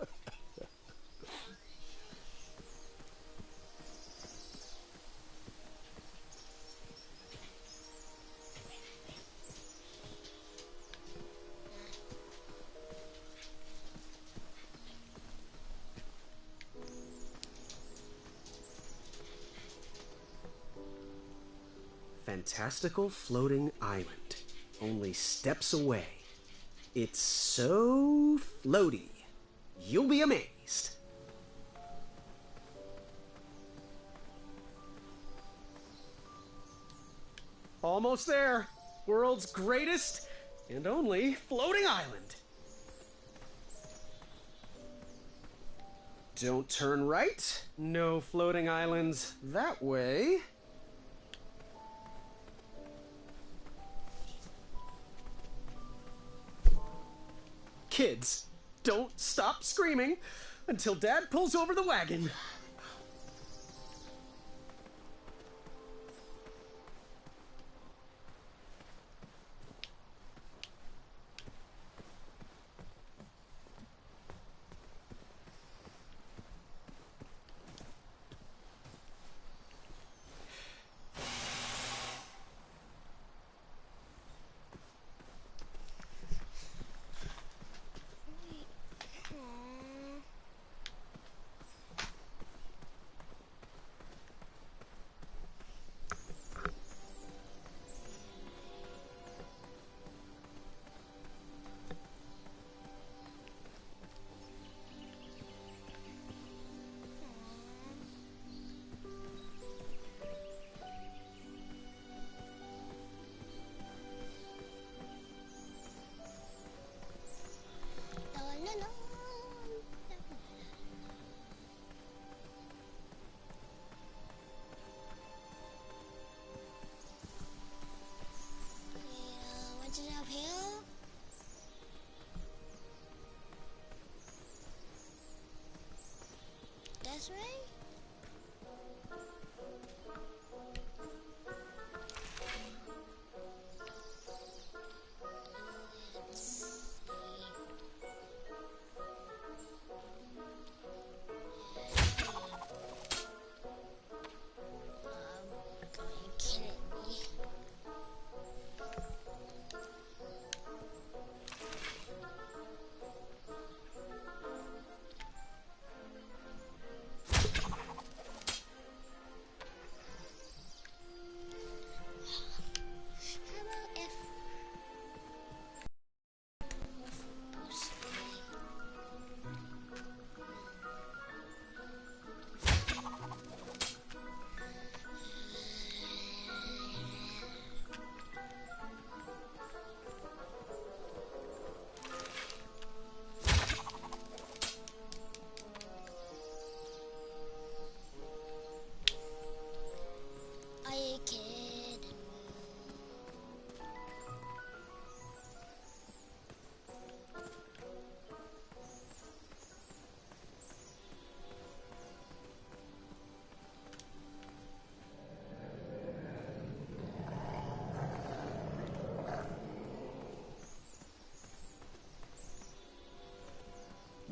Fantastical floating island. Only steps away. It's so floaty. You'll be amazed. Almost there. World's greatest and only floating island. Don't turn right. No floating islands that way. Kids, don't stop screaming until Dad pulls over the wagon.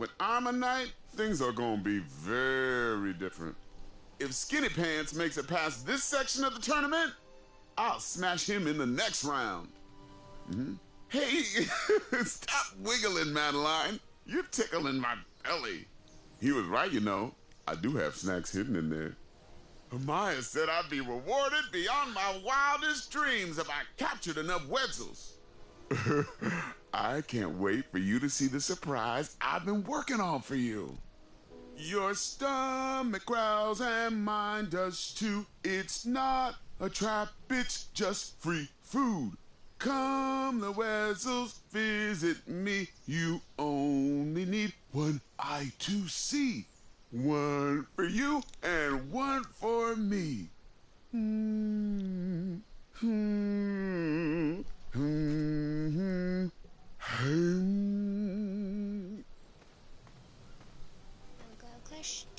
When I'm a knight, things are gonna be very different. If Skinny Pants makes it past this section of the tournament, I'll smash him in the next round. Hey, stop wiggling, Madeline. You're tickling my belly. He was right, you know. I do have snacks hidden in there. Amaya said I'd be rewarded beyond my wildest dreams if I captured enough Wetzels. I can't wait for you to see the surprise I've been working on for you. Your stomach growls and mine does too. It's not a trap, it's just free food. Come, the Wetzels, visit me. You only need one eye to see. One for you and one for me. Question.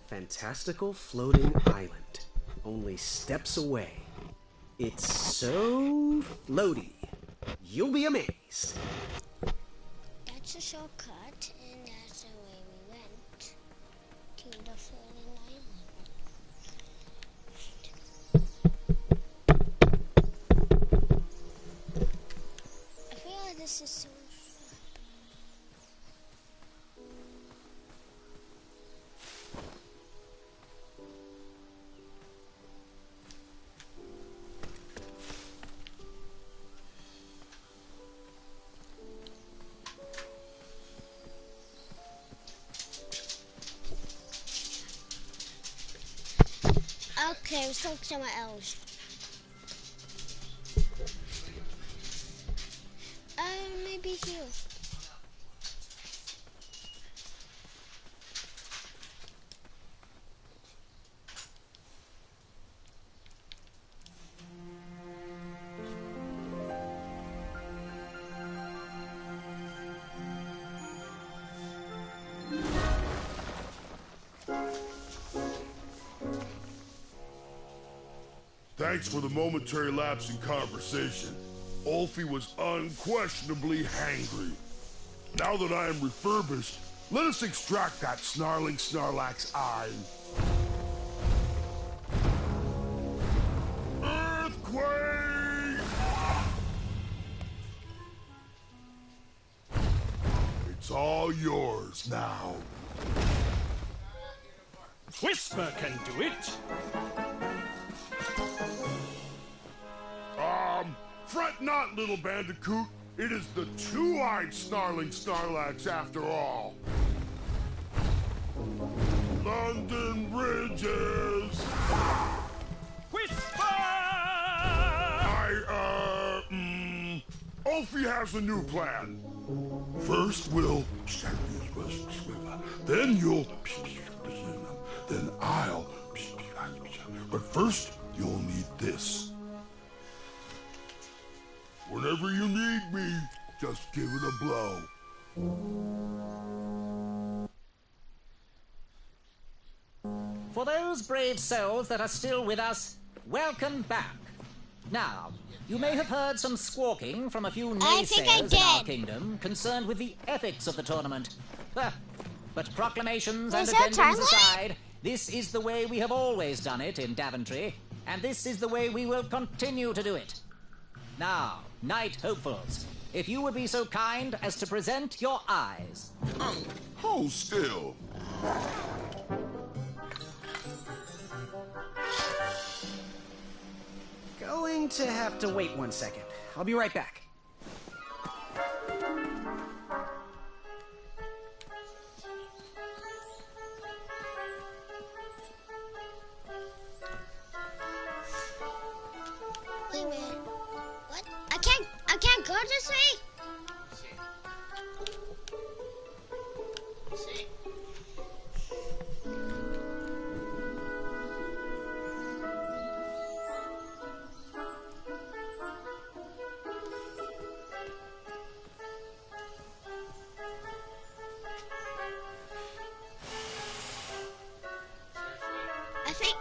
Fantastical floating island. Only steps away. It's so floaty. You'll be amazed. That's a shortcut, and that's the way we went to the floating island. I feel like this is so okay, let's talk somewhere else. Maybe here. Thanks for the momentary lapse in conversation. Ulfie was unquestionably hangry. Now that I am refurbished, let us extract that snarling Snarlack's eye. Earthquake! It's all yours now. Whisper can do it. Fret not, little bandicoot. It is the two-eyed snarling Snarlax after all. London Bridges! Whisper! Ulfie has a new plan. First we'll... Then you'll... Then I'll... But first, you'll need this. Whenever you need me, just give it a blow. For those brave souls that are still with us, welcome back. Now, you may have heard some squawking from a few naysayers in our kingdom concerned with the ethics of the tournament. But proclamations and attendance aside, this is the way we have always done it in Daventry, and this is the way we will continue to do it. Now, Knight Hopefuls, if you would be so kind as to present your eyes. Hold still. Going to have to wait 1 second. I'll be right back. Wait a minute. What? I can't go this way? See? I think...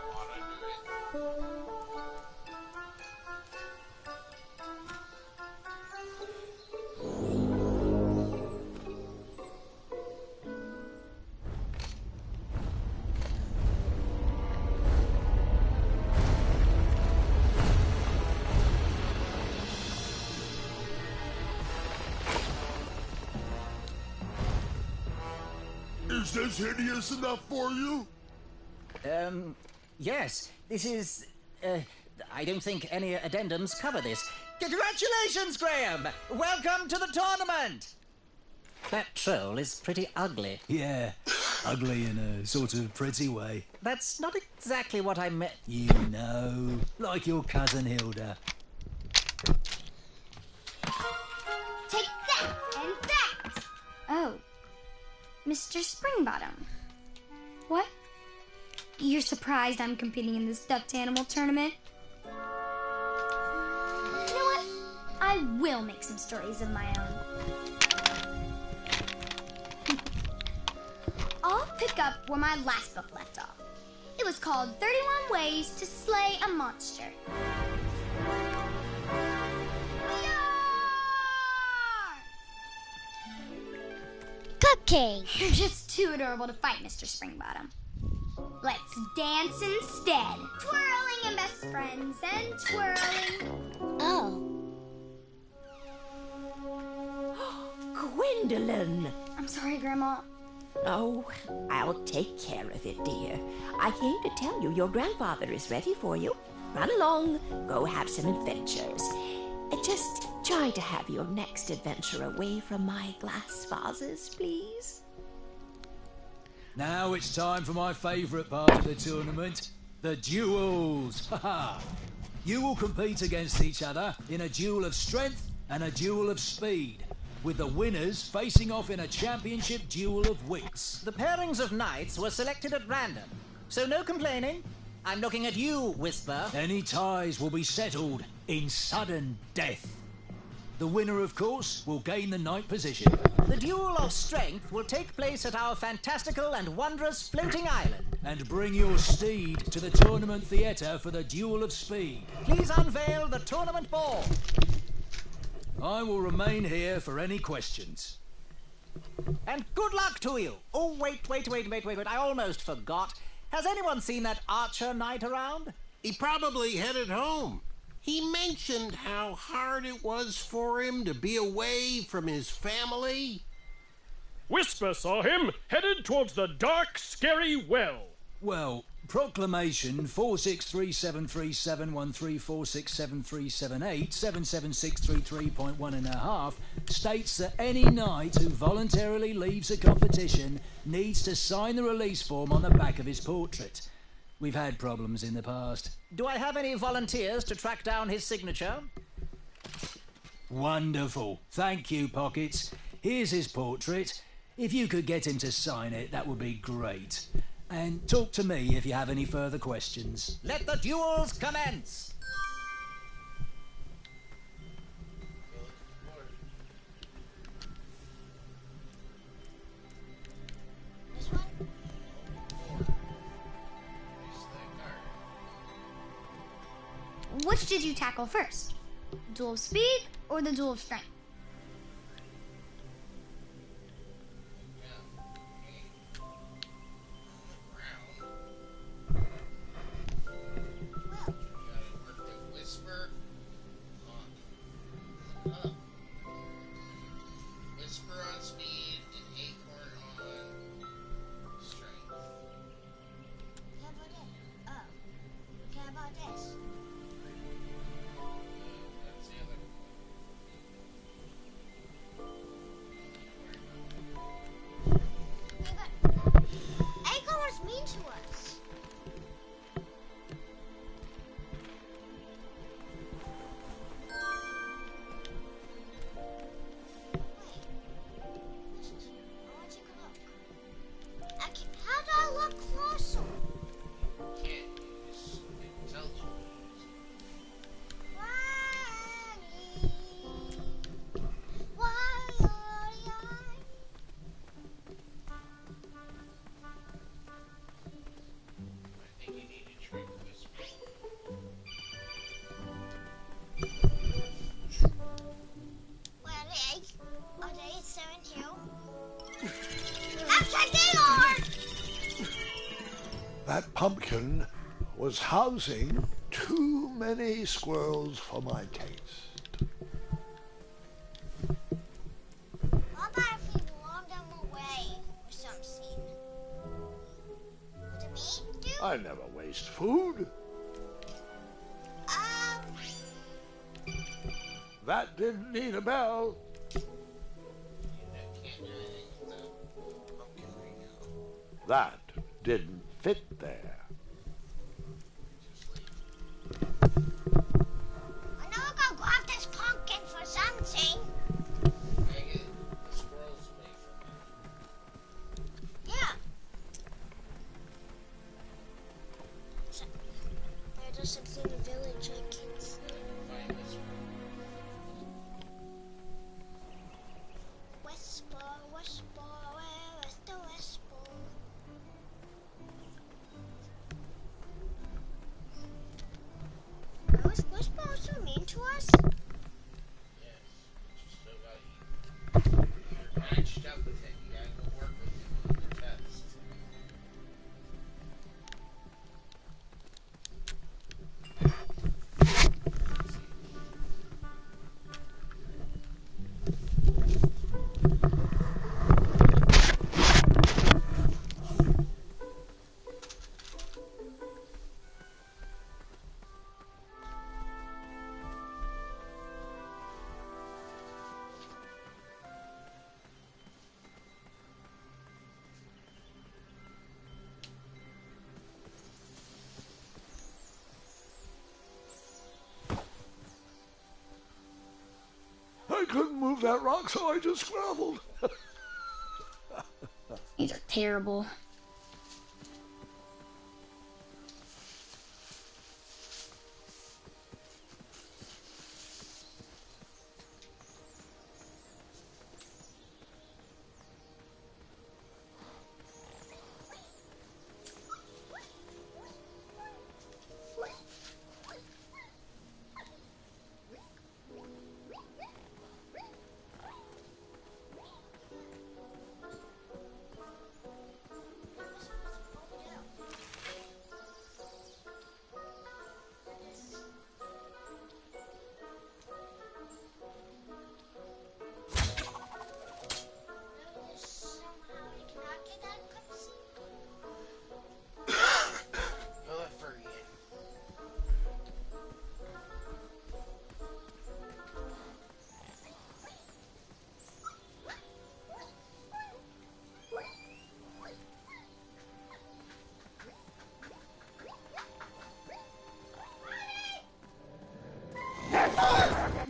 this hideous enough for you? Yes. This is... I don't think any addendums cover this. Congratulations, Graham! Welcome to the tournament! That troll is pretty ugly. Yeah, ugly in a sort of pretty way. That's not exactly what I meant. You know, like your cousin Hilda. Take that and that! Oh, Mr. Springbottom. What? You're surprised I'm competing in the stuffed animal tournament? You know what? I will make some stories of my own. I'll pick up where my last book left off. It was called 31 Ways to Slay a Monster. Cupcake! You're just too adorable to fight, Mr. Springbottom. Let's dance instead. Twirling and best friends and twirling. Oh. Gwendolyn! I'm sorry, Grandma. Oh, I'll take care of it, dear. I came to tell you your grandfather is ready for you. Run along, go have some adventures. Just try to have your next adventure away from my glass vases, please. Now it's time for my favourite part of the tournament, the duels. Haha! You will compete against each other in a duel of strength and a duel of speed, with the winners facing off in a championship duel of wits. The pairings of knights were selected at random, so no complaining. I'm looking at you, Whisper. Any ties will be settled in sudden death. The winner, of course, will gain the knight position. The duel of strength will take place at our fantastical and wondrous floating island. And bring your steed to the tournament theatre for the duel of speed. Please unveil the tournament ball. I will remain here for any questions. And good luck to you. Oh, wait. I almost forgot. Has anyone seen that archer knight around? He probably headed home. He mentioned how hard it was for him to be away from his family. Whisper saw him headed towards the dark, scary well. Well, Proclamation 463737134673787763.1.5 states that any knight who voluntarily leaves a competition needs to sign the release form on the back of his portrait. We've had problems in the past. Do I have any volunteers to track down his signature? Wonderful. Thank you, Pockets. Here's his portrait. If you could get him to sign it, that would be great. And talk to me if you have any further questions. Let the duels commence! Which did you tackle first? Duel of speed or the duel of strength? Whisper on speed and Acorn on strength. How about it? Oh. How about this? That's the other. Yeah, but Acorn was mean to us. How do I look closer? Can't use intelligence. I think you need to trick Whisper. Are they so in here? After Gaylord! That pumpkin was housing too many squirrels for my taste. How about if we lured them away with some seed? I never waste food. That didn't need a bell. That didn't fit there. I know I gotta grab this pumpkin for something. Yeah. There's just something in the village I can see. Whisper, whisper, where is the whisper? Was Whisper also mean to us? Yes, but you still gotta eat. You're matched up with him. You gotta go work with him on your test. I couldn't move that rock, so I just scrambled. These are terrible.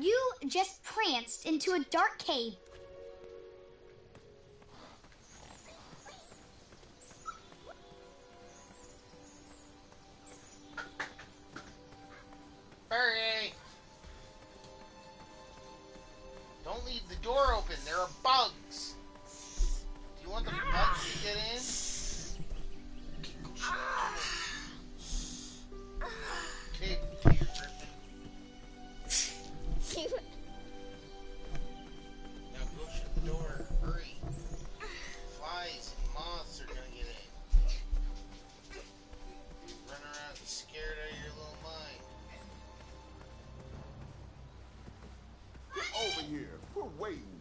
You just pranced into a dark cave. Barry! Don't leave the door open. There are bugs. Do you want the bugs to get in? Okay, Peter Griffin. Now go shut the door. Hurry. Flies and moths are gonna get in. You run around scared out of your little mind. Get over here. We're waiting.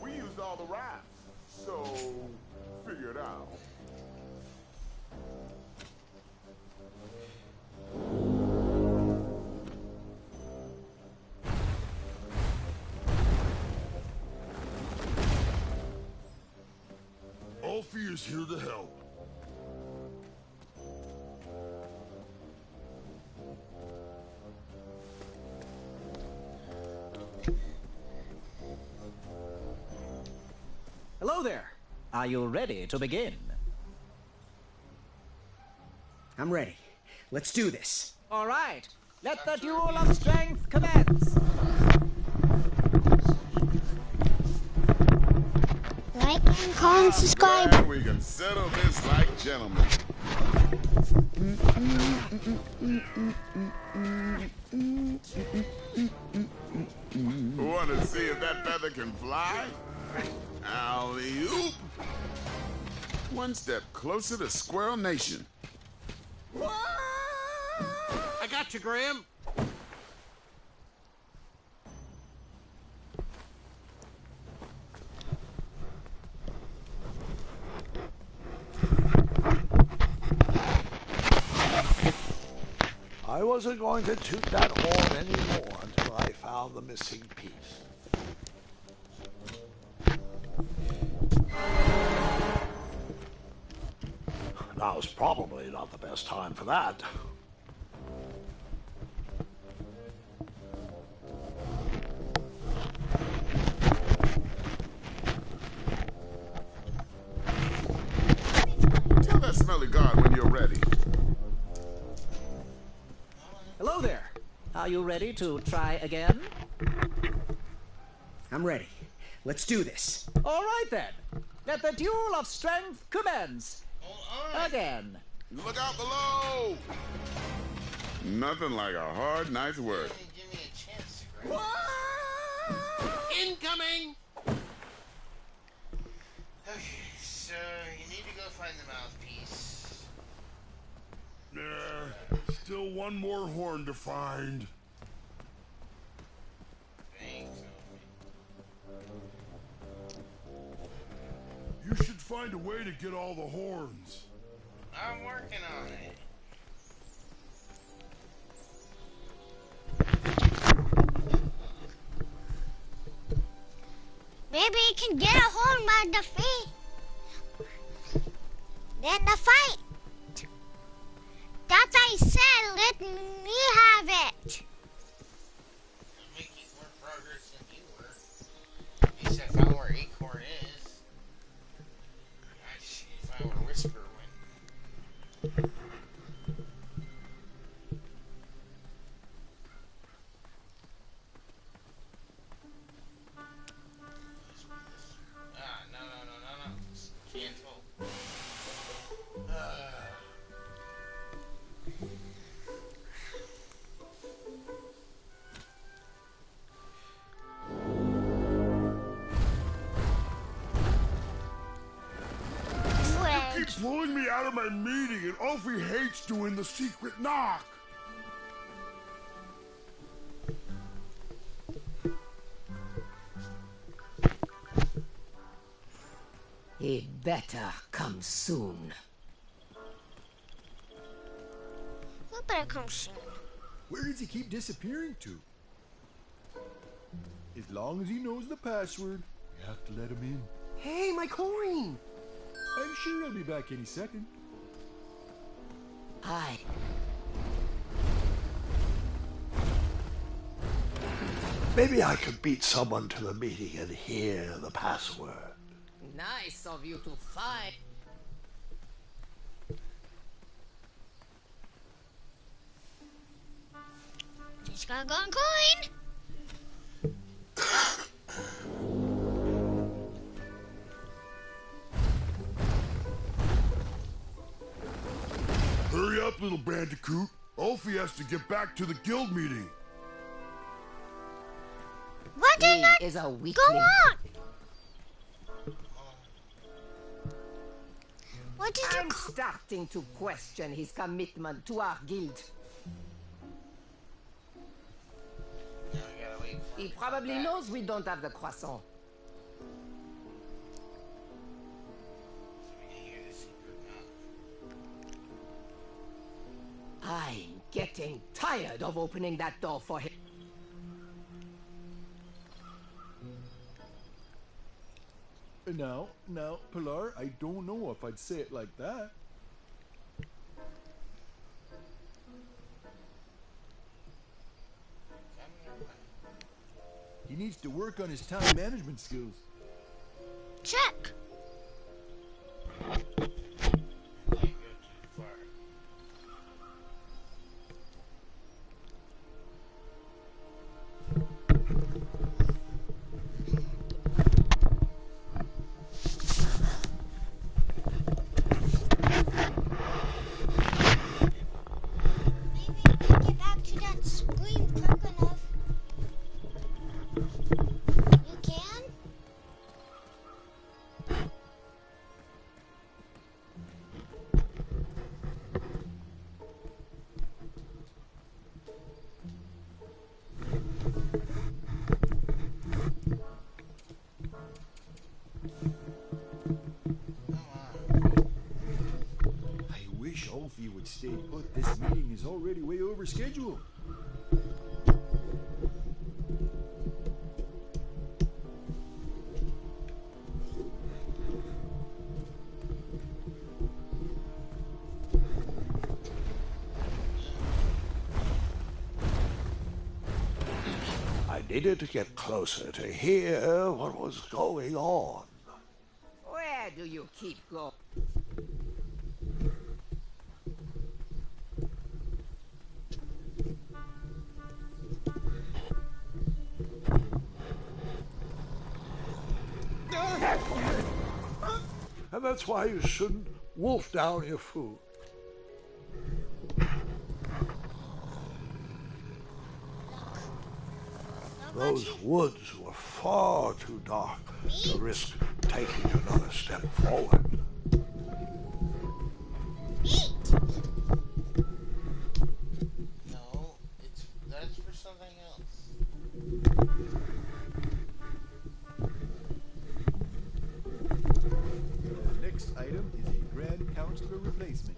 We used all the rafts, so figure it out. Alfie is here to help. Hello there. Are you ready to begin? I'm ready. Let's do this. All right. Let the duel of strength commence. Like and comment, subscribe. Glad we can settle this like gentlemen. Want to see if that feather can fly? Alley-oop! One step closer to Squirrel Nation. I got you, Graham. I wasn't going to toot that horn anymore until I found the missing piece. Now's probably not the best time for that. Tell that smelly guard when you're ready. Hello there. Are you ready to try again? I'm ready. Let's do this. All right then. Let the duel of strength commence. Again. Look out below! Nothing like a hard night's work. Give me a chance to grab. Incoming! Okay, so you need to go find the mouthpiece. Still one more horn to find. Thanks. You should find a way to get all the horns. I'm working on it. Maybe you can get a horn by the feet. Then the fight. That's what I said. Let me have it. I'm making more progress than you were. At least I found where Acorn is. Actually, if I were Whisper went. No. Cancel. You keep pulling me out of my meeting, and Ulfie hates doing the secret knock. He'd better come soon. Who better come soon? Where does he keep disappearing to? As long as he knows the password, you have to let him in. Hey, my coin! I'm sure he'll be back any second. Aye. Maybe I could beat someone to the meeting and hear the password. Nice of you to fight. Just gotta go on coin. Hurry up, little bandicoot. Ulfie has to get back to the guild meeting. What did not is a go weakling. on? What did you I'm starting to question his commitment to our guild. He probably knows we don't have the croissant. I'm getting tired of opening that door for him. Now, Pilar, I don't know if I'd say it like that. He needs to work on his time management skills. check? Get back to that screen quick enough. You can? wish Alfie would stay put. This meeting is already way over schedule. I needed to get closer to hear what was going on. Where do you keep going? And that's why you shouldn't wolf down your food. Those woods were far too dark to risk taking another step forward. No, that's for something else. The next item is a Grand Counselor replacement.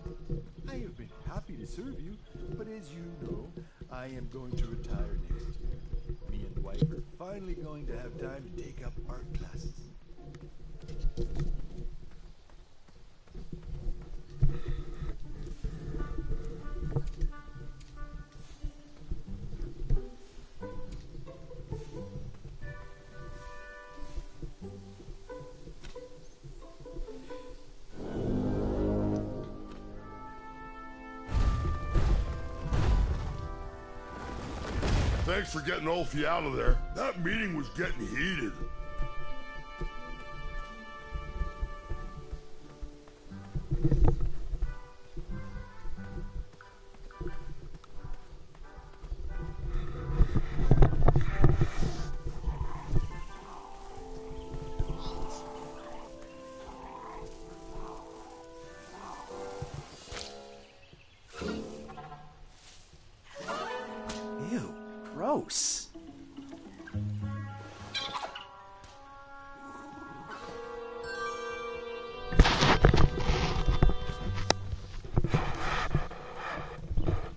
I have been happy to serve you, but as you know, I am going to retire next year. Me and the wife are finally going to have time to take up art classes. Thanks for getting Alfie out of there. That meeting was getting heated. Ew, gross.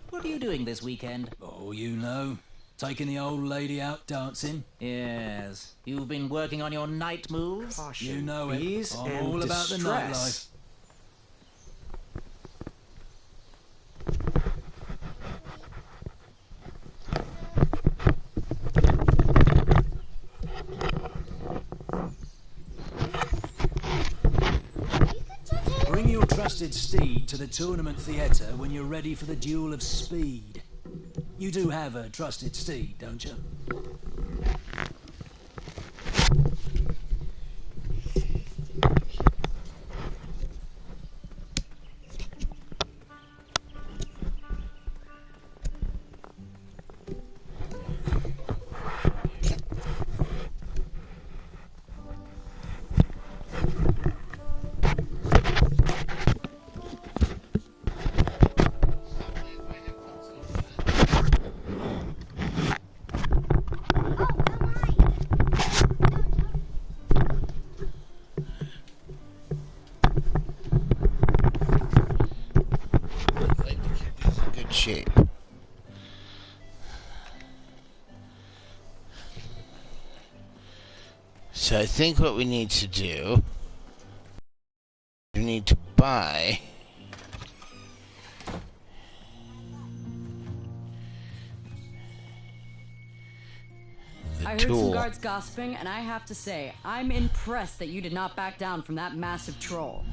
What are you doing this weekend? Oh, you know, taking the old lady out dancing. Yes. You've been working on your night moves? Caution, You know it. bees I'm and all about the distress. nightlife. Bring your trusted steed to the tournament theatre when you're ready for the duel of speed. You do have a trusted steed, don't you? Good shape. So I think what we need to do, we need to buy the I heard some tool. guards gossiping, and I have to say, I'm impressed that you did not back down from that massive troll.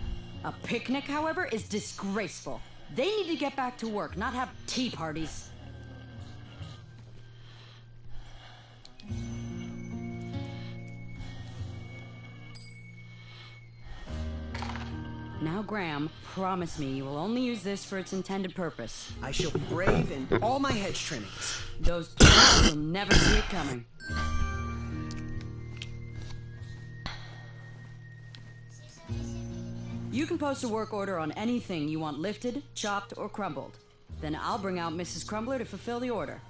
A picnic, however, is disgraceful. They need to get back to work, not have tea parties. Now, Graham, promise me you will only use this for its intended purpose. I shall be brave in all my hedge trimmings. Those people will never see it coming. You can post a work order on anything you want lifted, chopped, or crumbled. Then I'll bring out Mrs. Crumbler to fulfill the order.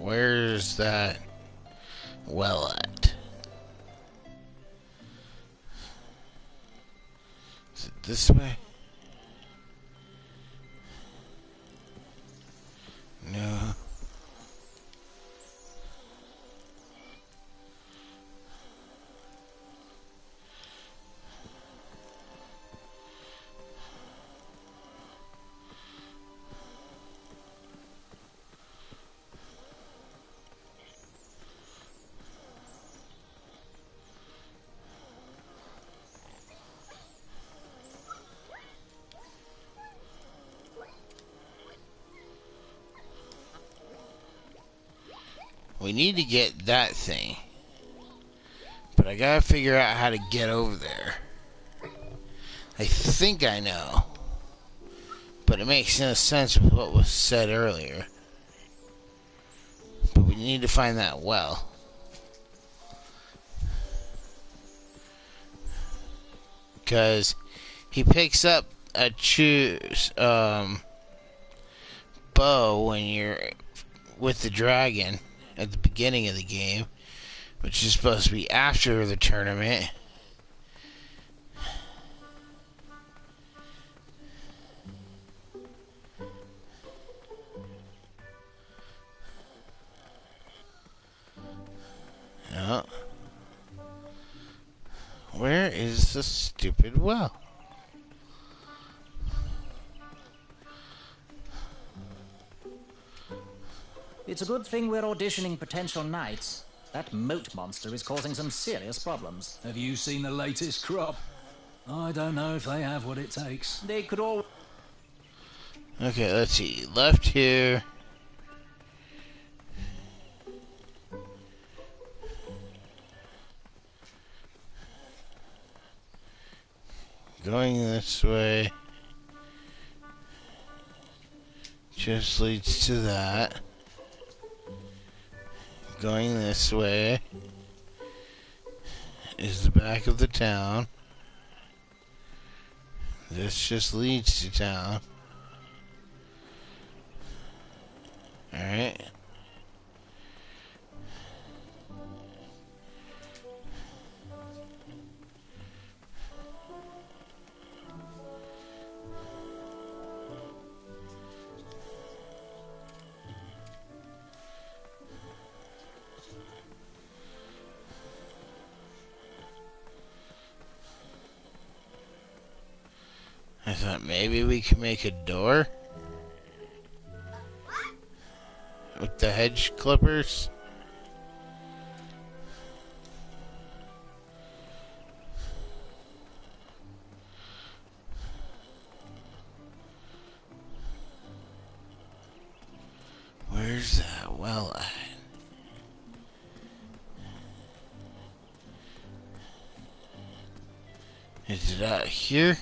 where's that well at? Is it this way? No. We need to get that thing. But I gotta figure out how to get over there. I think I know. But it makes no sense with what was said earlier. But we need to find that well. Because he picks up a bow when you're with the dragon at the beginning of the game, which is supposed to be after the tournament. Oh. Where is the stupid well? It's a good thing we're auditioning potential knights. That moat monster is causing some serious problems. Have you seen the latest crop? I don't know if they have what it takes. They could all... Okay, let's see. Left here. Going this way just leads to that. Going this way is the back of the town. This just leads to town. Alright. I thought maybe we could make a door with the hedge clippers. Where's that well at? Is it out here?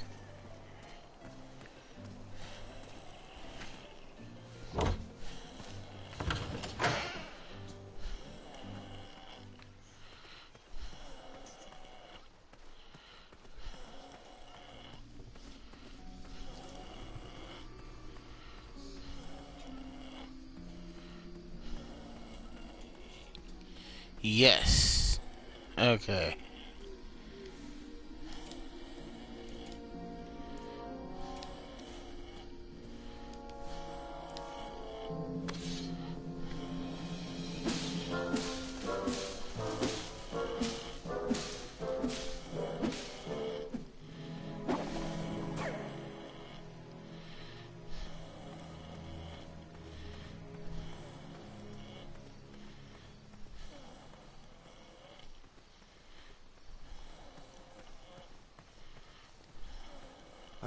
Yes. Okay.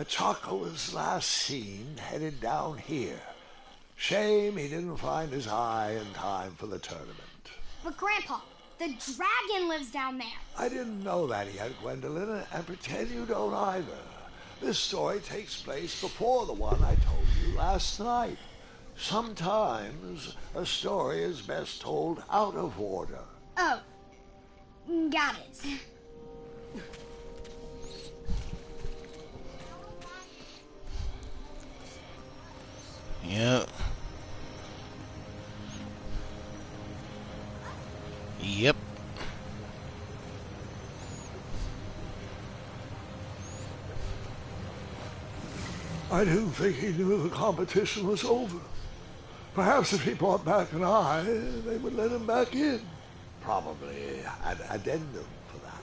Chaco was last seen headed down here. Shame he didn't find his eye in time for the tournament. But Grandpa, the dragon lives down there. I didn't know that yet, Gwendolyn, and pretend you don't either. This story takes place before the one I told you last night. Sometimes a story is best told out of order. Oh, got it. Yep. I didn't think he knew the competition was over. Perhaps if he brought back an eye, they would let him back in. Probably an addendum for that.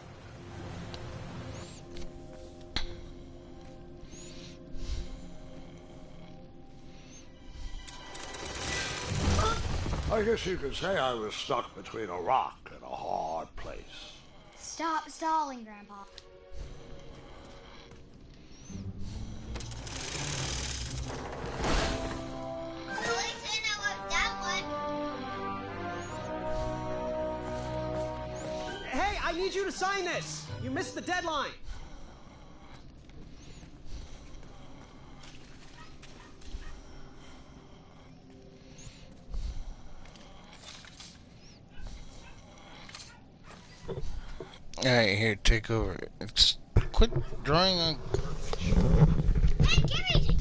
I guess you could say I was stuck between a rock and a hard place. Stop stalling, Grandpa. Hey, I need you to sign this! You missed the deadline! Alright, here, take over. Quit drawing on... Hey, give me it!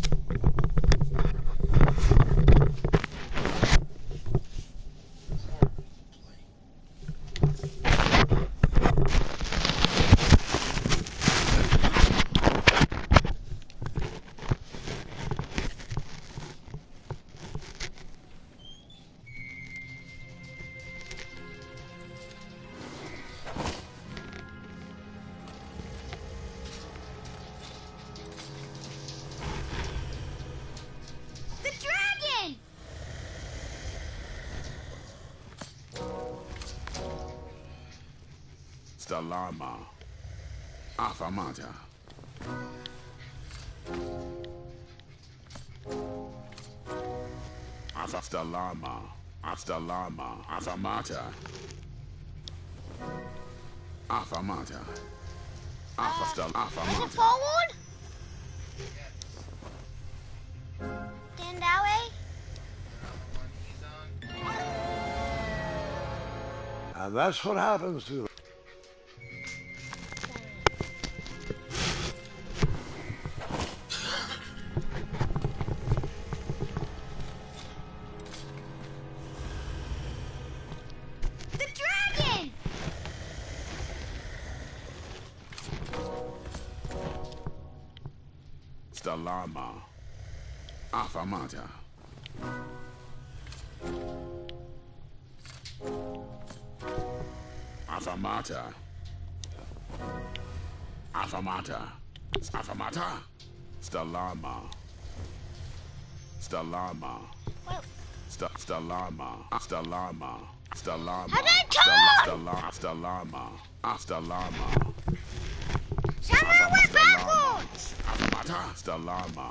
Installama. Affamata. Installama. Installama. Affamata. Affamata. Is it Affamata. forward? Stand that way? And that's what happens to them. Installama. Affamata. Affamata. Affamata. Affamata. Installama. Installama. Installama. Installama. Installama. Installama. Installama. Someone went backwards! Affamata. Installama.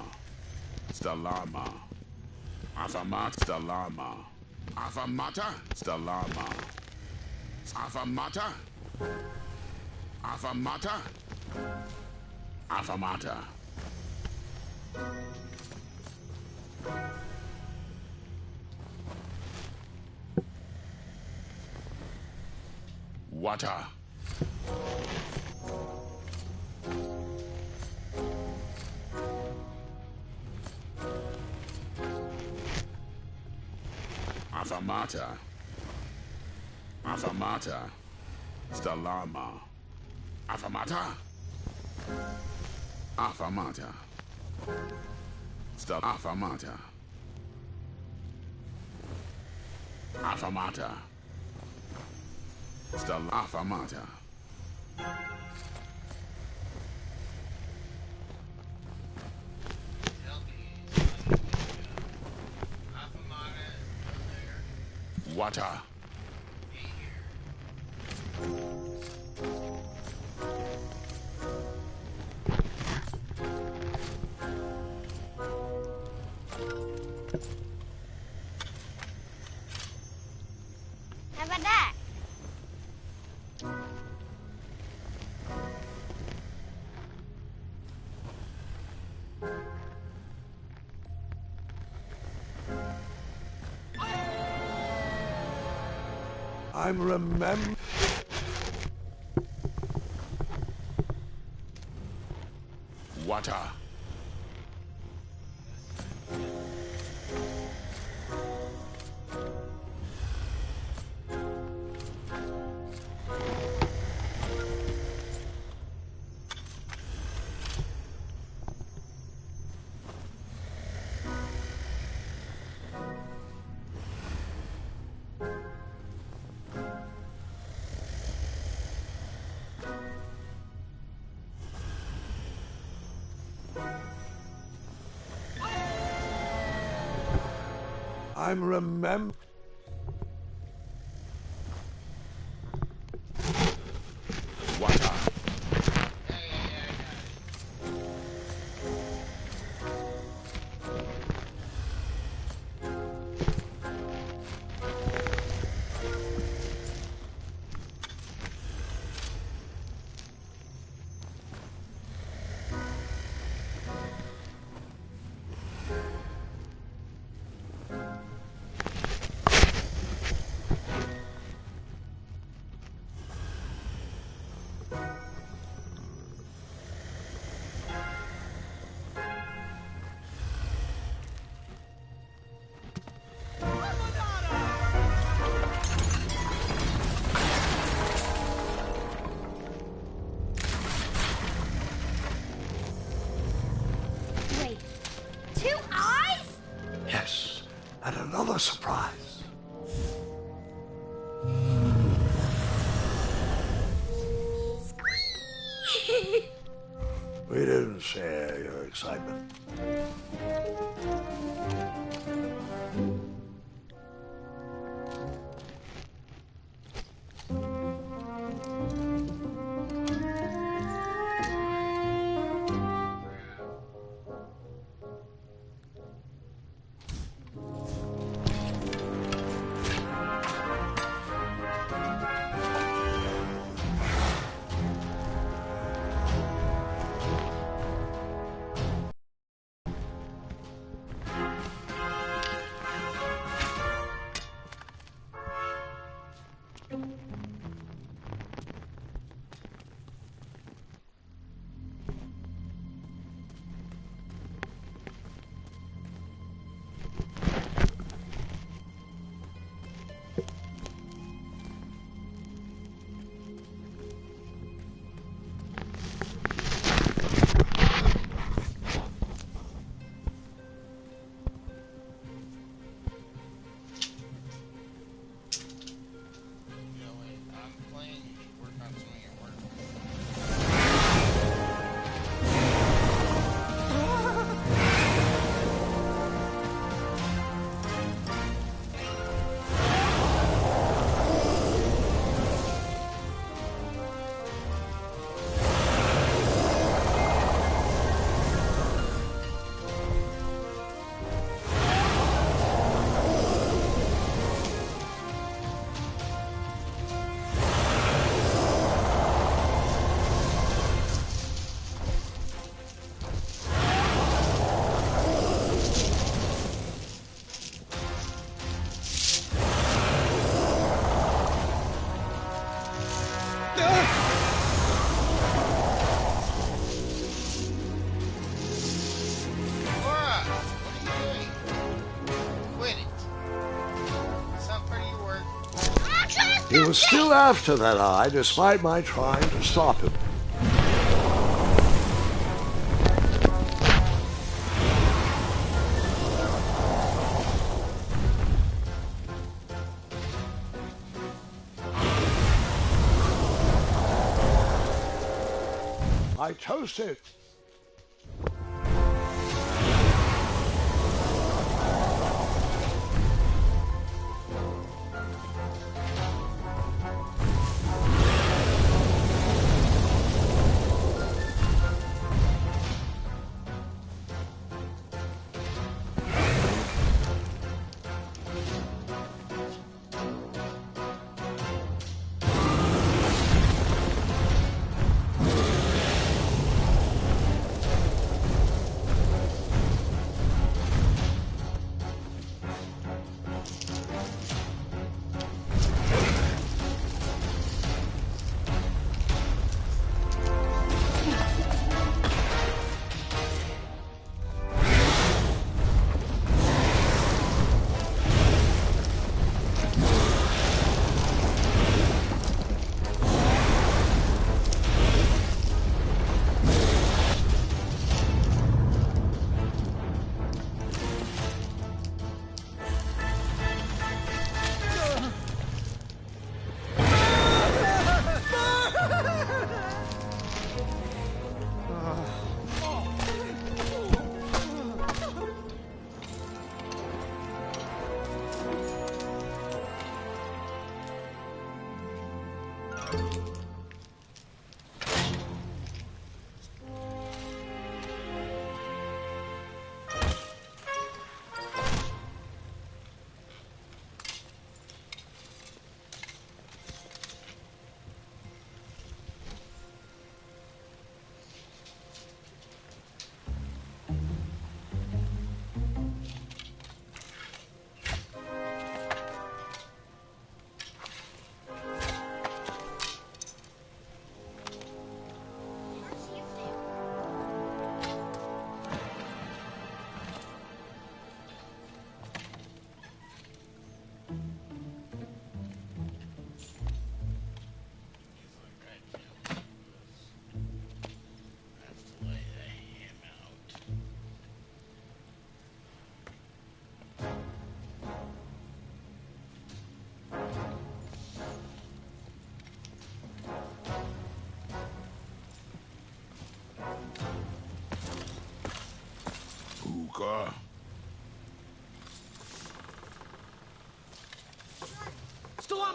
Installama. Affamata. Installama. Affamata. Installama. Affamata. Affamata. Affamata. Water. Affamata. Affamata. Installama. Affamata. Affamata. Affamata. Affamata. Affamata. Water. How about that? I'm remembering. Water. I'm remember. What up? Wait, 2 eyes? Yes, and another surprise. We didn't share your excitement. He was still after that eye, despite my trying to stop him. I toast it.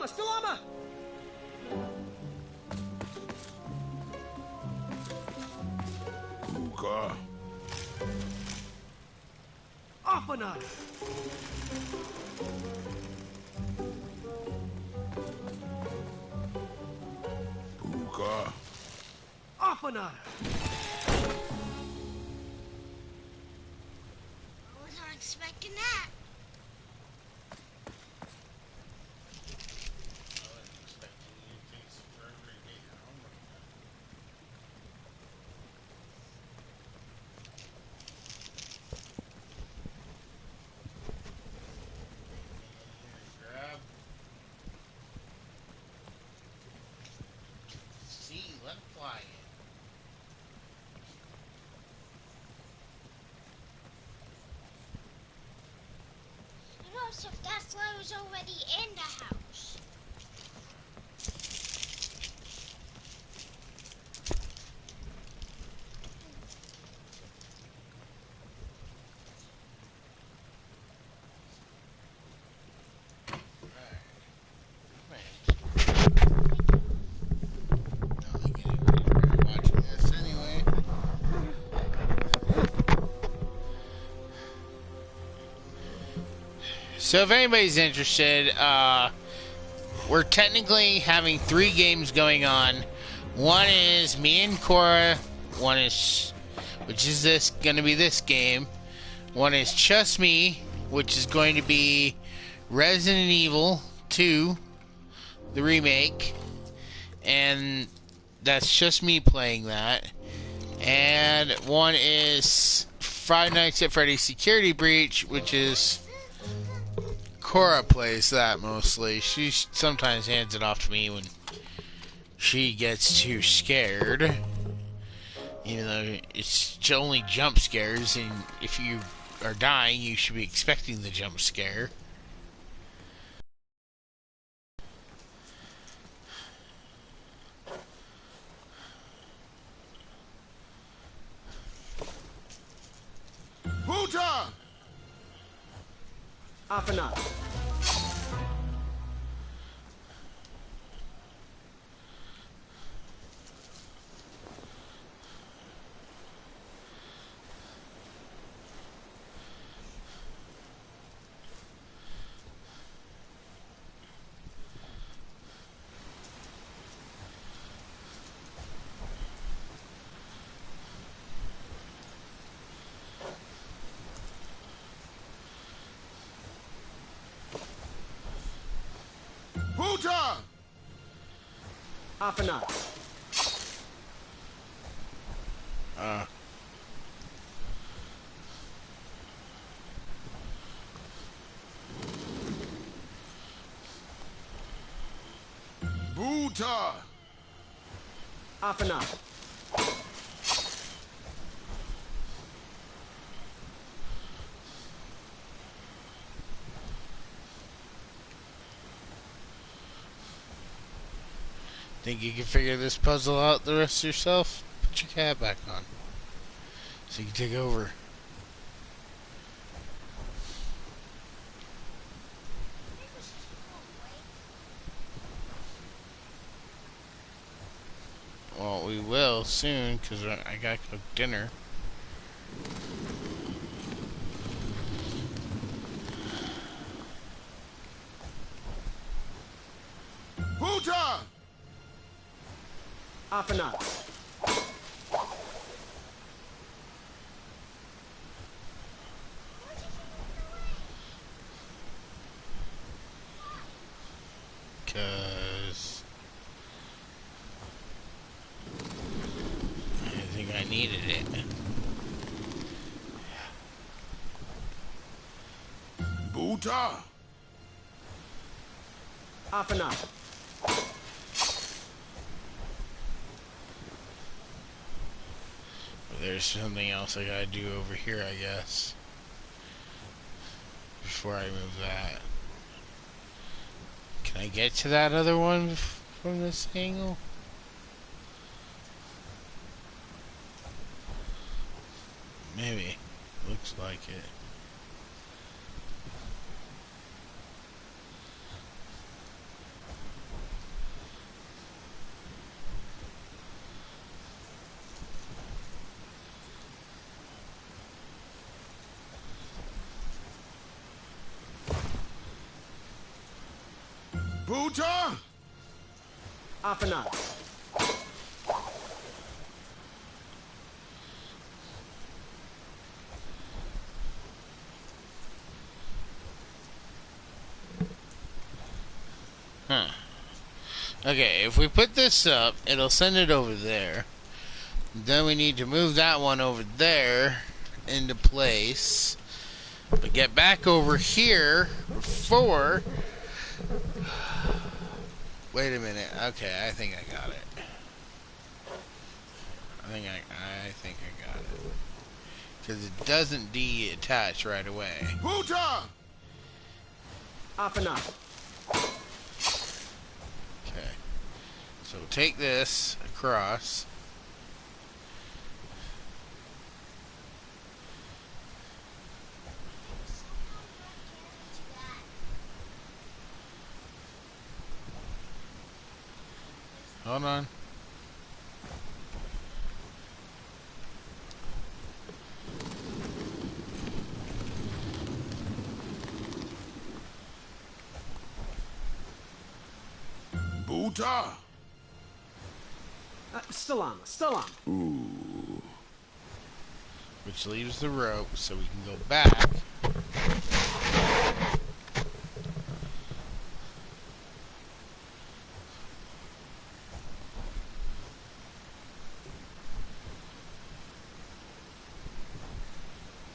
Stallama! Puka. Afana! Puka. Afana! I was not expecting that. Let it fly in. I know, so that slime was already in the house. So if anybody's interested, we're technically having 3 games going on. One is me and Korra. One is, which is this going to be this game. One is Just Me, which is going to be Resident Evil 2, the remake, and that's just me playing that. And one is Five Nights at Freddy's Security Breach, which is Korra plays that mostly. She sometimes hands it off to me when she gets too scared. Even though it's only jump scares, and if you are dying, you should be expecting the jump scare. Puta! Afana. Puta! Afana. Buta! Afana. Think you can figure this puzzle out the rest yourself? Put your cap back on, so you can take over. Well, we will soon, because I gotta cook dinner. Puta! Afana. Because I think I needed it. Buta! Afana. There's something else I gotta do over here, I guess, before I move that. Can I get to that other one from this angle? Maybe. Looks like it. Buta? Afanat. Huh. Okay, if we put this up, it'll send it over there. Then we need to move that one over there into place. But get back over here before... Wait a minute. Okay, I think I got it. I think I got it. Because it doesn't detach right away. Buta! Afanat. Okay. So take this across. Hold on. Buta? Still on. Ooh. Which leaves the rope so we can go back.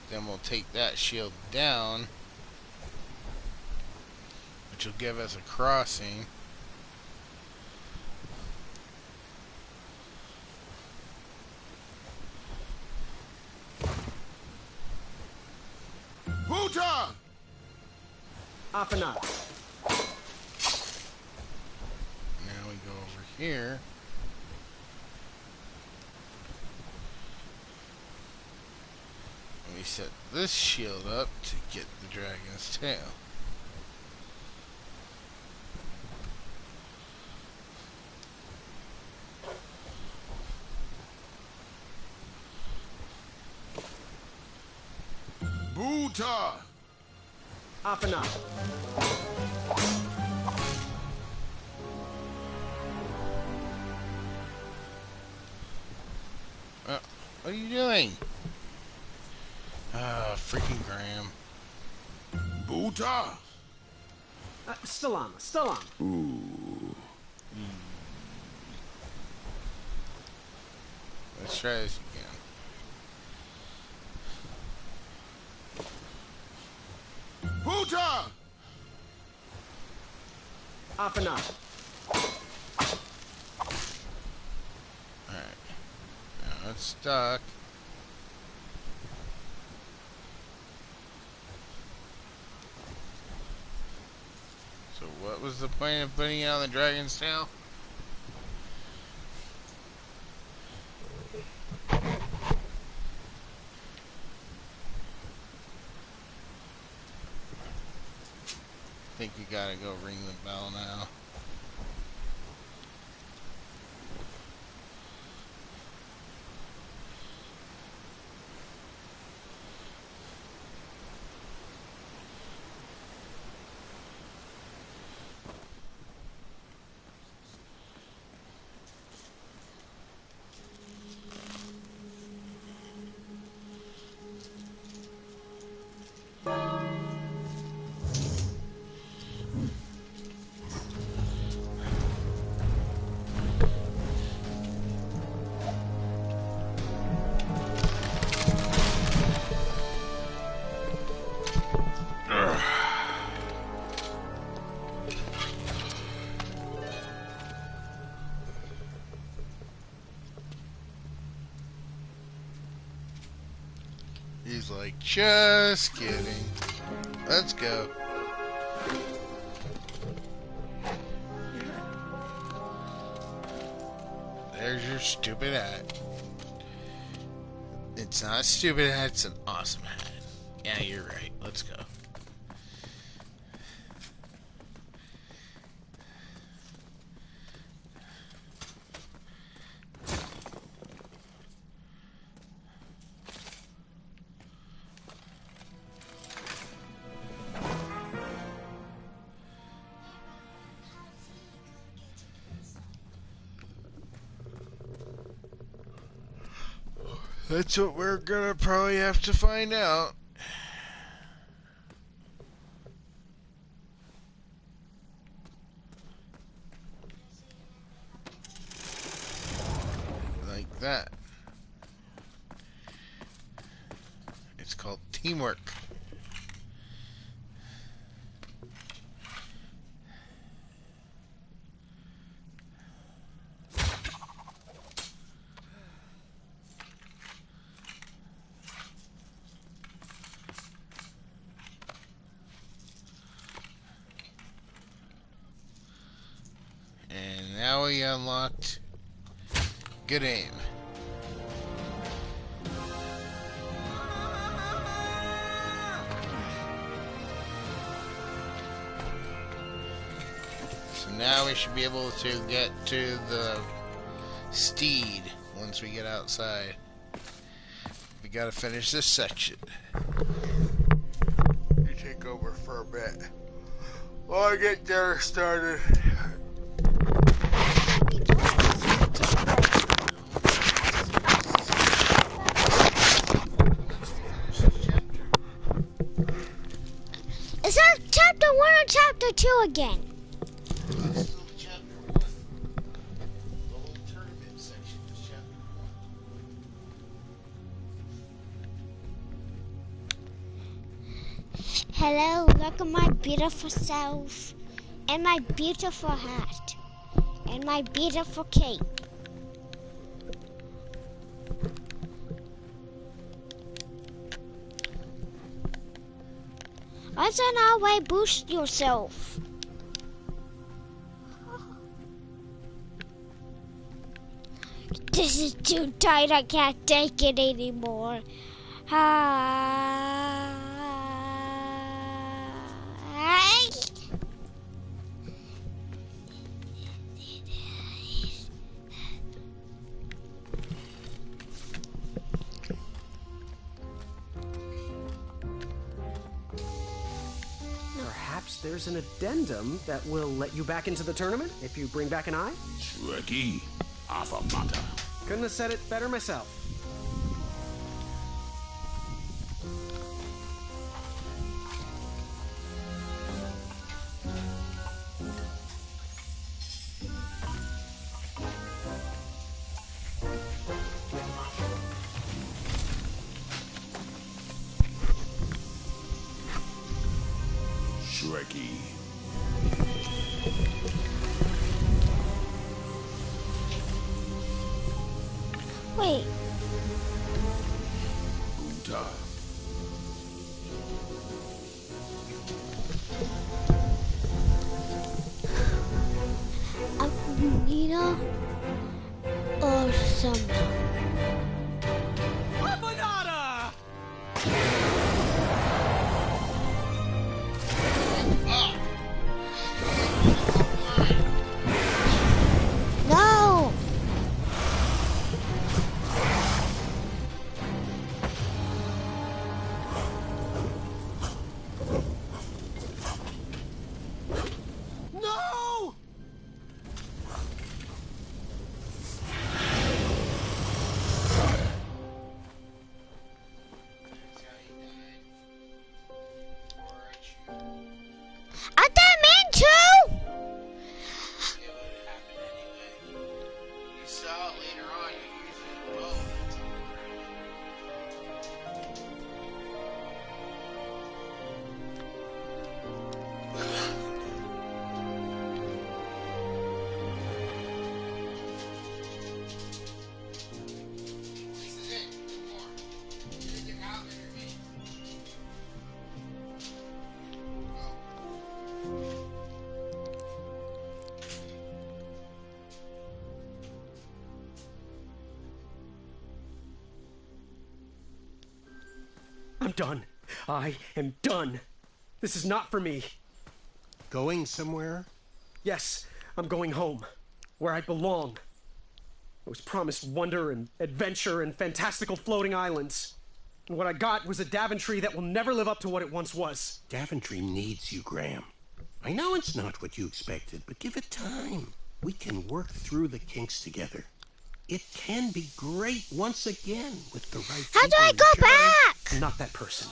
Then we'll take that shield down, which will give us a crossing. Buta! Afanat. Now we go over here. We set this shield up to get the dragon's tail. Buta! Afanat. What are you doing? Freaking Graham. Buta? Still on. Ooh. Let's try this again. Buta! Afanat. Alright. Now it's stuck. So what was the point of putting it on the dragon's tail? I think we gotta go ring the bell now. He's like, just kidding. Let's go. There's your stupid hat. It's not a stupid hat, it's an awesome hat. Yeah, you're right. Let's go. That's what we're gonna probably have to find out. Like that. It's called teamwork. And now we unlocked good aim. So now we should be able to get to the steed once we get outside. We gotta finish this section. You take over for a bit while I get dinner started. Is that chapter 1 or chapter 2 again? Hello, look at my beautiful self, and my beautiful hat, and my beautiful cape. Why don't I way boost yourself? This is too tight, I can't take it anymore. Perhaps there's an addendum that will let you back into the tournament if you bring back an eye? Shreki, Afamata. Couldn't have said it better myself. Shreki. Wait. Unta. Nina or someone. Abanada! No! No! I didn't mean to! It would happen anyway. You saw it later on, you used a bow. This is it. No more. Get out of here, mate. I'm done. I am done. This is not for me. Going somewhere? Yes, I'm going home, where I belong. I was promised wonder and adventure and fantastical floating islands. And what I got was a Daventry that will never live up to what it once was. Daventry needs you, Graham. I know it's not what you expected, but give it time. We can work through the kinks together. It can be great once again with the right How do I people go in charge. back? I'm not that person.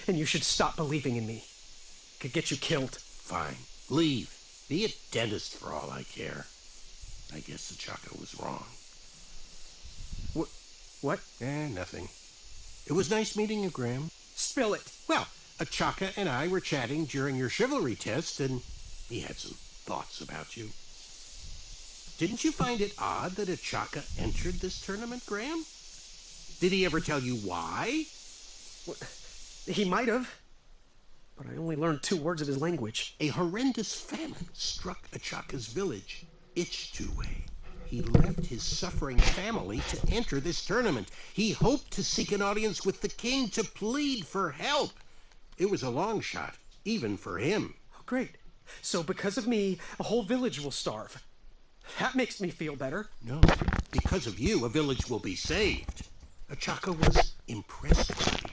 And you should stop believing in me. Could get you killed. Fine. Leave. Be a dentist for all I care. I guess the Chaka was wrong. What? Nothing. It was nice meeting you, Graham. Spill it. Well, Chaka and I were chatting during your chivalry test, and he had some thoughts about you. Didn't you find it odd that a Chaka entered this tournament, Graham? Did he ever tell you why? Well, he might have. But I only learned 2 words of his language. A horrendous famine struck Achaka's village, Ichtue. He left his suffering family to enter this tournament. He hoped to seek an audience with the king to plead for help. It was a long shot, even for him. Oh, great. So because of me, a whole village will starve. That makes me feel better. No, because of you, a village will be saved. Achaka was impressed by you.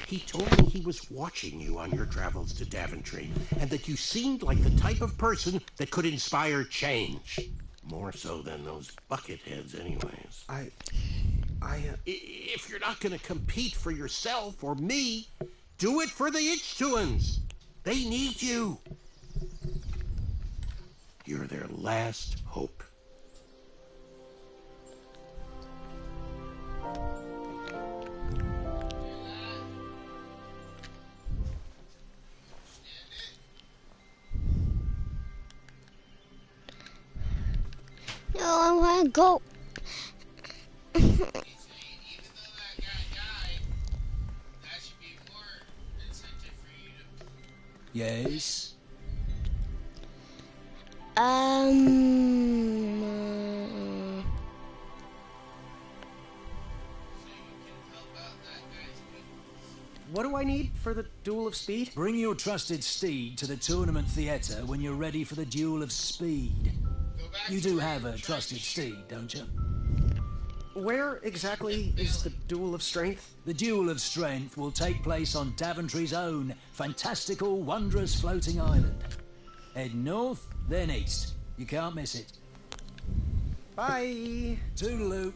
He told me he was watching you on your travels to Daventry, and that you seemed like the type of person that could inspire change. More so than those bucket heads, anyways. If you're not going to compete for yourself or me, do it for the Ichtuans. They need you. You're their last hope. No, I want to go. Yes? What do I need for the Duel of Speed? Bring your trusted steed to the tournament theatre when you're ready for the Duel of Speed. You do have a trusted steed, don't you? Where exactly is the Duel of Strength? The Duel of Strength will take place on Daventry's own fantastical, wondrous floating island. Head north, then east. You can't miss it. Bye! Toodaloo.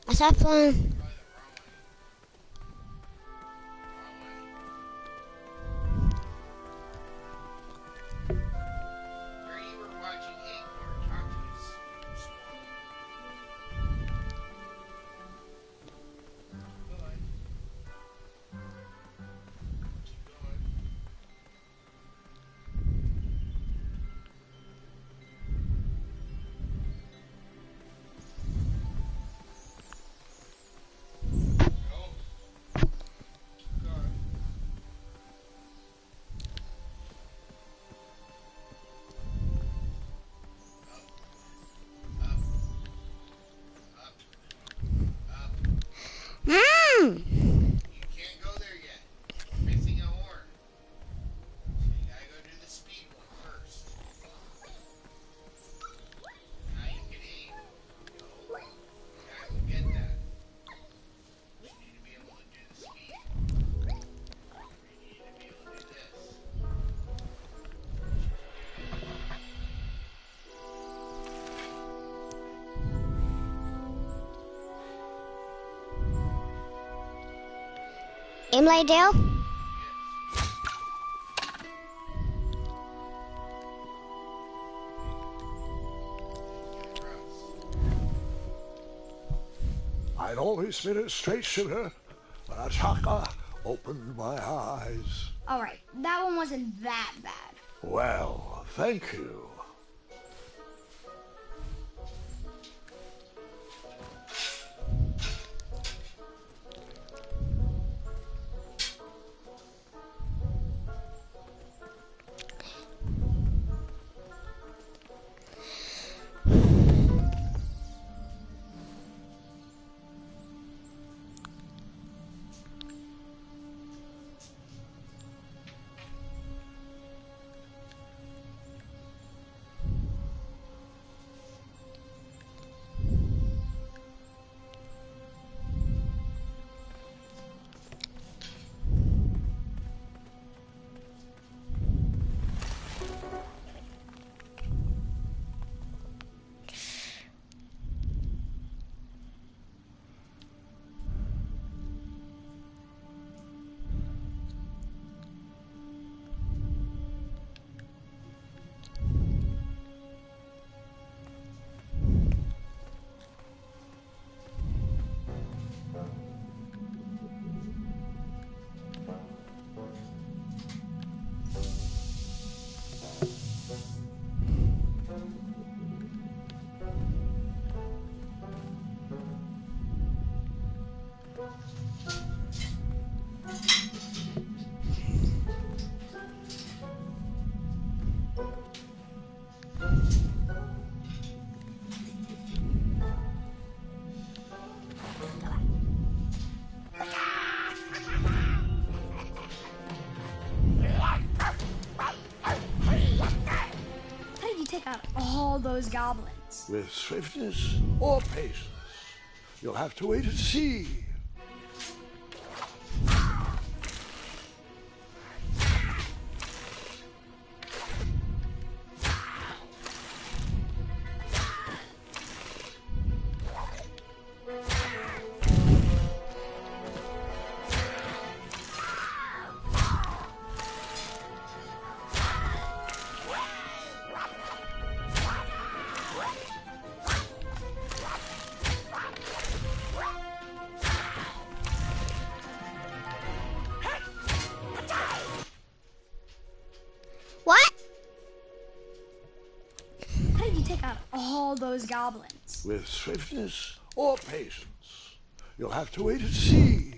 I said flying. You can't go there yet. You're missing a horn. So you gotta go do the speed one first. Now you can aim. Go. You guys will get that. You need to be able to do the speed. You need to be able to do this. Emily Dale? I'd always been a straight shooter, but Achaka opened my eyes. Alright, that one wasn't that bad. Well, thank you. those goblins. With swiftness or patience? You'll have to wait and see. What? How did you take out all those goblins? With swiftness or patience? You'll have to wait and see.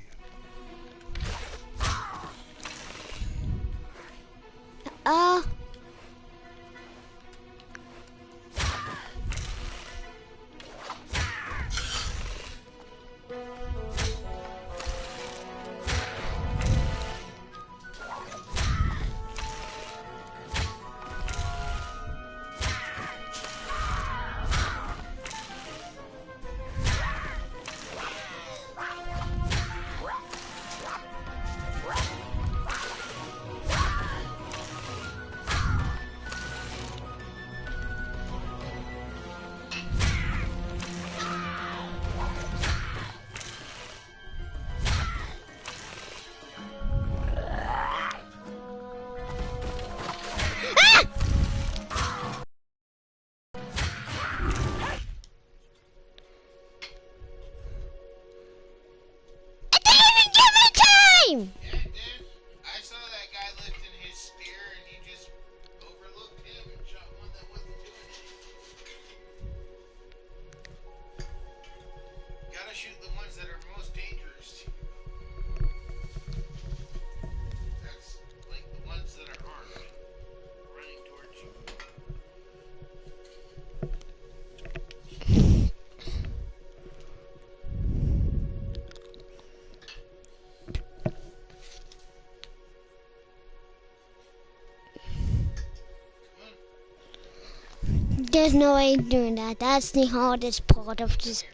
There's no way of doing that. That's the hardest part of this.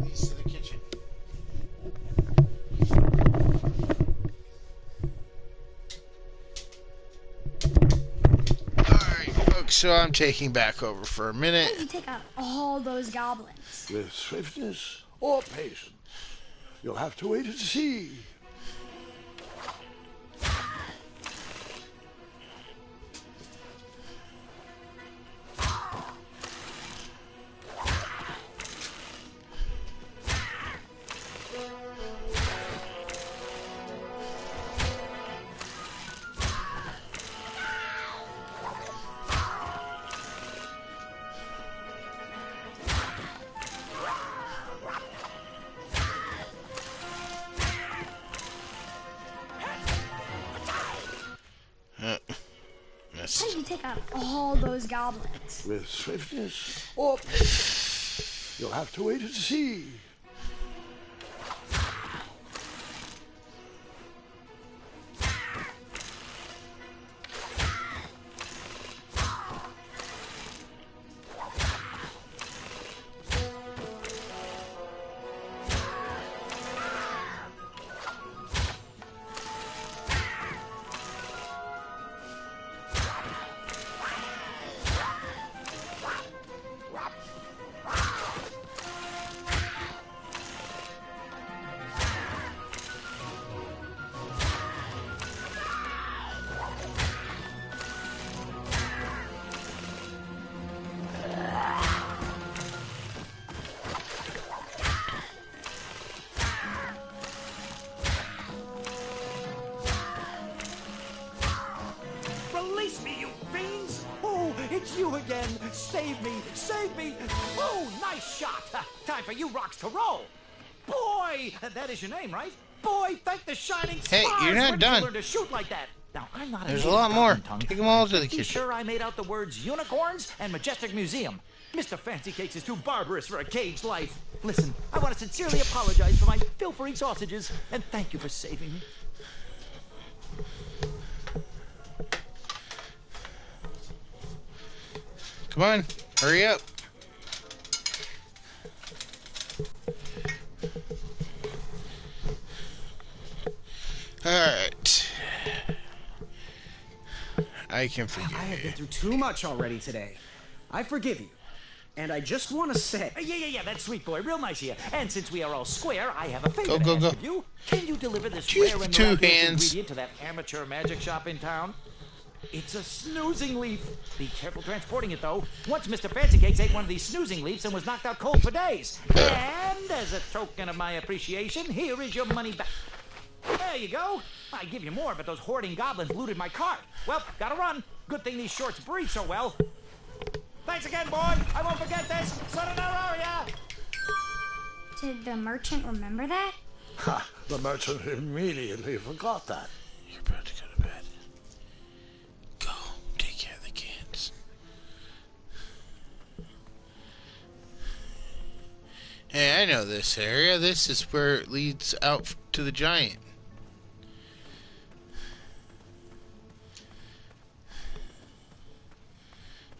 Leads to the kitchen. Alright, folks, so I'm taking back over for a minute. How did you take out all those goblins? With swiftness or patience? You'll have to wait and see. How did you take out all those goblins? With swiftness or patience? You'll have to wait and see. Release me, you fiends! Oh, it's you again! Save me! Save me! Oh, nice shot! Time for you rocks to roll! Boy! That is your name, right? Boy, thank the shining stars! Hey, you're not When did done. you learn to shoot like that? Now, I'm not There's a lot more. tongue. Take them all to the Be kitchen. sure I made out the words unicorns and majestic museum. Mr. Fancy Cakes is too barbarous for a caged life. Listen, I want to sincerely apologize for my pilfering sausages, and thank you for saving me. Come on, hurry up. Alright. I can forgive you. I have been through too much already today. I forgive you. And I just want to say... Yeah, that's sweet, boy. Real nice of you. And since we are all square, I have a favor Go. to ask of you. Can you deliver this Choose rare and two miraculous hands. ingredient to that amateur magic shop in town? It's a snoozing leaf. Be careful transporting it, though. Once Mr. Fancy Cakes ate one of these snoozing leaves and was knocked out cold for days. And as a token of my appreciation, here is your money back. There you go. I'd give you more, but those hoarding goblins looted my cart. Well, gotta run. Good thing these shorts breathe so well. Thanks again, boy. I won't forget this. Sayonara. Did the merchant remember that? Ha! The merchant immediately forgot that. You're about to go to bed. Go. Take care of the cans. Hey, I know this area. This is where it leads out to the giant.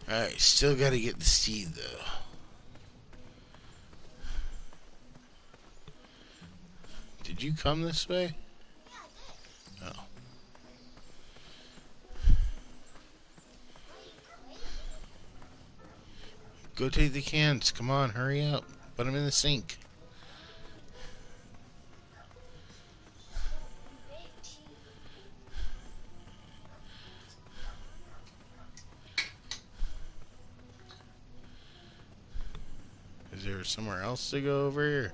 Alright, still gotta get the steed though. Did you come this way? Oh. Go take the cans. Come on, hurry up. Put them in the sink. Is there somewhere else to go over here?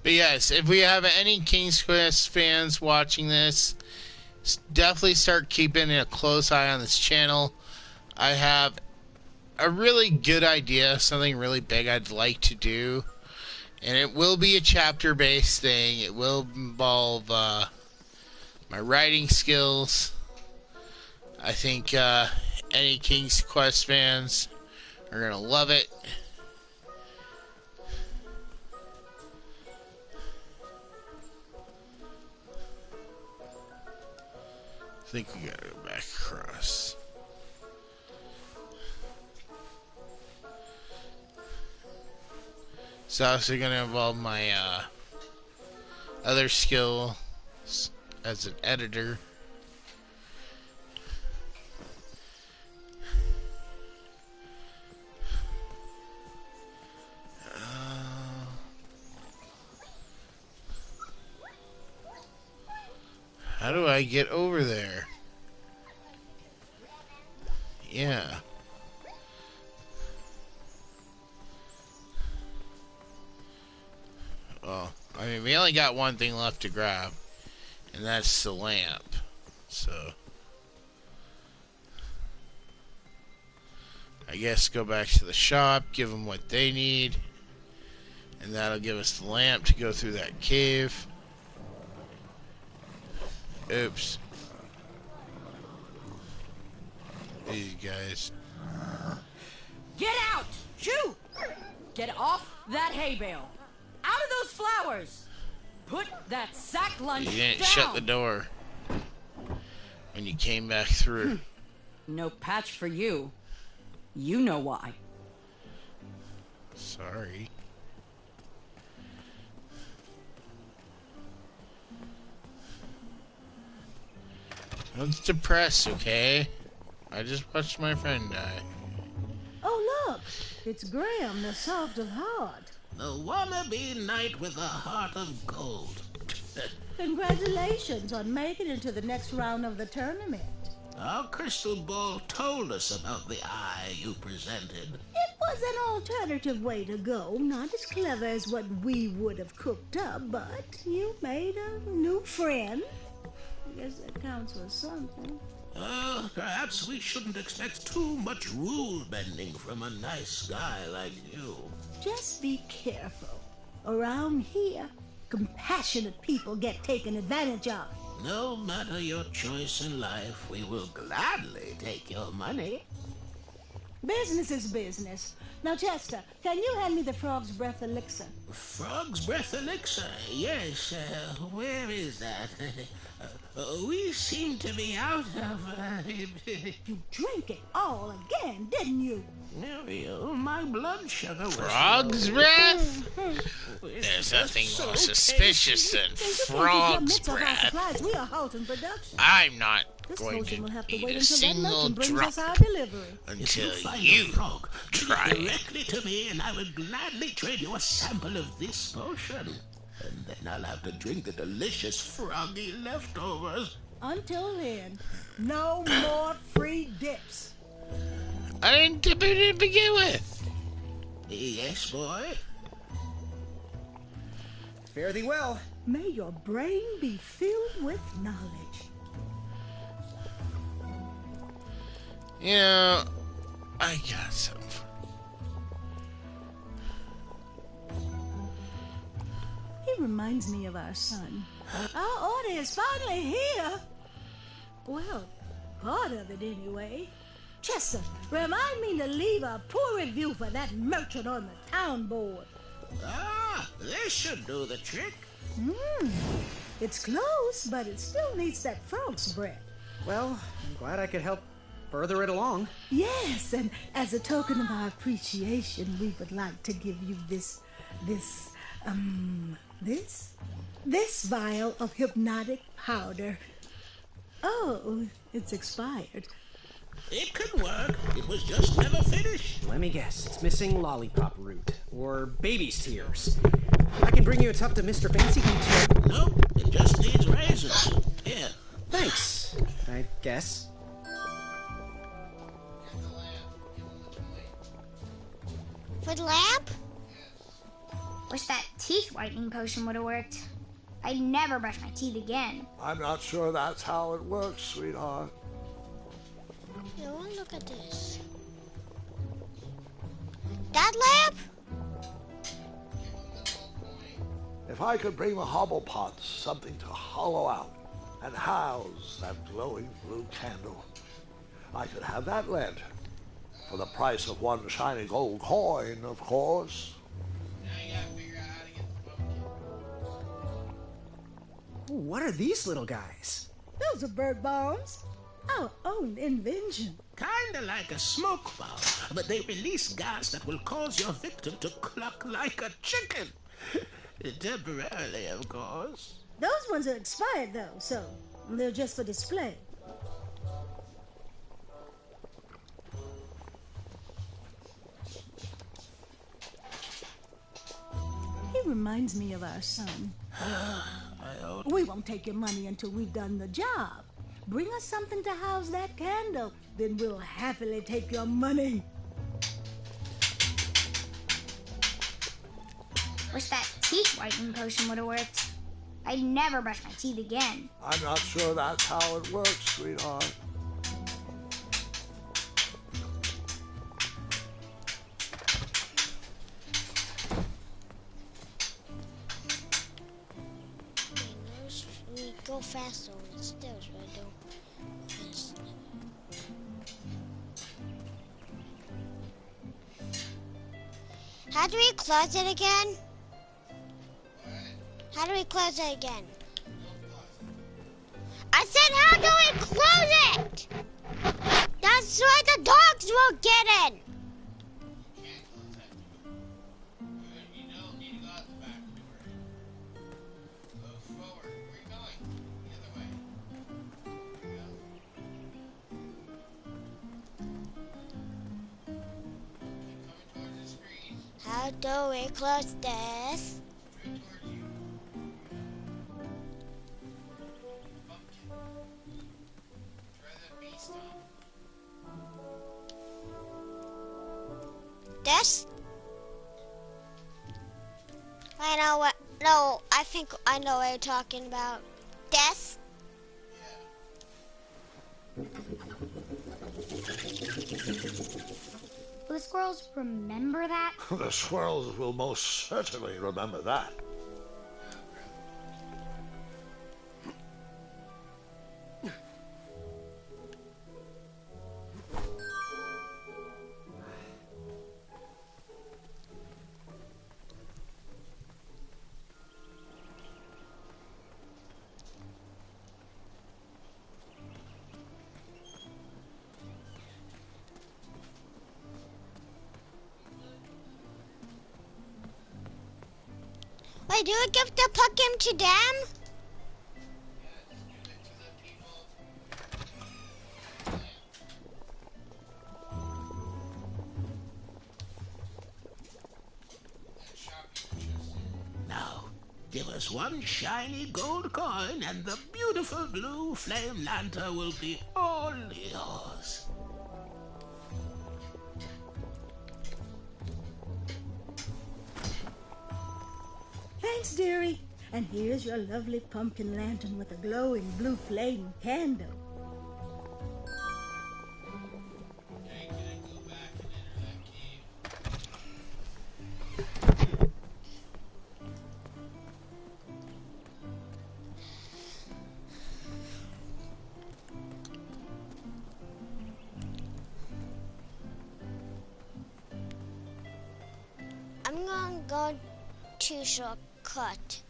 But yes, if we have any King's Quest fans watching this, definitely start keeping a close eye on this channel. I have a really good idea, something really big I'd like to do. And it will be a chapter-based thing. It will involve my writing skills. I think any King's Quest fans are going to love it. I think we gotta go back across. It's also gonna involve my other skill as an editor. How do I get over there? Yeah. Well, I mean, we only got one thing left to grab, and that's the lamp. So, I guess go back to the shop, give them what they need, and that'll give us the lamp to go through that cave. Oops. These guys. Get out! Shoo! Get off that hay bale. Out of those flowers. Put that sack lunch down. You didn't shut the door when you came back through. No patch for you. You know why. Sorry. Don't get depressed, okay? I just watched my friend die. Oh, look! It's Graham, the soft of heart. The wannabe knight with a heart of gold. Congratulations on making it to the next round of the tournament. Our crystal ball told us about the eye you presented. It was an alternative way to go. Not as clever as what we would have cooked up, but you made a new friend. I guess that counts for something. Perhaps we shouldn't expect too much rule bending from a nice guy like you. Just be careful. Around here, compassionate people get taken advantage of. No matter your choice in life, we will gladly take your money. Business is business. Now, Chester, can you hand me the frog's breath elixir? Frog's breath elixir? Yes. Where is that? We seem to be out of... You drank it all again, didn't you? Muriel, my blood sugar was... Frog's breath? There's nothing more suspicious than frog's breath. We are halting production. I'm not This going potion will to have to eat wait a until that single merchant brings drop us our delivery. until find you a frog, try give it it. directly to me, and I will gladly trade you a sample of this potion. And then I'll have to drink the delicious froggy leftovers. Until then, no more free dips. I didn't dip it to begin with. Yes, boy. Fare thee well. May your brain be filled with knowledge. You know, I got something. He reminds me of our son. Our order is finally here. Well, part of it anyway. Chester, remind me to leave a poor review for that merchant on the town board. Ah, this should do the trick. It's close, but it still needs that frog's breath. Well, I'm glad I could help further it along. Yes, and as a token of our appreciation, we would like to give you this vial of hypnotic powder. Oh, it's expired. It could work. It was just never finished. Let me guess. It's missing lollipop root or baby's tears. I can bring you a tuft of Mr. Fancy Gooch. Nope, it just needs raisins. Here. Thanks, I guess. For the lamp? Wish that teeth whitening potion would have worked. I'd never brush my teeth again. I'm not sure that's how it works, sweetheart. Yeah, I want to look at this. That lamp? If I could bring the hobblepots something to hollow out and house that glowing blue candle, I could have that lent. For the price of one shiny gold coin, of course. Now you gotta figure out how to get the pumpkin. Ooh, what are these little guys? Those are bird bombs. Our own invention. Kinda like a smoke bomb, but they release gas that will cause your victim to cluck like a chicken. Temporarily, of course. Those ones are expired, though, so they're just for display. He reminds me of our son. We won't take your money until we've done the job. Bring us something to house that candle, then we'll happily take your money. Wish that teeth whitening potion would have worked. I'd never brush my teeth again. I'm not sure that's how it works, sweetheart. We go faster over the stairs, but I don't. How do we close it again? How do we close it again? I said, how do we close it? That's where the dogs will get in. You don't need to go out the back door. Go forward. Where are you going? The other way. There you go. Keep coming towards the screen. How do we close this? Straight towards you. Pumpkin. Try that bee stomp. This? Yes. I know what. No, I think I know what you're talking about. Death. Will the squirrels remember that? The squirrels will most certainly remember that. Wait, do we give the pumpkin to them? Now, give us one shiny gold coin and the beautiful blue flame lantern will be all yours. Thanks, dearie. And here's your lovely pumpkin lantern with a glowing blue flame candle. I'm gonna go to shortcut.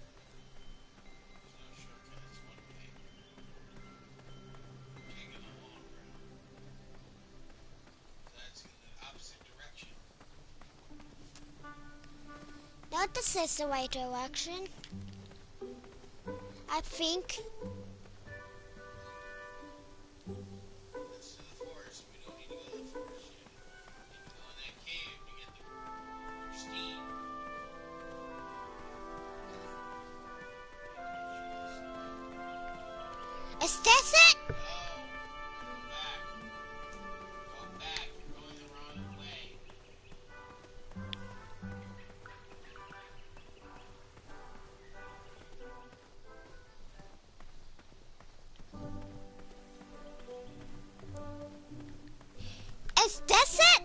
Not this is the right direction. I think. Is this it? Is this it?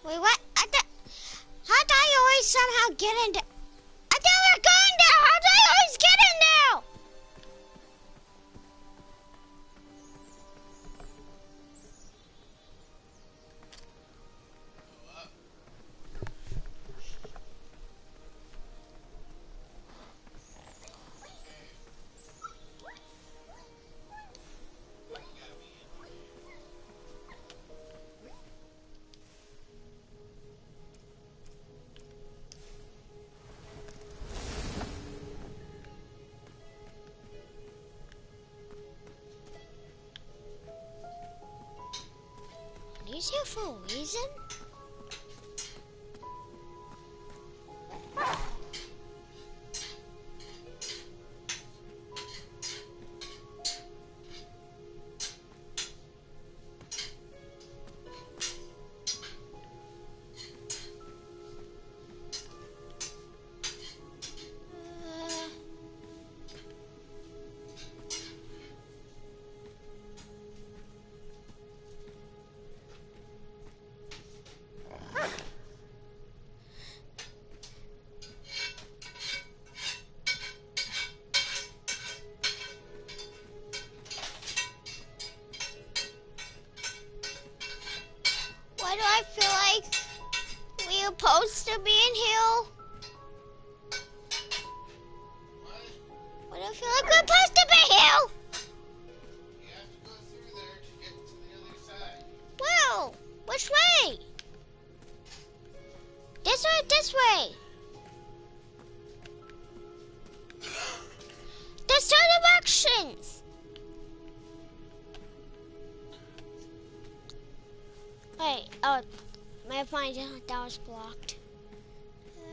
Wait, what? How do I always somehow get into... I thought we were going there! How do I always get in there? He's here for a reason? Why do I feel like we're supposed to be in here? I don't feel like we're supposed to be here. You have to go through there to get to the other side. Well, which way? This way, this way. There's two directions. Wait, oh, my mind that was blocked. You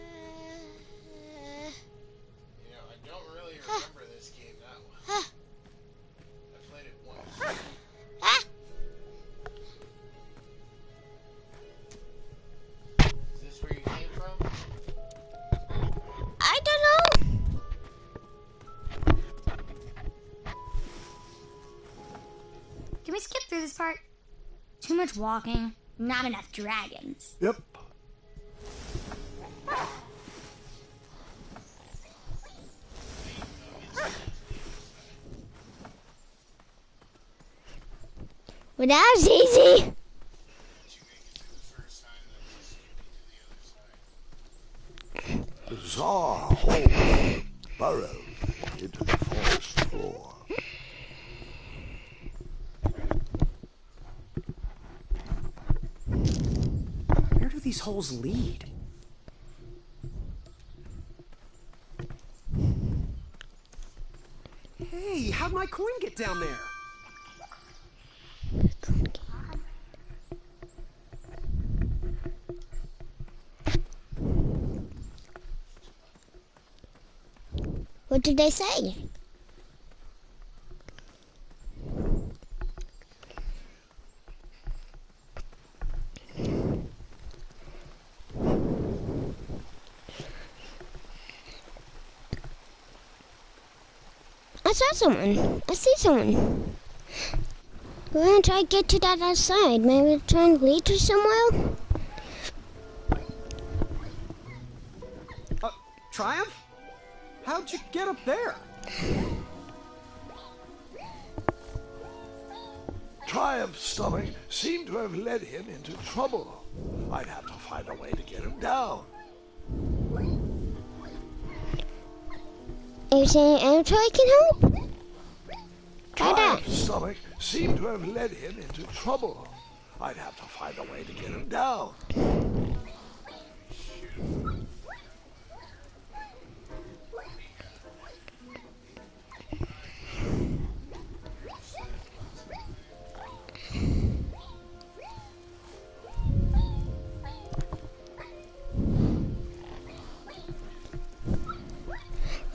know, I don't really remember this game that well. I played it once. Is this where you came from? I don't know. Can we skip through this part? Too much walking, not enough dragons. Yep. Well, that was easy. Bizarre holes burrowed into the forest floor. Where do these holes lead? Hey, how'd my coin get down there? What did they say? I saw someone. I see someone. We're gonna try to get to that other side. Maybe try and lead to somewhere? Triumph? How'd you get up there? Triumph's stomach seemed to have led him into trouble. I'd have to find a way to get him down. Are you saying Troy can help? Try that. Triumph's stomach seemed to have led him into trouble. I'd have to find a way to get him down.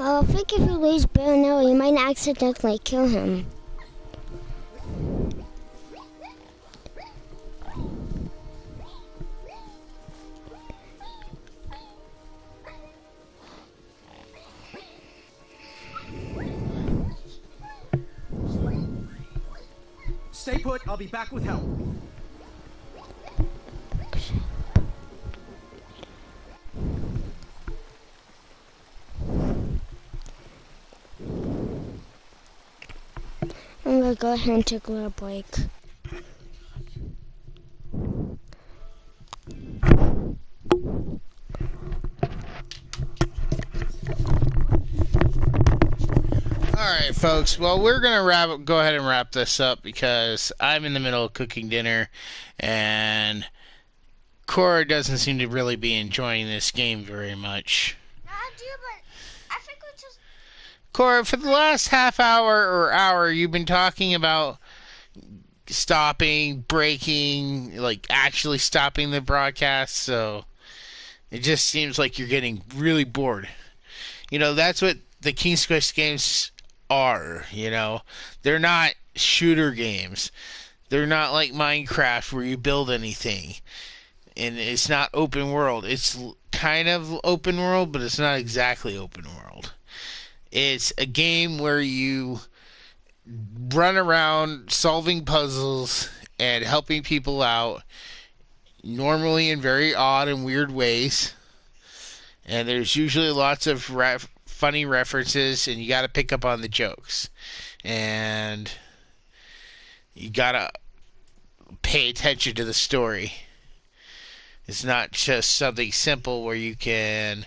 I think if we lose Bill now, we might accidentally kill him. Stay put, I'll be back with help. I'm gonna go ahead and take a little break. Alright, folks. Well, we're going to go ahead and wrap this up because I'm in the middle of cooking dinner and Korra doesn't seem to really be enjoying this game very much. Korra, for the last half hour or hour, you've been talking about stopping, breaking, like actually stopping the broadcast, so it just seems like you're getting really bored. You know, that's what the King's Quest games are, you know. They're not shooter games. They're not like Minecraft where you build anything. And it's not open world. It's kind of open world, but it's not exactly open world. It's a game where you run around solving puzzles and helping people out, normally in very odd and weird ways. And there's usually lots of funny references, and you got to pick up on the jokes. And you got to pay attention to the story. It's not just something simple where you can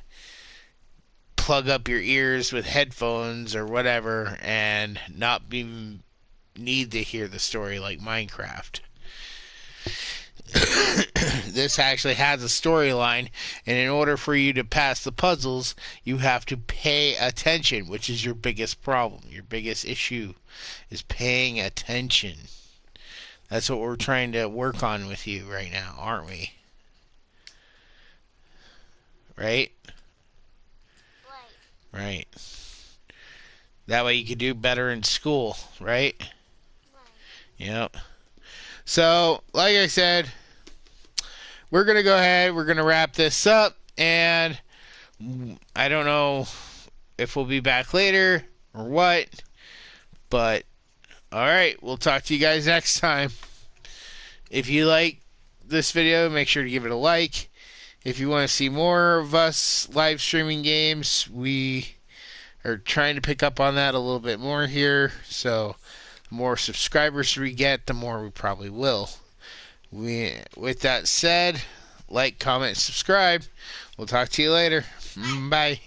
plug up your ears with headphones or whatever and not need to hear the story like Minecraft. This actually has a storyline, and in order for you to pass the puzzles, you have to pay attention, which is your biggest problem. Your biggest issue is paying attention. That's what we're trying to work on with you right now, aren't we? Right? Right. That way you can do better in school, right? Yep. So, like I said, we're going to go ahead, we're going to wrap this up, and I don't know if we'll be back later or what, but alright, we'll talk to you guys next time. If you like this video, make sure to give it a like. If you want to see more of us live streaming games, we are trying to pick up on that a little bit more here, so the more subscribers we get, the more we probably will. With that said, like, comment, subscribe. We'll talk to you later. Bye.